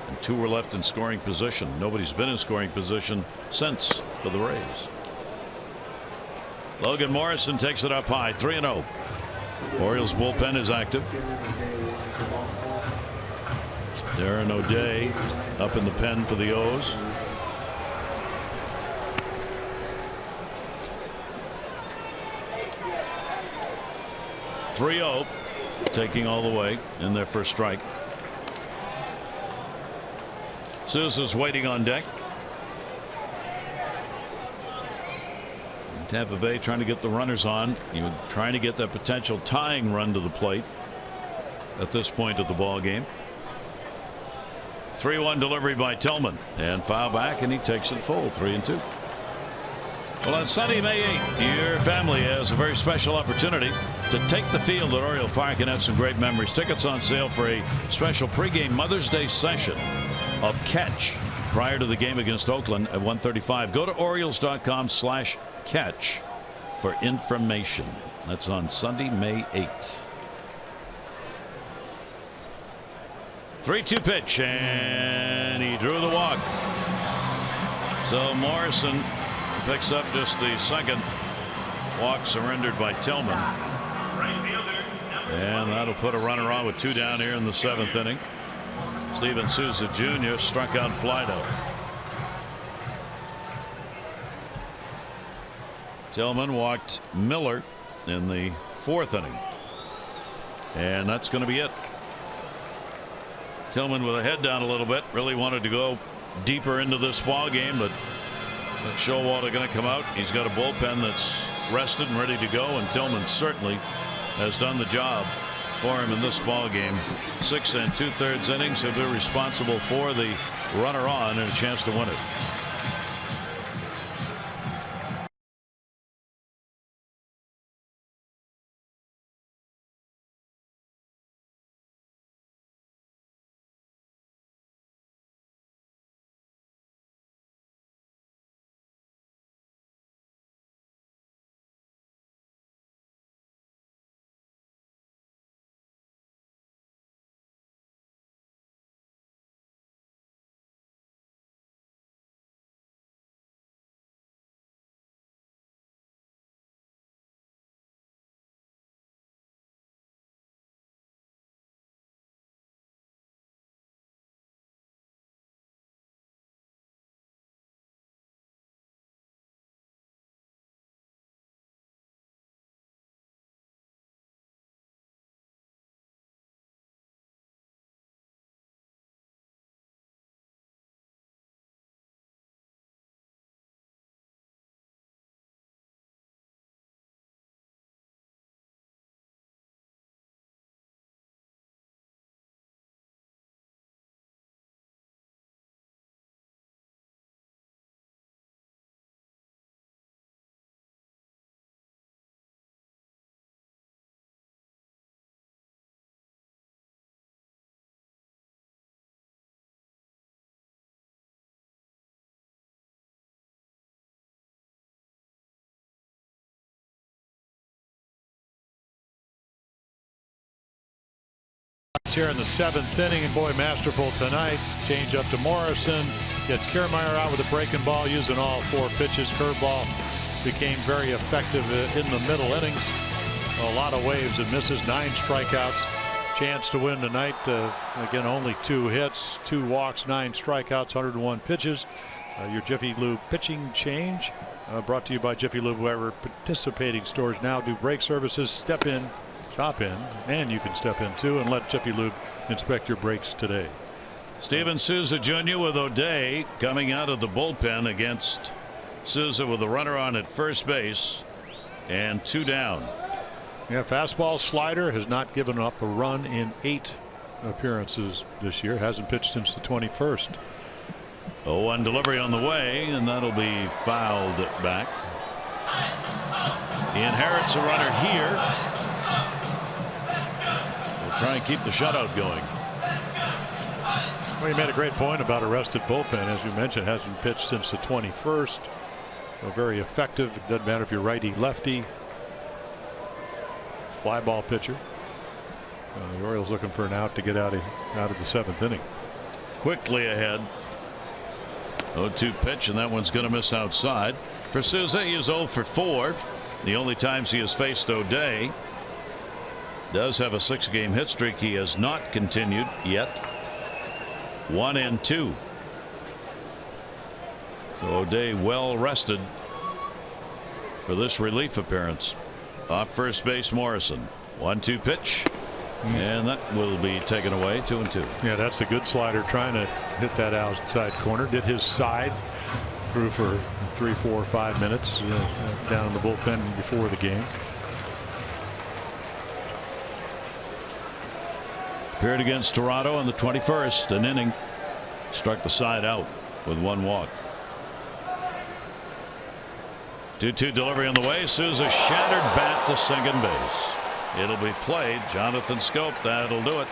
And 2 were left in scoring position. Nobody's been in scoring position since for the Rays. Logan Morrison takes it up high, 3-0. Orioles bullpen is active. Darren O'Day up in the pen for the O's. .30 taking all the way in their first strike. Souza's waiting on deck. And Tampa Bay trying to get the runners on. Trying to get that potential tying run to the plate at this point of the ball game. 3-1 delivery by Tillman, and foul back, and he takes it full, 3-2. Well, on Sunday, May 8th, your family has a very special opportunity to take the field at Oriole Park and have some great memories. Tickets on sale for a special pregame Mother's Day session of catch prior to the game against Oakland at 1:35. Go to Orioles.com/catch for information. That's on Sunday, May 8th. 3-2 pitch, and he drew the walk. So Morrison picks up just the second walk surrendered by Tillman. And that'll put a runner on with 2 down here in the 7th inning. Steven Souza Jr. struck out Flido. Tillman walked Miller in the 4th inning. And that's going to be it. Tillman with a head down a little bit, really wanted to go deeper into this ball game, but Showalter going to come out. He's got a bullpen that's rested and ready to go, and Tillman certainly has done the job for him in this ball game. 6 2/3 innings. He'll be responsible for the runner on and a chance to win it. Here in the 7th inning, and boy, masterful tonight. Change up to Morrison, gets Kiermaier out with a breaking ball using all 4 pitches. Curveball became very effective in the middle innings. A lot of waves and misses, 9 strikeouts. Chance to win tonight. Again, only 2 hits, 2 walks, 9 strikeouts, 101 pitches. Your Jiffy Lube pitching change brought to you by Jiffy Lube, wherever participating stores now do brake services. Step in, stop in, and you can step in too, and let Jiffy Lube inspect your brakes today. Steven Souza Jr. with O'Day coming out of the bullpen against Souza with a runner on at first base and 2 down. Yeah, fastball slider, has not given up a run in 8 appearances this year. Hasn't pitched since the 21st. 0-1 delivery on the way, and that'll be fouled back. He inherits a runner here. We'll try and keep the shutout going. Well, you made a great point about a rested bullpen. As you mentioned, hasn't pitched since the 21st. So very effective. It doesn't matter if you're righty, lefty. Fly ball pitcher. The Orioles looking for an out to get out of the 7th inning. Quickly ahead. 0-2 pitch, and that one's going to miss outside. For Souza, he is 0 for 4. The only times he has faced O'Day. Does have a 6-game hit streak. He has not continued yet. 1 and 2. So O'Day well rested for this relief appearance. Off first base, Morrison. 1-2 pitch. And that will be taken away. 2-2. Yeah, that's a good slider, trying to hit that outside corner. Did his side. Threw for 3, 4, 5 minutes down in the bullpen before the game. Appeared against Toronto on the 21st, an inning. Struck the side out with 1 walk. 2-2 delivery on the way. Souza shattered bat to second base. It'll be played. Jonathan Scope, that'll do it.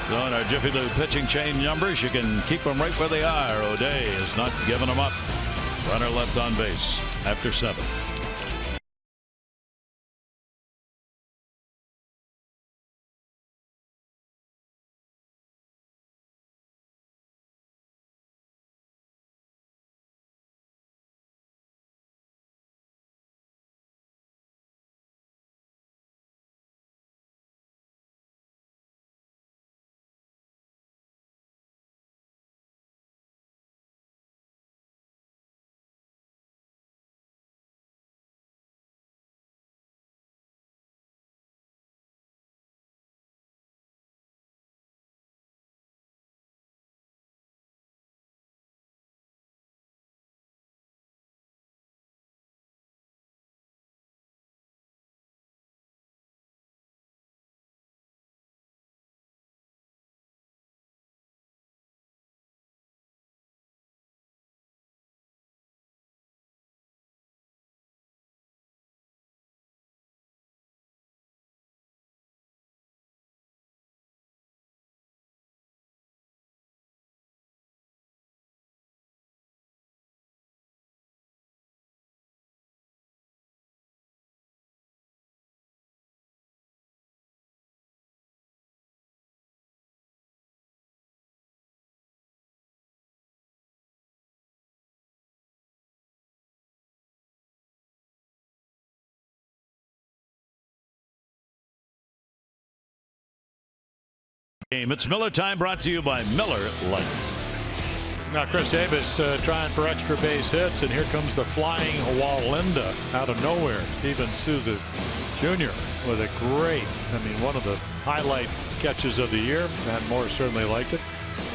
So in our Jiffy Lube pitching chain numbers, you can keep them right where they are. O'Day is not giving them up. Runner left on base after 7. It's Miller time, brought to you by Miller Lite. Now Chris Davis trying for extra base hits, and here comes the flying Walinda out of nowhere. Steven Souza Jr. with a great, one of the highlight catches of the year. Matt Moore certainly liked it,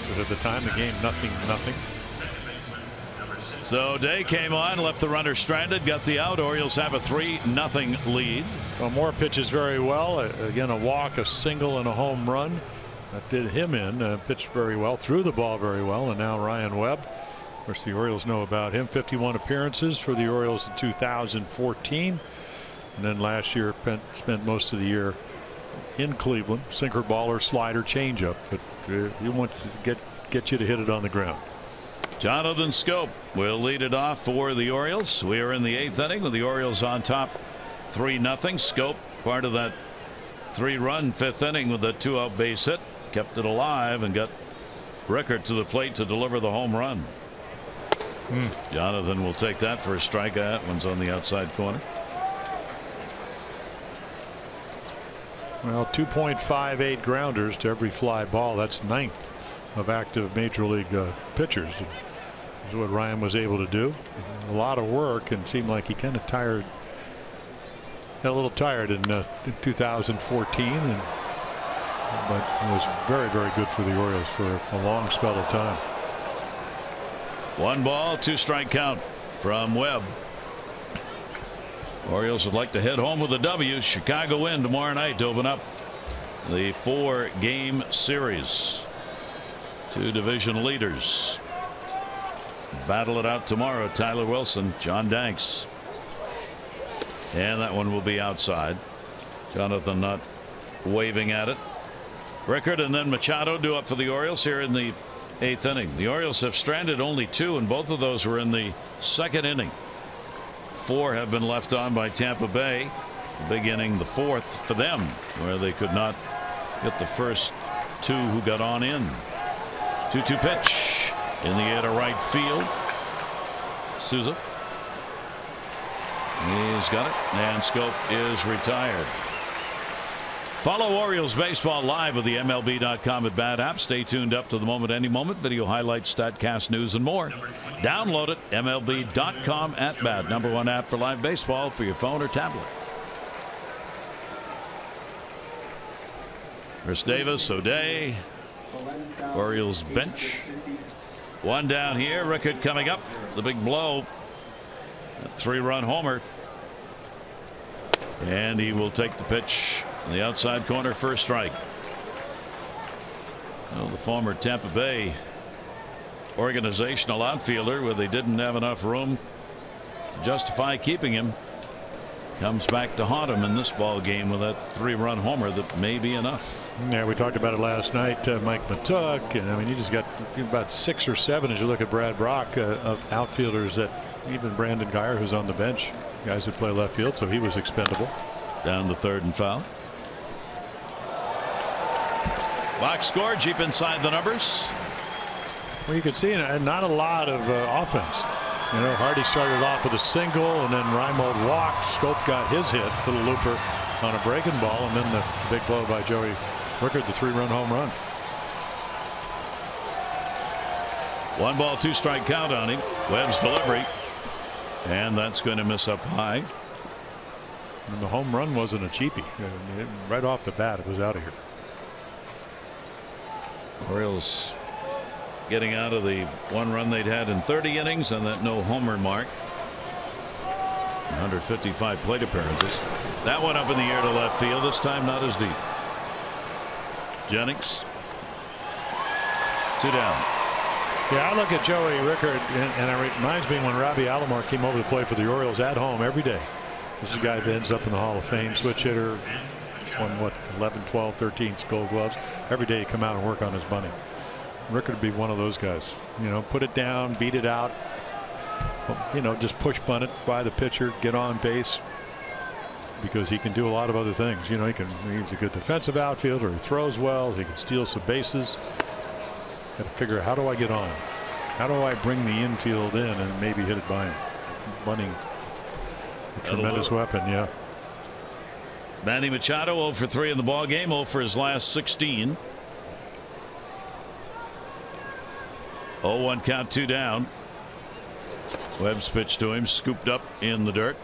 but at the time the game nothing. So Day came on, left the runner stranded, got the out. Orioles have a 3-0 lead. Well, Moore pitches very well. Again, a walk, a single, and a home run. That did him in. Pitched very well, threw the ball very well, and now Ryan Webb. Of course, the Orioles know about him. 51 appearances for the Orioles in 2014, and then last year spent most of the year in Cleveland. Sinker, baller, slider, changeup, but he wants to get you to hit it on the ground. Jonathan Scope will lead it off for the Orioles. We are in the 8th inning with the Orioles on top 3-0. Scope, part of that 3-run 5th inning with a 2-out base hit, kept it alive and got Rickert to the plate to deliver the home run. Jonathan will take that for a strikeout. That one's on the outside corner. Well, 2.58 grounders to every fly ball. That's 9th of active major league pitchers. This is what Ryan was able to do. A lot of work, and seemed like he kind of got a little tired in 2014, but it was very, very good for the Orioles for a long spell of time. 1 ball, 2 strike count from Webb. Orioles would like to head home with a W. Chicago in tomorrow night to open up the 4-game series. 2 division leaders battle it out tomorrow. Tyler Wilson, John Danks, and that one will be outside. Jonathan not waving at it. Rickert and then Machado due up for the Orioles here in the 8th inning. The Orioles have stranded only 2, and both of those were in the 2nd inning. 4 have been left on by Tampa Bay. The big inning, the 4th for them, where they could not get the first 2 who got on in. 2-2 pitch in the air to right field. Souza. He's got it, and Scope is retired. Follow Orioles baseball live with the MLB.com at Bat app. Stay tuned up to the moment, any moment. Video highlights, StatCast news, and more. Download it, MLB.com at Bat. #1 app for live baseball for your phone or tablet. Chris Davis, O'Day, Orioles bench. 1 down here. Rickert coming up. The big blow. A 3-run homer. And he will take the pitch. The outside corner, first strike. Well, the former Tampa Bay organizational outfielder, where they didn't have enough room to justify keeping him, comes back to haunt him in this ball game with that 3-run homer that may be enough. Yeah, we talked about it last night. Mike Matuck, and I mean, you just got about 6 or 7 as you look at Brad Brock of outfielders that even Brandon Guyer, who's on the bench, guys that play left field, so he was expendable. Down the 3rd and foul. Box score deep inside the numbers. Well, you can see not a lot of offense. You know, Hardy started off with a single, and then Reimold walked. Scope got his hit, little looper on a breaking ball, and then the big blow by Joey Rickard, the 3-run home run. 1 ball, 2 strike count on him. Webb's delivery, and that's going to miss up high. And the home run wasn't a cheapie. Right off the bat, it was out of here. Orioles getting out of the 1 run they'd had in 30 innings and that no homer mark. 155 plate appearances. That one up in the air to left field, this time not as deep. Jennings, 2 down. Yeah, I look at Joey Rickard, and it reminds me when Robbie Alomar came over to play for the Orioles at home every day. This is a guy that ends up in the Hall of Fame, switch hitter, won what, 11, 12, 13 Gold Gloves. Every day you come out and work on his bunting. Rickard would be one of those guys. You know, put it down, beat it out. You know, just push bunt it by the pitcher, get on base, because he can do a lot of other things. You know, he's a good defensive outfielder. He throws well. He can steal some bases. Got to figure out, how do I get on? How do I bring the infield in and maybe hit it by him? Bunting, a tremendous weapon. Yeah. Manny Machado 0 for 3 in the ball game, 0 for his last 16. 0-1 count, 2 down. Webb's pitch to him, scooped up in the dirt.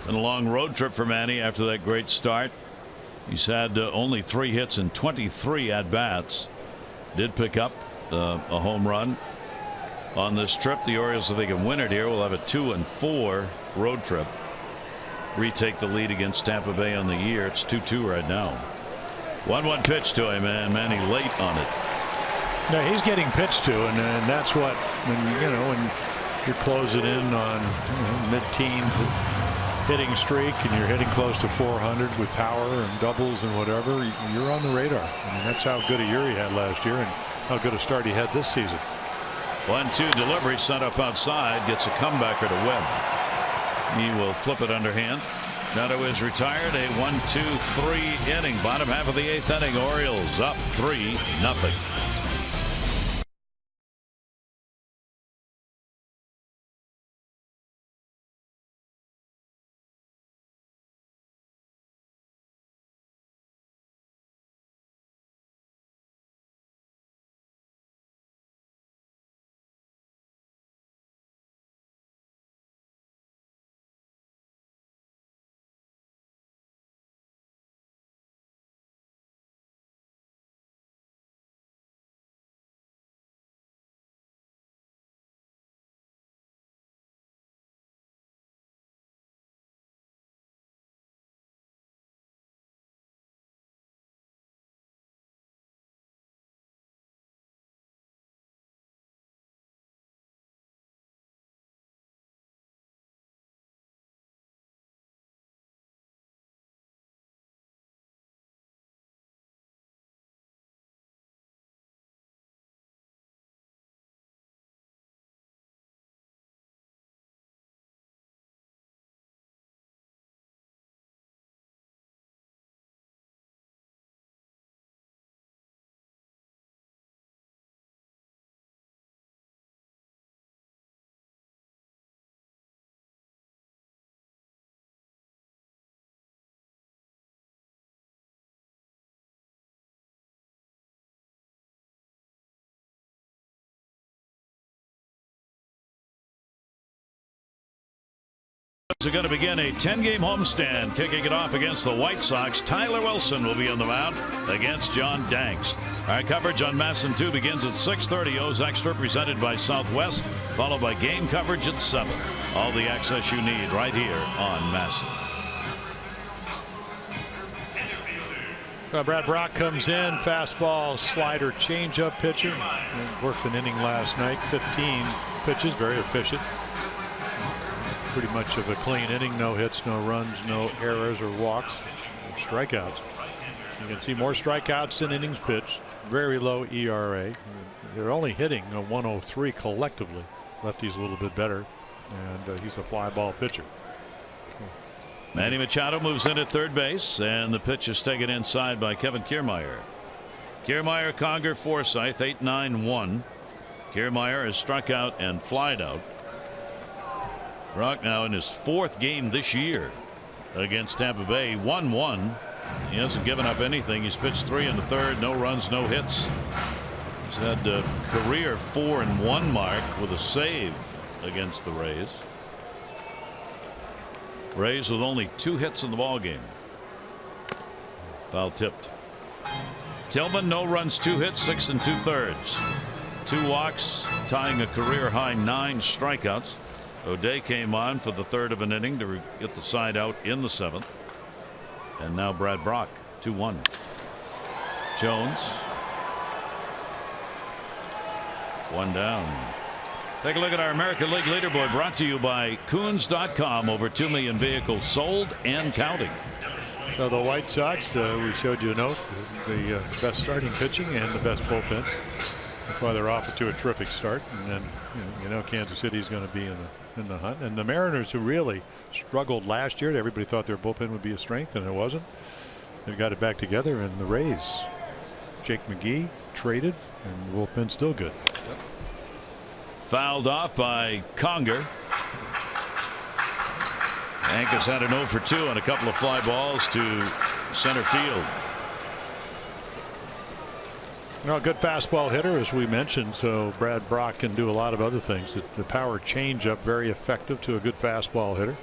And a long road trip for Manny after that great start. He's had only 3 hits and 23 at bats. Did pick up a home run on this trip. The Orioles, if they can win it here, will have a 2-4 road trip. Retake the lead against Tampa Bay on the year. It's 2-2 right now. 1-1 pitch to him, and Manny late on it. No, he's getting pitched to, and that's what, when you're closing in on mid-teens hitting streak and you're hitting close to 400 with power and doubles and whatever, you're on the radar. I mean, that's how good a year he had last year and how good a start he had this season. 1-2 delivery sent up outside, gets a comebacker to Webb. He will flip it underhand. Nato is retired. A 1-2-3 inning. Bottom half of the 8th inning. Orioles up 3-0. Are going to begin a 10-game homestand. Kicking it off against the White Sox, Tyler Wilson will be on the mound against John Danks. Our coverage on MASN 2 begins at 6:30. O's Extra presented by Southwest, followed by game coverage at 7. All the access you need right here on MASN. So Brad Brock comes in, fastball, slider, changeup pitcher. Worked an inning last night, 15 pitches, very efficient. pretty much of a clean inning. No hits, no runs, no errors or walks, or strikeouts. You can see more strikeouts than innings pitched. Very low ERA. They're only hitting a 103 collectively. Lefty's a little bit better, and he's a fly ball pitcher. Manny Machado moves in at third base, and the pitch is taken inside by Kevin Kiermaier. Kiermaier, Conger, Forsythe, 8-9-1. Kiermaier has struck out and flied out. Brock now in his fourth game this year against Tampa Bay, 1-1. He hasn't given up anything. He's pitched 3 in the third, no runs, no hits. He's had a career 4-1 mark with a save against the Rays. Rays with only 2 hits in the ball game. Foul tipped. Tillman, no runs, 2 hits, 6 2/3. 2 walks, tying a career high 9 strikeouts. O'Day came on for the third of an inning to get the side out in the 7th. And now Brad Brock, 2-1. Jones. 1 down. Take a look at our American League leaderboard, brought to you by Coons.com. Over 2 million vehicles sold and counting. So the White Sox, we showed you a note, the best starting pitching and the best bullpen. That's why they're off to a terrific start. And then you know Kansas City's going to be in the hunt. And the Mariners, who really struggled last year, everybody thought their bullpen would be a strength, and it wasn't. They've got it back together. And the Rays, Jake McGee traded, and the bullpen's still good. Fouled off by Conger. Yankees had an 0 for 2 on a couple of fly balls to center field. Well, good fastball hitter, as we mentioned, so Brad Brock can do a lot of other things. The power changeup, very effective to a good fastball hitter.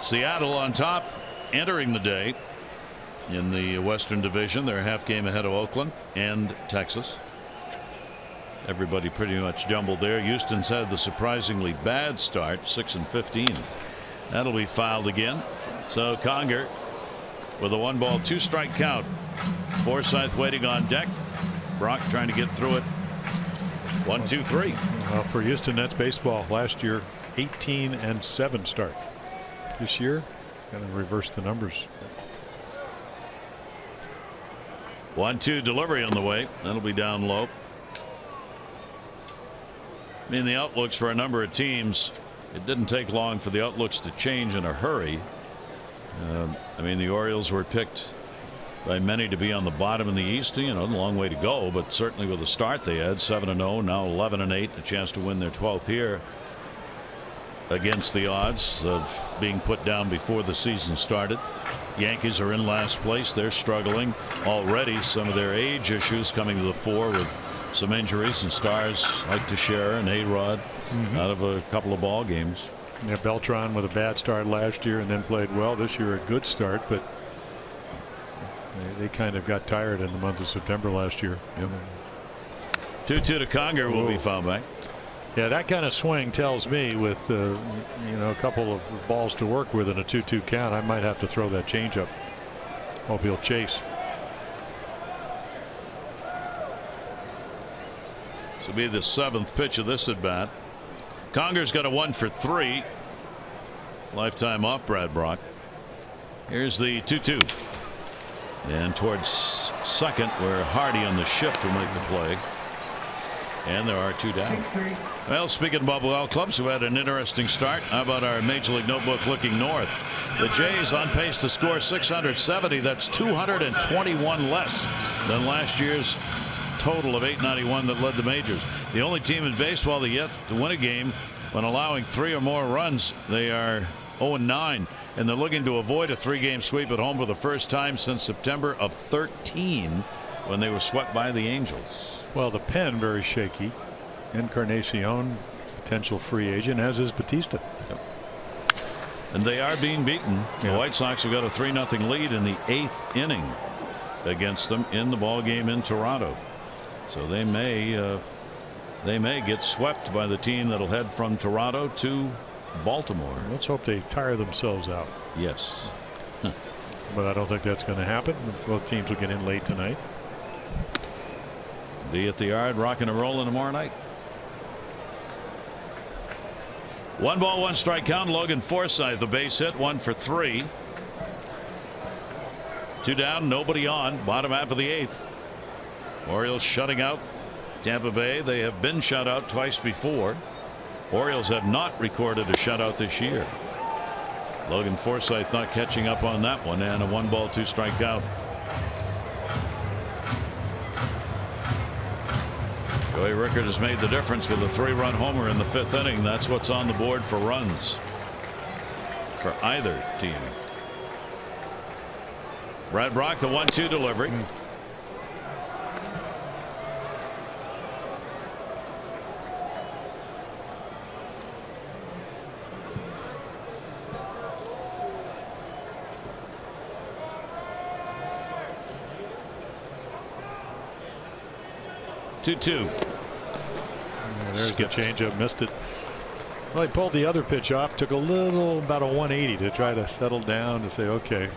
Seattle on top, entering the day in the Western Division. They're a half game ahead of Oakland and Texas. Everybody pretty much jumbled there. Houston's had the surprisingly bad start, 6-15. That'll be fouled again. So Conger with a 1-ball 2-strike count. Forsythe waiting on deck. Brock trying to get through it. 1, 2, 3. Well, for Houston, that's baseball. Last year, 18-7 start. This year, going to reverse the numbers. 1-2 delivery on the way. That'll be down low. I mean, the outlooks for a number of teams, it didn't take long for the outlooks to change in a hurry. I mean, the Orioles were picked by many to be on the bottom in the East. You know, a long way to go, but certainly with the start they had, 7-0, now 11-8, a chance to win their 12th here against the odds of being put down before the season started. Yankees are in last place. They're struggling already. Some of their age issues coming to the fore with some injuries, and stars like Teixeira and A-Rod out of a couple of ball games. Yeah, Beltran with a bad start last year and then played well this year. A good start, but they kind of got tired in the month of September last year. 2-2 to Conger will be fouled back. Yeah, that kind of swing tells me, with you know, a couple of balls to work with in a 2-2 count, I might have to throw that changeup. Hope he'll chase. This will be the 7th pitch of this at bat. Conger's got a 1 for 3. Lifetime off Brad Brock. Here's the 2-2. And towards second, where Hardy on the shift will make the play. And there are 2 down. Well, speaking about ball clubs who had an interesting start, how about our Major League Notebook looking north? The Jays on pace to score 670. That's 221 less than last year's total of 891 that led the majors. The only team in baseball that yet to win a game when allowing 3 or more runs. They are 0-9, and they're looking to avoid a 3-game sweep at home for the first time since September of 13, when they were swept by the Angels. Well, the pen very shaky. Encarnacion, potential free agent, as is Batista. Yep. And they are being beaten. The White Sox have got a 3-0 lead in the 8th inning against them in the ball game in Toronto. So they may get swept by the team that'll head from Toronto to Baltimore. Let's hope they tire themselves out. Yes. But I don't think that's going to happen. Both teams will get in late tonight. Be at the Yard, rocking and rolling tomorrow night. 1 ball, 1 strike count. Logan Forsythe, the base hit, 1 for 3. 2 down, nobody on. Bottom half of the 8th. Orioles shutting out Tampa Bay. They have been shut out twice before. Orioles have not recorded a shutout this year. Logan Forsythe not catching up on that one, and a 1 ball, 2 strike count. Joey Rickard has made the difference with a 3-run homer in the 5th inning. That's what's on the board for runs for either team. Brad Brock, the 1-2 delivery. 2-2. Yeah, there's the changeup, missed it. Well, he pulled the other pitch off, took about a 180 to try to settle down to say, okay,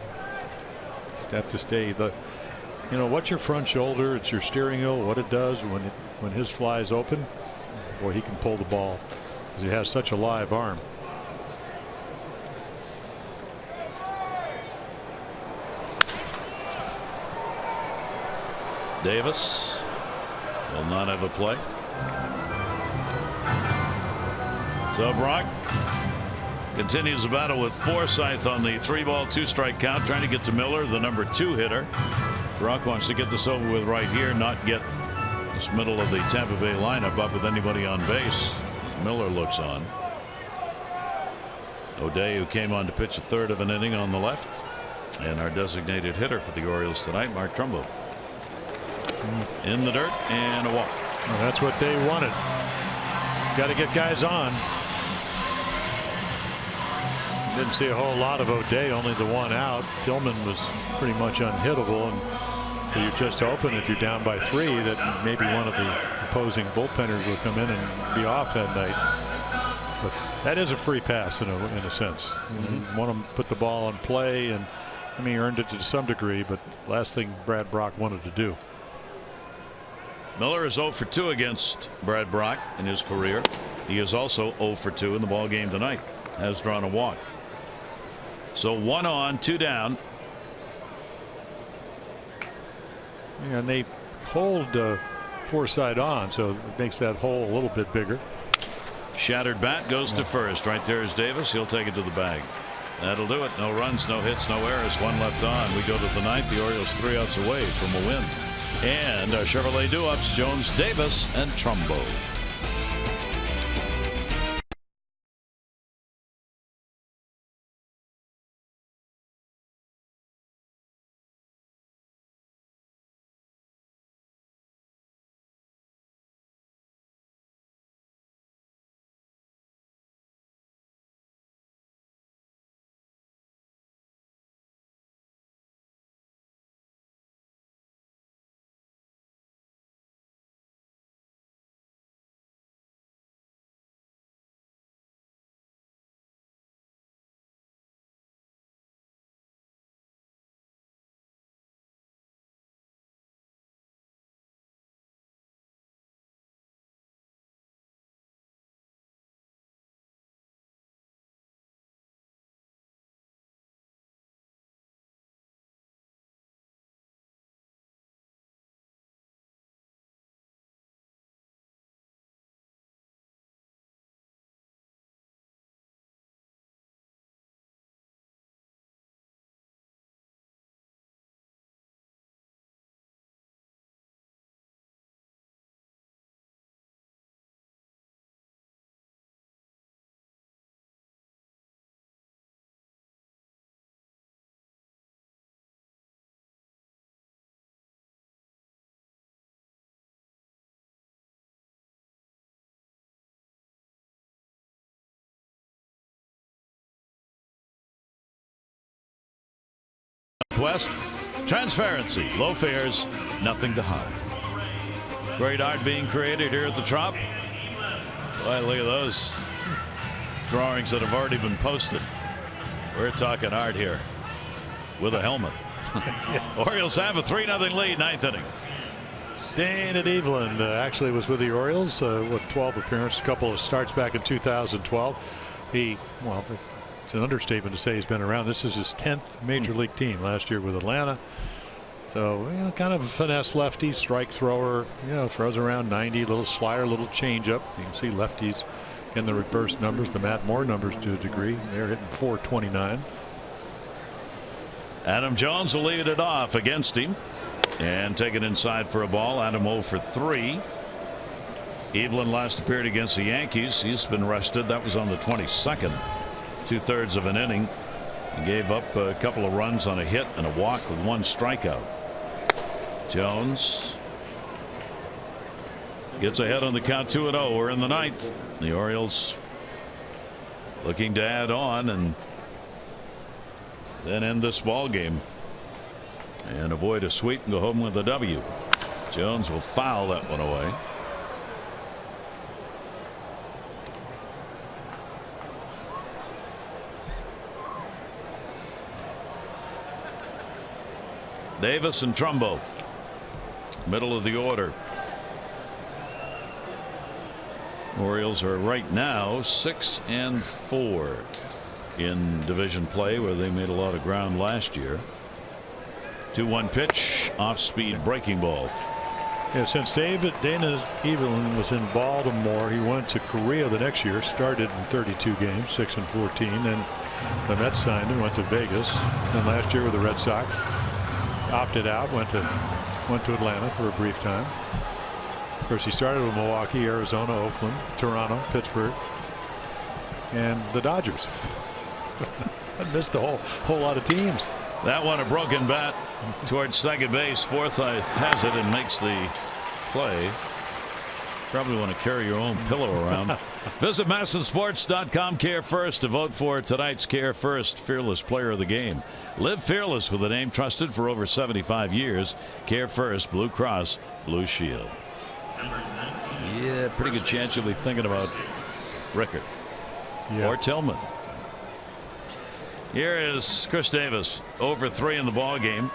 just have to stay. What's your front shoulder? It's your steering wheel. What it does when his fly is open, boy, he can pull the ball because he has such a live arm. Davis will not have a play. So Brock continues the battle with Forsythe on the 3 ball, 2 strike count, trying to get to Miller, the number 2 hitter. Brock wants to get this over with right here, not get this middle of the Tampa Bay lineup up with anybody on base. Miller looks on. O'Day, who came on to pitch a 1/3 of an inning on the left, and our designated hitter for the Orioles tonight, Mark Trumbo. In the dirt and a walk. Well, that's what they wanted. Got to get guys on. Didn't see a whole lot of O'Day, only the 1 out. Tillman was pretty much unhittable, and so you're just hoping if you're down by 3 that maybe one of the opposing bullpenners will come in and be off that night. But that is a free pass in a sense. You want to put the ball in play, and I mean, he earned it to some degree, but last thing Brad Brock wanted to do. Miller is 0 for 2 against Brad Brock in his career. He is also 0 for 2 in the ball game tonight. Has drawn a walk. So 1 on, 2 down. Yeah, and they hold Forsythe on, so it makes that hole a little bit bigger. Shattered bat goes to first. Right there is Davis. He'll take it to the bag. That'll do it. No runs, no hits, no errors. 1 left on. We go to the 9th. The Orioles 3 outs away from a win. And our Chevrolet do-ups, Jones, Davis, and Trumbo. West, transparency, low fares, nothing to hide. Great art being created here at the Trop. Boy, look at those drawings that have already been posted. We're talking art here with a helmet. Orioles have a 3-0 lead, 9th inning. Dana Devlin actually was with the Orioles, 12 appearances, a couple of starts back in 2012. Well, it's an understatement to say he's been around. This is his 10th major league team. Last year with Atlanta. So, kind of a finesse lefty, strike thrower, throws around 90, little slider, little changeup. You can see lefties in the reverse numbers, the Matt Moore numbers to a degree. They're hitting 429. Adam Jones will lead it off against him and take it inside for a ball. Adam 0 for 3. Evelyn last appeared against the Yankees. He's been rested. That was on the 22nd. 2/3 of an inning. He gave up a couple of runs on a hit and a walk with 1 strikeout. Jones gets ahead on the count 2-0. We're in the 9th. The Orioles looking to add on and then end this ball game and avoid a sweep and go home with a W. Jones will foul that one away. Davis and Trumbo, middle of the order. Orioles are right now 6-4 in division play, where they made a lot of ground last year. 2-1 pitch, off speed breaking ball. Yeah, since Dana Evelyn was in Baltimore, he went to Korea the next year, started in 32 games, 6-14, and the Mets signed him, went to Vegas, and last year with the Red Sox. Opted out, went to Atlanta for a brief time. Of course, he started with Milwaukee, Arizona, Oakland, Toronto, Pittsburgh, and the Dodgers. I missed a whole lot of teams. That one a broken bat towards second base. Forsythe has it and makes the play. Probably want to carry your own pillow around. Visit MASSonSports.com. Care First to vote for tonight's Care First Fearless Player of the Game. Live fearless with a name trusted for over 75 years. Care First Blue Cross Blue Shield. Yeah, pretty good chance you'll be thinking about Rickard or Tillman. Here is Chris Davis, over 3 in the ball game.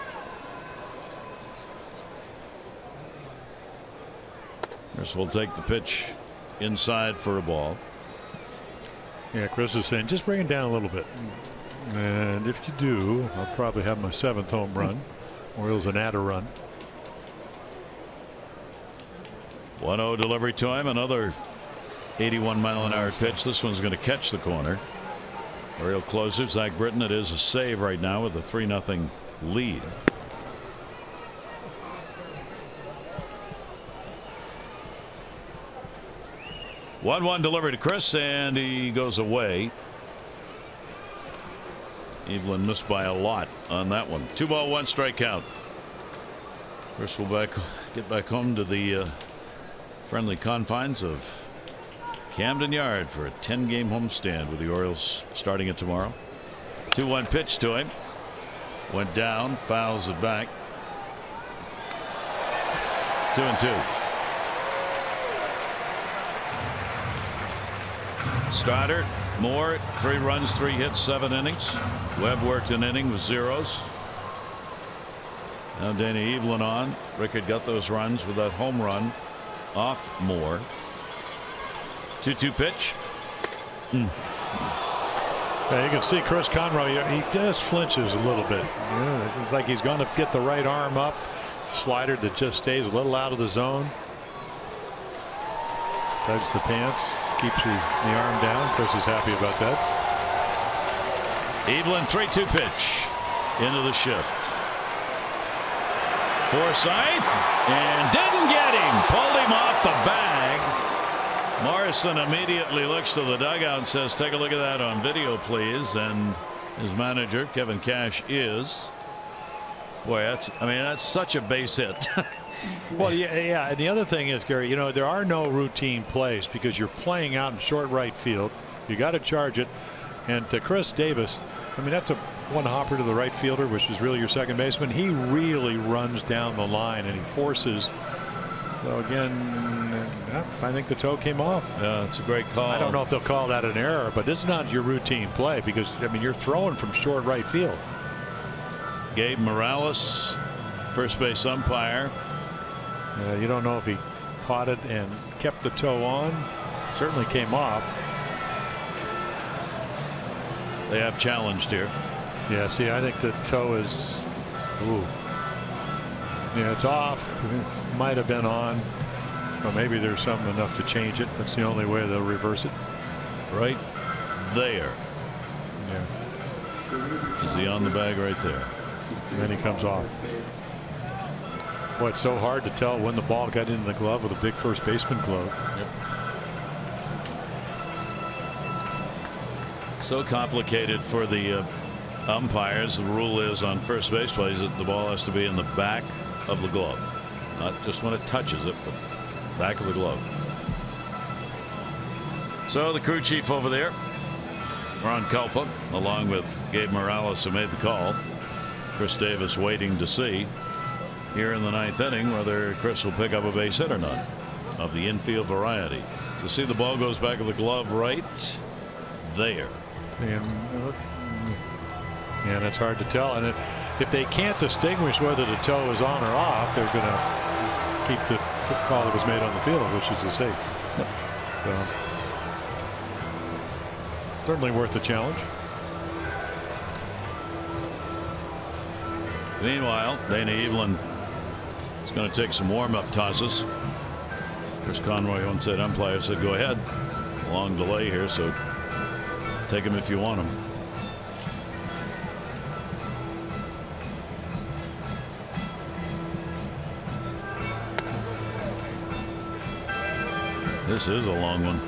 Chris will take the pitch inside for a ball. Yeah, Chris is saying just bring it down a little bit, and if you do, I'll probably have my 7th home run. Orioles an add a run. 1-0 delivery to him. Another 81-mile-an-hour pitch. This one's going to catch the corner. Oriole closer Zach Britton. It is a save right now with a 3-0 lead. One delivery to Chris, and he goes away. Evelyn missed by a lot on that one. 2-1 strikeout. Chris will get back home to the friendly confines of Camden Yard for a 10-game homestand with the Orioles starting it tomorrow. 2-1 pitch to him. Went down, fouls it back. 2-2. Starter Moore, 3 runs, 3 hits, 7 innings. Webb worked an inning with zeros. Now Dana Evelyn on. Rickard got those runs with that home run off Moore. 2-2 pitch. Yeah, you can see Chris Conroy, he just flinches a little bit. Yeah, it's like he's going to get the right arm up. Slider that just stays a little out of the zone. Tugs the pants, keeps the arm down. Chris is happy about that. Evelyn 3-2 pitch into the shift. Forsythe and didn't get him. Pulled him off the bag. Morrison immediately looks to the dugout and says, take a look at that on video, please. And his manager, Kevin Cash, is. Boy, that's such a base hit. Well, yeah. And the other thing is, Gary, there are no routine plays because you're playing out in short right field. You got to charge it. And to Chris Davis, that's a one hopper to the right fielder, which is really your second baseman. He really runs down the line and he forces. So again, I think the toe came off. Yeah, it's a great call. I don't know if they'll call that an error, but it's not your routine play because you're throwing from short right field. Gabe Morales, first base umpire. You don't know if he caught it and kept the toe on. Certainly came off. they have challenged here. Yeah, see, I think the toe is, ooh. Yeah, it's off. It might have been on. So maybe there's something enough to change it. That's the only way they'll reverse it. Right there. Yeah. Is he on the bag right there? And then he comes off. Boy, it's so hard to tell when the ball got into the glove with a big first baseman glove. Yep. So complicated for the umpires. The rule is on first base plays that the ball has to be in the back of the glove, not just when it touches it, but back of the glove. So the crew chief over there, Ron Kalpa, along with Gabe Morales, who made the call. Chris Davis waiting to see here in the ninth inning whether Chris will pick up a base hit or not of the infield variety. So see, the ball goes back of the glove right there. And it's hard to tell. And if they can't distinguish whether the toe is on or off, they're going to keep the call that was made on the field, which is a safe. Yep. So, certainly worth the challenge. Meanwhile, Dana Evelyn is going to take some warm-up tosses. Chris Conroy, once said umpire, said go ahead. Long delay here, so take him if you want him. This is a long one.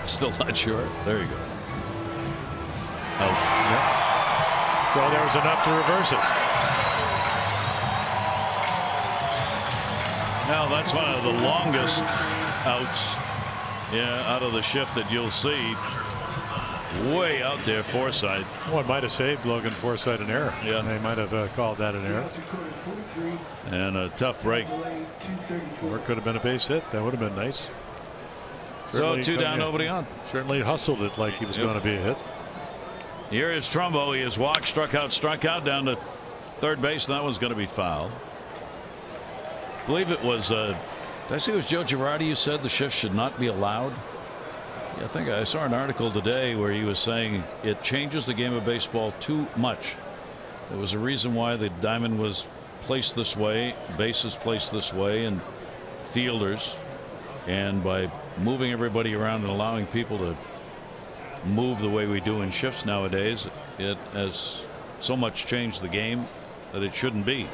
Still not sure. There you go. Oh. Yep. So there was enough to reverse it. Now that's one of the longest outs, out of the shift that you'll see. Way out there, Forsythe. Well, it might have saved Logan Forsythe an error. Yeah, they might have called that an error. And a tough break. Or it could have been a base hit. That would have been nice. So two down, nobody on. Certainly hustled it like he was going to be a hit. Here is Trumbo. He has walked, struck out down to third base. And that one's going to be foul. I believe it was. Did I see it was Joe Girardi who said the shift should not be allowed? Yeah, I think I saw an article today where he was saying it changes the game of baseball too much. There was a reason why the diamond was placed this way, bases placed this way, and fielders. And by moving everybody around and allowing people to move the way we do in shifts nowadays, it has so much changed the game that it shouldn't be.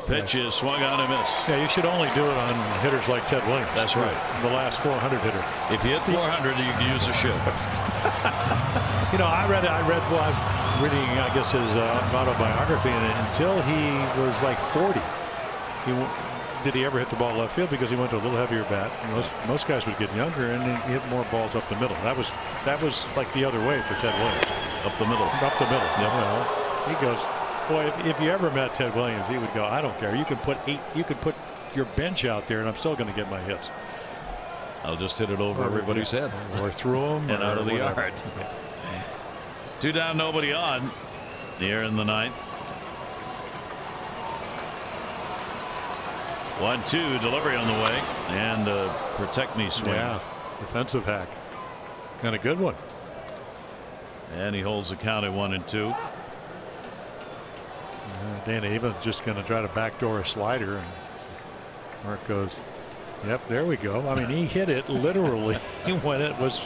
Pitch is swung on and missed. Yeah, you should only do it on hitters like Ted Williams. That's right. The last 400 hitter. If you hit 400, you can use a shift. You know, I read well, I was reading, I guess, his autobiography, and until he was like 40, did he ever hit the ball left field because he went to a little heavier bat. Most guys would get younger and he hit more balls up the middle. That was like the other way for Ted Williams. Up the middle. Up the middle. Yep. Well, he goes, boy, if you ever met Ted Williams, he would go, I don't care. You could put your bench out there and I'm still going to get my hits. I'll just hit it over everybody's head. Or through them. And out of the whatever. yard. Two down, nobody on. Here in the ninth. 1-2 delivery on the way, and protect me swing. Yeah, defensive hack. And a good one. And he holds the count at 1-2. Dan Avon's just going to try to backdoor a slider, and Mark goes, yep, there we go. I mean, he hit it literally when it was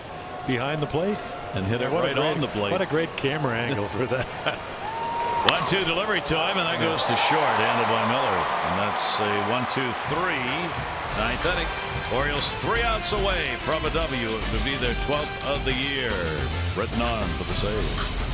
behind the plate. And hit it right on the plate. What a great camera angle for that. 1-2 delivery time, and that goes to short, handled by Miller. And that's a 1-2-3 ninth inning. Orioles 3 outs away from a W. It would be their 12th of the year. Written on for the save.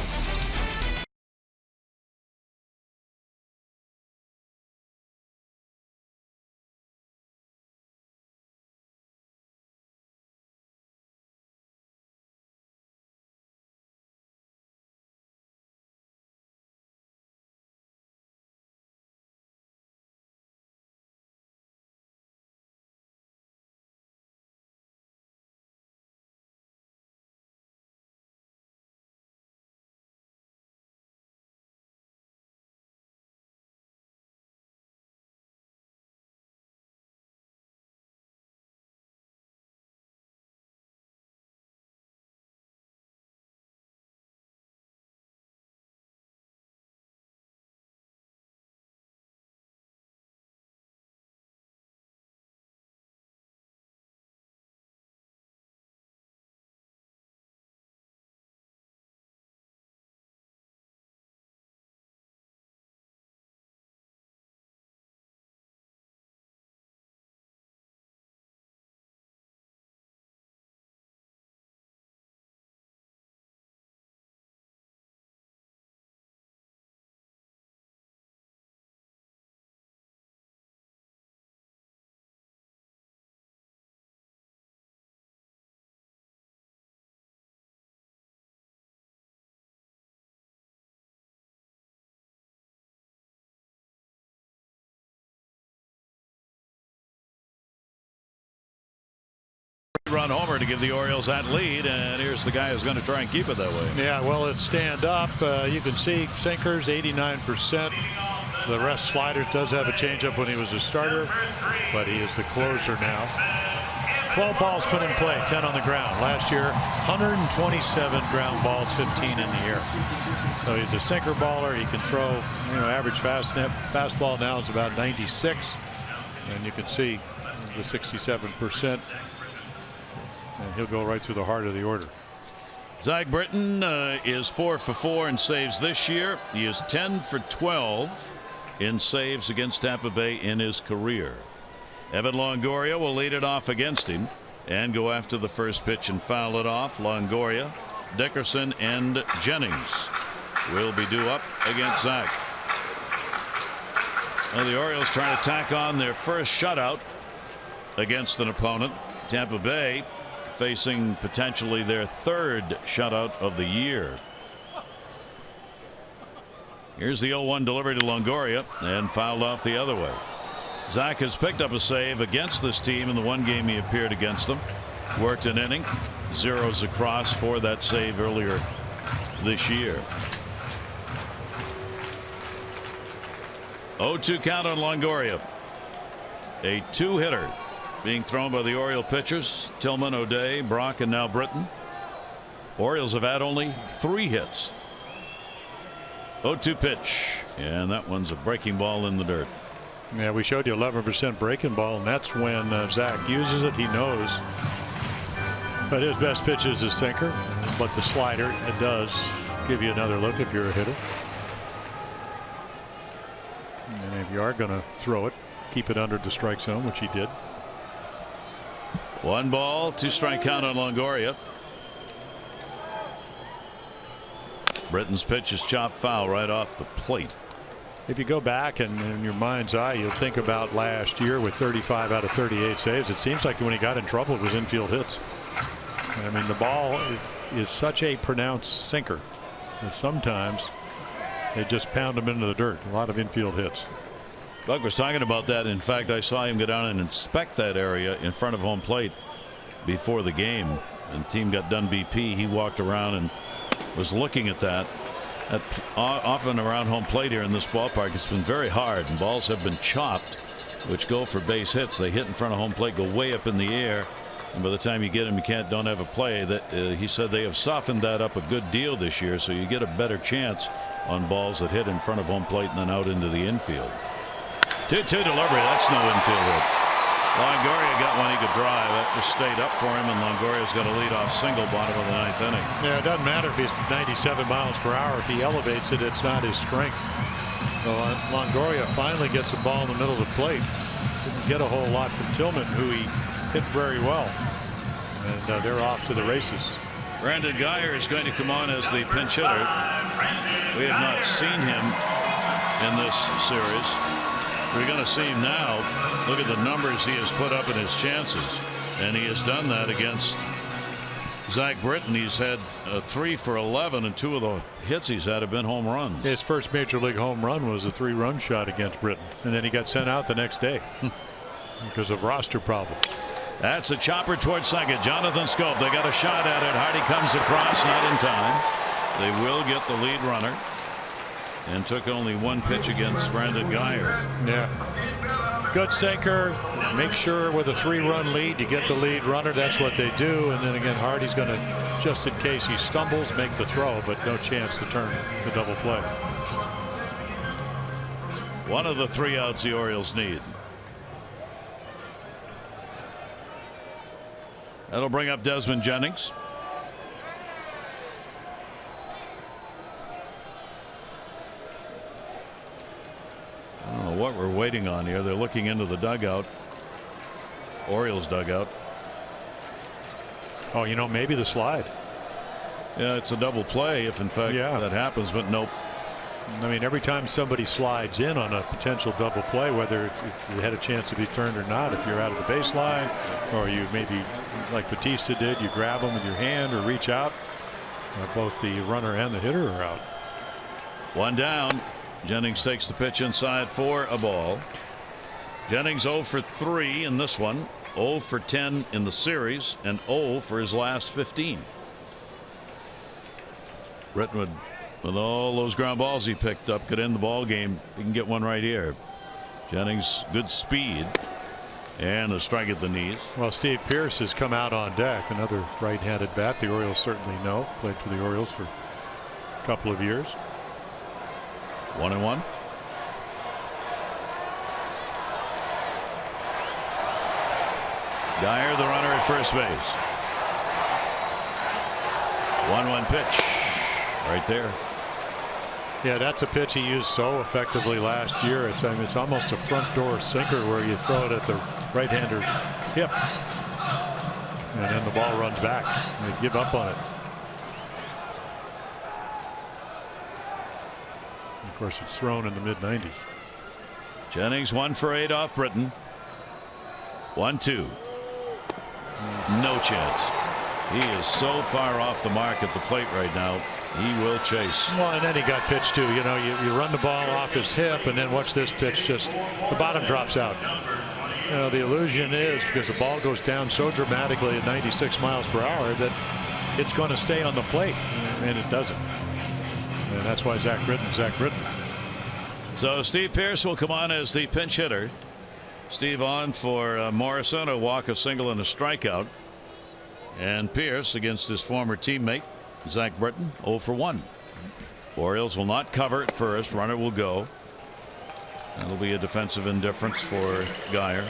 2-run homer to give the Orioles that lead, and here's the guy who's going to try and keep it that way. Yeah, well, it's stand up. You can see sinkers 89%. The rest sliders. Does have a changeup when he was a starter, but he is the closer now. 12 balls put in play, 10 on the ground. Last year, 127 ground balls, 15 in the air. So he's a sinker baller. He can throw, average fastball now is about 96, and you can see the 67%, and he'll go right through the heart of the order. Zach Britton is 4 for 4 in saves this year. He is 10 for 12 in saves against Tampa Bay in his career. Evan Longoria will lead it off against him and go after the first pitch and foul it off. Longoria, Dickerson, and Jennings will be due up against Zach. Well, the Orioles trying to tack on their first shutout against an opponent. Tampa Bay facing potentially their third shutout of the year. Here's the 0-1 delivery to Longoria and fouled off the other way. Zach has picked up a save against this team in the one game he appeared against them. Worked an inning, zeros across for that save earlier this year. 0-2 count on Longoria. A 2-hitter being thrown by the Oriole pitchers, Tillman, O'Day, Brock, and now Britton. Orioles have had only 3 hits. 0-2 pitch, and that one's a breaking ball in the dirt. Yeah, we showed you 11% breaking ball, and that's when Zach uses it. He knows. But his best pitch is his sinker, but the slider, it does give you another look if you're a hitter. And if you are going to throw it, keep it under the strike zone, which he did. 1 ball, 2 strike count on Longoria. Britton's pitch is chopped foul right off the plate. If you go back and in your mind's eye, you'll think about last year with 35 out of 38 saves. It seems like when he got in trouble, it was infield hits. I mean, the ball is such a pronounced sinker that sometimes they just pound him into the dirt. A lot of infield hits. Buck was talking about that. In fact, I saw him go down and inspect that area in front of home plate before the game. And the team got done BP. He walked around and was looking at that. Often around home plate here in this ballpark, it's been very hard, and balls have been chopped, which go for base hits. They hit in front of home plate, go way up in the air, and by the time you get them, you don't have a play. That he said they have softened that up a good deal this year, so you get a better chance on balls that hit in front of home plate and then out into the infield. 2-2 delivery. That's no infield hit. Longoria got one he could drive. That just stayed up for him, and Longoria's got a leadoff single bottom of the 9th inning. Yeah, it doesn't matter if he's 97 miles per hour. If he elevates it, it's not his strength. So Longoria finally gets a ball in the middle of the plate. Didn't get a whole lot from Tillman, who he hit very well. And they're off to the races. Brandon Guyer is going to come on as the pinch hitter. We have not seen him in this series. We're going to see him now. Look at the numbers he has put up in his chances, and he has done that against Zach Britton. He's had 3 for 11, and 2 of the hits he's had have been home runs. His first major league home run was a 3-run shot against Britton, and then he got sent out the next day because of roster problems. That's a chopper towards second. Jonathan Scope. They got a shot at it. Hardy comes across, not in time. They will get the lead runner, and took only 1 pitch against Brandon Guyer. Yeah. Good sinker. Make sure with a 3-run lead you get the lead runner. That's what they do. And then again, Hardy's going to, just in case he stumbles, make the throw, but no chance to turn the double play. One of the 3 outs the Orioles need. That'll bring up Desmond Jennings. I don't know what we're waiting on here. They're looking into the dugout. Orioles dugout. Oh, maybe the slide. Yeah, it's a double play if in fact that happens, but nope. I mean, every time somebody slides in on a potential double play, whether it had a chance to be turned or not, if you're out of the baseline, or you maybe like Batista did, you grab them with your hand or reach out, both the runner and the hitter are out. 1 down. Jennings takes the pitch inside for a ball. Jennings 0 for 3 in this one. 0 for 10 in the series and 0 for his last 15. Britton, with all those ground balls he picked up, could end the ball game. He can get one right here. Jennings, good speed and a strike at the knees. Well, Steve Pearce has come out on deck, another right-handed bat. The Orioles certainly know. Played for the Orioles for a couple of years. 1-1. Geyer, the runner at first base. 1-1 pitch right there. Yeah, that's a pitch he used so effectively last year. It's almost a front door sinker where you throw it at the right-hander's hip, and then the ball runs back. And they give up on it. Of course, it's thrown in the mid-90s. Jennings 1 for 8 off Britton. 1-2. No chance. He is so far off the mark at the plate right now. He will chase. Well, and then he got pitched too. You know, you run the ball off his hip, and then watch this pitch. Just the bottom drops out. You know, the illusion is because the ball goes down so dramatically at 96 miles per hour that it's going to stay on the plate, and it doesn't. And that's why Zach Britton. So Steve Pearce will come on as the pinch hitter. Steve on for Morrison, a walk, a single, and a strikeout. And Pearce against his former teammate Zach Britton, 0 for 1. Orioles will not cover at first. Runner will go. That'll be a defensive indifference for Geyer.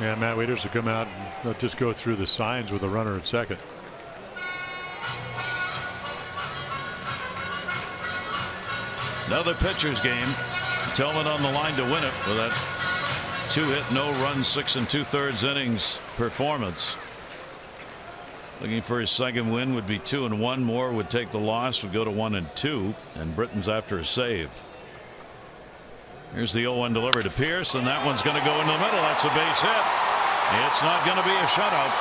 Yeah, Matt Wieters will come out and just go through the signs with a runner at second. Another pitcher's game. Tillman on the line to win it with that 2-hit, no-run, 6 2/3 innings performance. Looking for his second win, would be 2-1. Moore would take the loss, would go to 1-2, and Britton's after a save. Here's the 0-1 delivery to Pearce, and that one's going to go in the middle. That's a base hit. It's not going to be a shutout.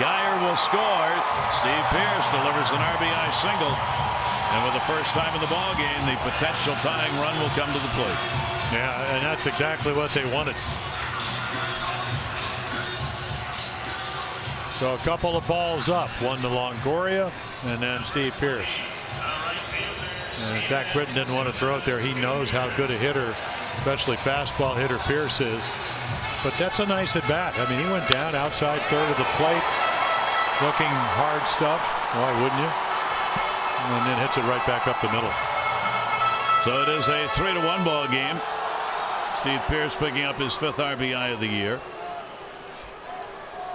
Geyer will score. Steve Pearce delivers an RBI single, and for the first time in the ball game, the potential tying run will come to the plate. Yeah, and that's exactly what they wanted. So a couple of balls up, one to Longoria and then Steve Pearce. And Zach Britton didn't want to throw it there. He knows how good a hitter, especially fastball hitter, Pearce is. But that's a nice at bat. I mean, he went down outside third of the plate, looking hard stuff. Why wouldn't you? And then hits it right back up the middle. So it is a 3-1 ball game. Steve Pearce picking up his 5th RBI of the year.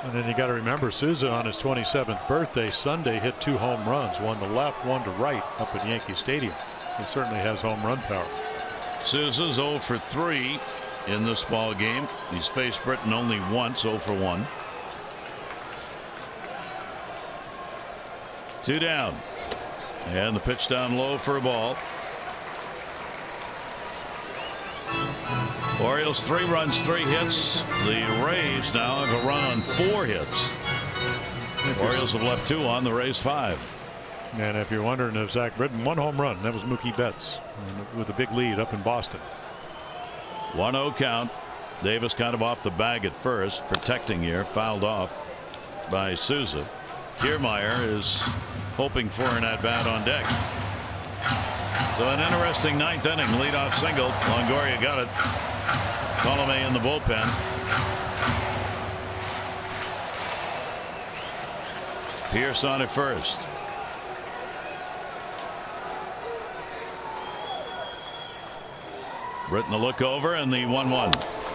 And then you got to remember, Souza on his 27th birthday Sunday hit 2 home runs, one to left, one to right, up at Yankee Stadium. He certainly has home run power. Souza's 0 for 3 in this ball game. He's faced Britton only once, 0 for 1. 2 down, and the pitch down low for a ball. Orioles 3 runs, 3 hits. The Rays now have a run on 4 hits. Orioles have left 2 on, the Rays 5. And if you're wondering if Zach Britton, 1 home run, that was Mookie Betts with a big lead up in Boston. 1-0 count. Davis kind of off the bag at first, protecting here, fouled off by Souza. Kiermaier is hoping for an at-bat on deck. So an interesting 9th inning, leadoff single. Longoria got it. Colomé in the bullpen. Pearce on at first. Britton a look over, and the 1-1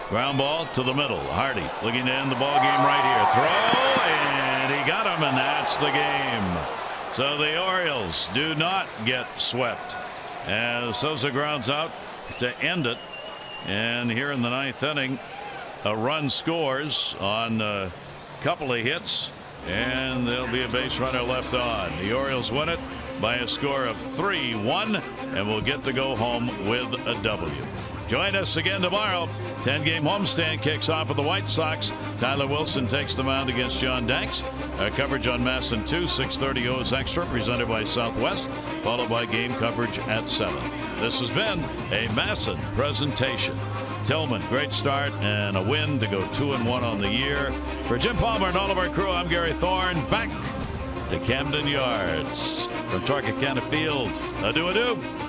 ground ball to the middle. Hardy looking to end the ball game right here. Throw, and he got him, and that's the game. So the Orioles do not get swept as Souza grounds out to end it. And here in the 9th inning, a run scores on a couple of hits, and there'll be a base runner left on. The Orioles win it by a score of 3-1, and will get to go home with a W. Join us again tomorrow. 10-game homestand kicks off with the White Sox. Tyler Wilson takes the mound against John Danks. Our coverage on MASN 2, 6:30 O's Extra, presented by Southwest, followed by game coverage at 7. This has been a MASN presentation. Tillman, great start and a win to go 2-1 on the year. For Jim Palmer and all of our crew, I'm Gary Thorne. Back to Camden Yards from Torquay Field. Adieu, adieu.